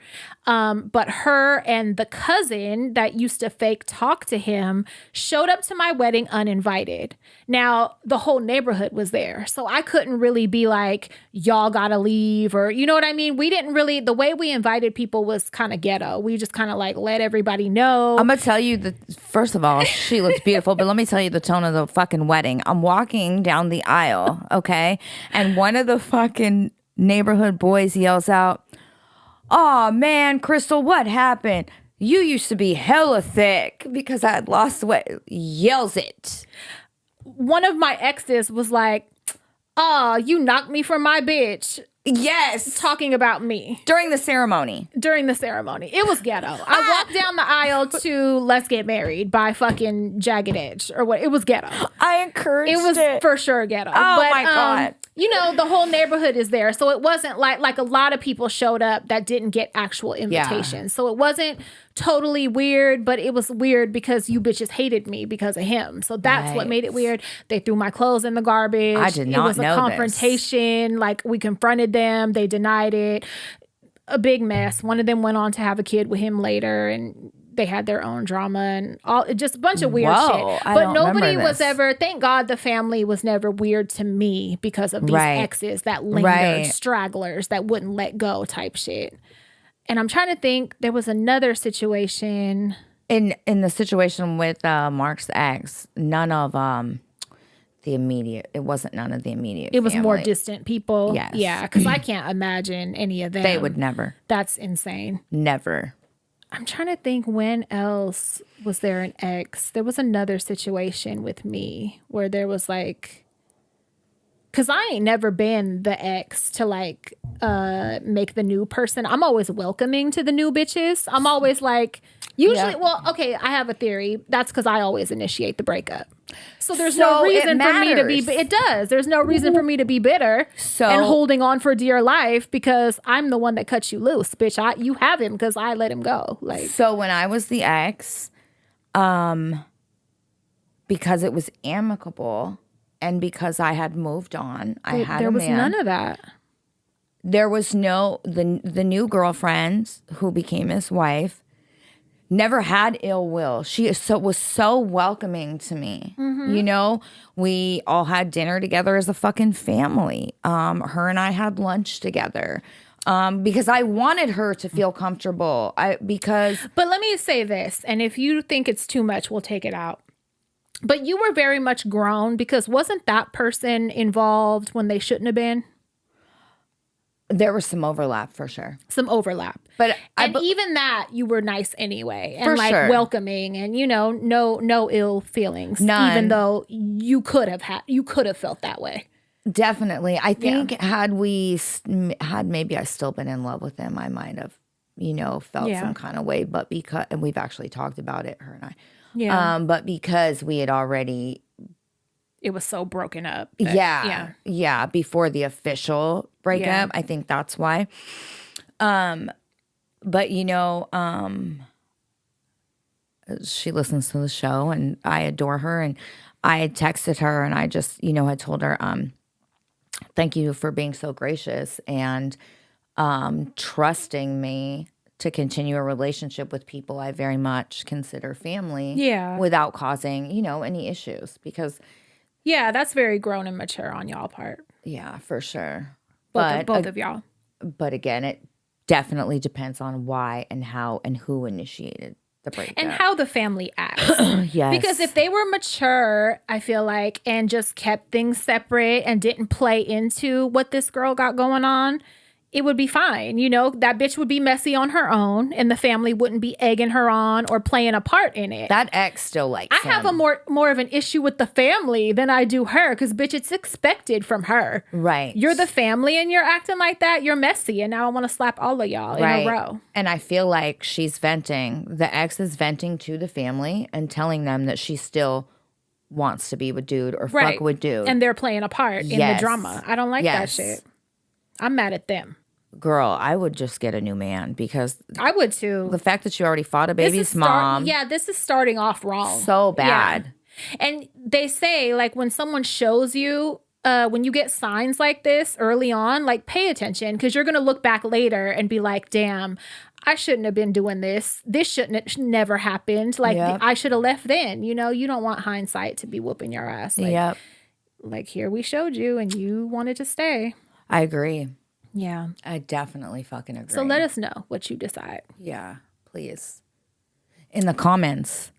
But her and the cousin that used to fake talk to him showed up to my wedding uninvited. Now, the whole neighborhood was there. So I couldn't really be like, y'all gotta leave or, you know what I mean? We didn't really, the way we invited people was kind of ghetto. We just kind of like let everybody know. I'm going to tell you first of all, she looks beautiful, but let me tell you the tone of the fucking wedding. I'm walking down the aisle, okay? And one of the fucking neighborhood boys yells out, "Oh man, Crystal, what happened? You used to be hella thick," because I had lost weight. Yells it. One of my exes was like, "Oh, you knocked me from my bitch." Yes. talking about me During the ceremony. It was ghetto. I walked down the aisle to Let's Get Married by fucking Jagged Edge or what. It was ghetto. I encouraged It was for sure ghetto. Oh, my God. You know, the whole neighborhood is there. So it wasn't like a lot of people showed up that didn't get actual invitations. So it wasn't totally weird, but it was weird because you bitches hated me because of him. So that's what made it weird. They threw my clothes in the garbage. I did not know It was a confrontation. Like, we confronted them. They denied it. A big mess. One of them went on to have a kid with him later, and they had their own drama and all, just a bunch of weird shit. But nobody was ever, thank God the family was never weird to me because of these exes that lingered, stragglers that wouldn't let go type shit. And I'm trying to think, there was another situation. In the situation with Mark's ex, none of the immediate, it wasn't none of the immediate It was family. more distant people. Yes. Yeah, because I can't imagine any of them. They would never. That's insane. Never. I'm trying to think, when else was there an ex? There was another situation with me where there was like, because I ain't never been the ex to like make the new person. I'm always welcoming to the new bitches. I'm always like, usually, well, okay, I have a theory. That's because I always initiate the breakup. So there's no reason for me to be, it does. There's no reason for me to be bitter and holding on for dear life because I'm the one that cut you loose, bitch. You have him because I let him go. Like, so when I was the ex, because it was amicable and because I had moved on, I had there a was man. none of that. There was no, the new girlfriend who became his wife never had ill will. She was so welcoming to me. You know, we all had dinner together as a fucking family. Her and I had lunch together. Because I wanted her to feel comfortable. But let me say this, and if you think it's too much, we'll take it out. But you were very much grown, because wasn't that person involved when they shouldn't have been? There was some overlap for sure. Some overlap. But even that, you were nice anyway. And for like sure. Welcoming, and you know, no ill feelings. None. Even though you could have felt that way. Definitely. I think had maybe I still been in love with him, I might have, felt some kind of way. But and we've actually talked about it, her and I. Yeah. But because we had already, it was so broken up. Yeah. Before the official breakup, I think that's why. But she listens to the show, and I adore her, and I had texted her, and I just, had told her, thank you for being so gracious and trusting me to continue a relationship with people I very much consider family. Yeah. Without causing, any issues, because. Yeah, that's very grown and mature on y'all part. Yeah, for sure. Both of y'all. But again, it definitely depends on why and how and who initiated the breakup. And how the family acts. Yes. Because if they were mature, I feel like, and just kept things separate and didn't play into what this girl got going on, it would be fine. That bitch would be messy on her own, and the family wouldn't be egging her on or playing a part in it. That ex still likes him. I have a more of an issue with the family than I do her, because bitch, it's expected from her. Right. You're the family and you're acting like that. You're messy, and now I want to slap all of y'all in a row. And I feel like she's venting. The ex is venting to the family and telling them that she still wants to be with dude or fuck with dude. And they're playing a part in the drama. I don't like that shit. I'm mad at them. Girl, I would just get a new man, because I would too. The fact that you already fought a baby's mom. This is starting off wrong. So bad. Yeah. And they say, like, when someone shows you, when you get signs like this early on, like, pay attention, because you're going to look back later and be like, damn, I shouldn't have been doing this. This never happened. Like, I should have left then. You don't want hindsight to be whooping your ass. Like, like, here we showed you and you wanted to stay. I agree. Yeah. I definitely fucking agree. So let us know what you decide. Yeah, please. In the comments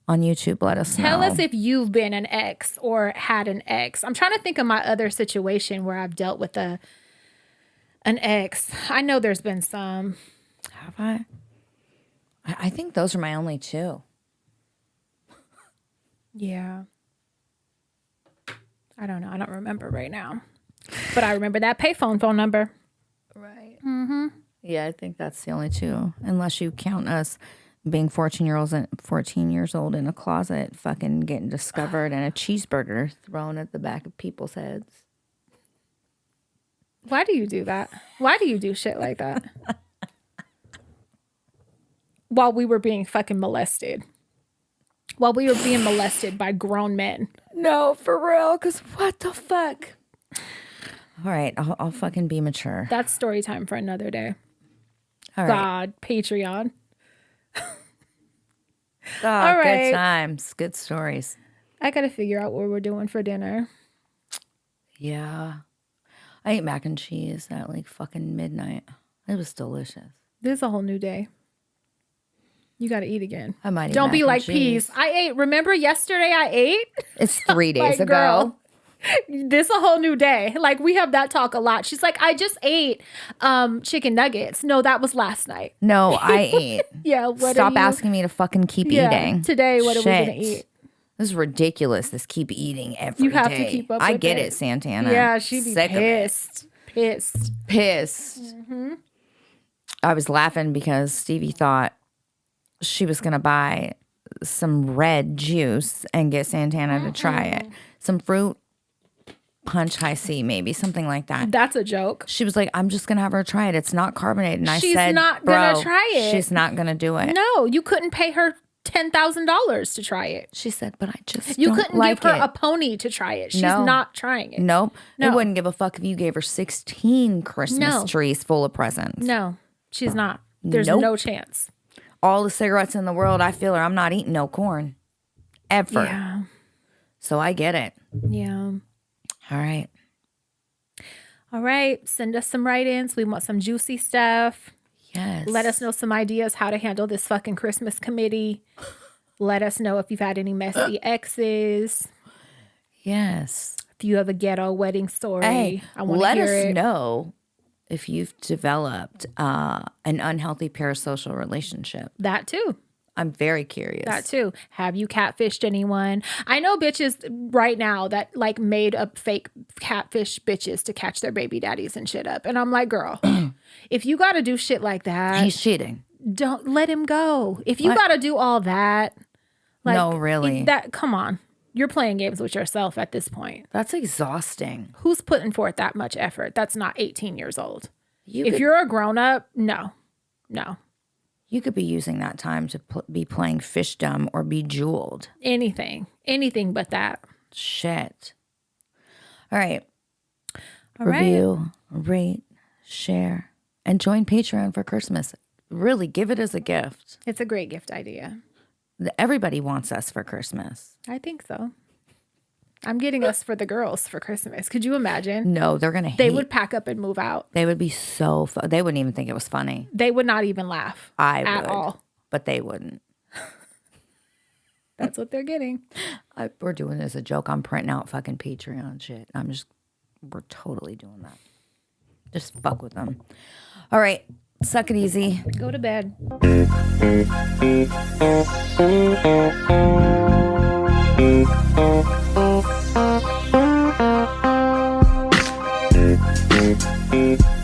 on YouTube, let us know. Tell us if you've been an ex or had an ex. I'm trying to think of my other situation where I've dealt with an ex. I know there's been some. Have I? I think those are my only two. Yeah. I don't know. I don't remember right now. But I remember that payphone phone number. Right. Yeah, I think that's the only two. Unless you count us being 14 years old in a closet, fucking getting discovered and a cheeseburger thrown at the back of people's heads. Why do you do that? Why do you do shit like that? While we were being fucking molested. While we were being molested by grown men. No, for real, because what the fuck? All right, I'll fucking be mature. That's story time for another day. All right. God, Patreon. Oh, All right. Good times, good stories. I got to figure out what we're doing for dinner. Yeah. I ate mac and cheese at like fucking midnight. It was delicious. This is a whole new day. You got to eat again. I might eat Don't mac be and like cheese. peas. I ate. Remember yesterday I ate? It's 3 days Like, ago. girl, this a whole new day. Like, we have that talk a lot. She's like, I just ate chicken nuggets. No, that was last night. No, I ate. Yeah. What Stop are you? asking me to fucking keep eating. Today, what are we going to Shit. eat? This is ridiculous. This keep eating every day. You have to keep up I with get it. it, Santana. Yeah, she'd be Sick of it. pissed. Pissed. Mm-hmm. I was laughing because Stevie thought she was going to buy some red juice and get Santana to try it. Some fruit punch high C, maybe something like that. That's a joke. She was like, I'm just going to have her try it. It's not carbonated. And I She's said, not bro, gonna try it. She's not going to do it. No, you couldn't pay her $10,000 to try it. She said, but I just You don't couldn't like give her it. a pony to try it. She's No. not trying it. Nope. No. It wouldn't give a fuck if you gave her 16 Christmas No. trees full of presents. No, she's not. There's Nope. no chance. All the cigarettes in the world, I feel her. I'm not eating no corn. Ever. Yeah. So I get it. Yeah. All right. All right. Send us some write-ins. We want some juicy stuff. Yes. Let us know some ideas how to handle this fucking Christmas committee. Let us know if you've had any messy exes. Yes. If you have a ghetto wedding story. Hey, I want to let hear us it. know if you've developed an unhealthy parasocial relationship. That too. I'm very curious. That too. Have you catfished anyone? I know bitches right now that like made up fake catfish bitches to catch their baby daddies and shit up. And I'm like, girl, if you got to do shit like that, He's cheating. don't let him go. If you What? got to do all that, like, No, really. that come on. You're playing games with yourself at this point. That's exhausting. Who's putting forth that much effort? That's not 18 years old. If could- you're a grown up, no. You could be using that time to be playing fishdom or Bejeweled. Anything but that. Shit. All right. All right. Review, rate, share, and join Patreon for Christmas. Really give it as a gift. It's a great gift idea. Everybody wants us for Christmas. I think so. I'm getting us for the girls for Christmas. Could you imagine? No, they're going to hate. They would pack up and move out. They would be so they wouldn't even think it was funny. They would not even laugh I at would. all. But they wouldn't. That's what they're getting. We're doing this as a joke. I'm printing out fucking Patreon shit. We're totally doing that. Just fuck with them. All right. Suck it easy. Go to bed. Thank you.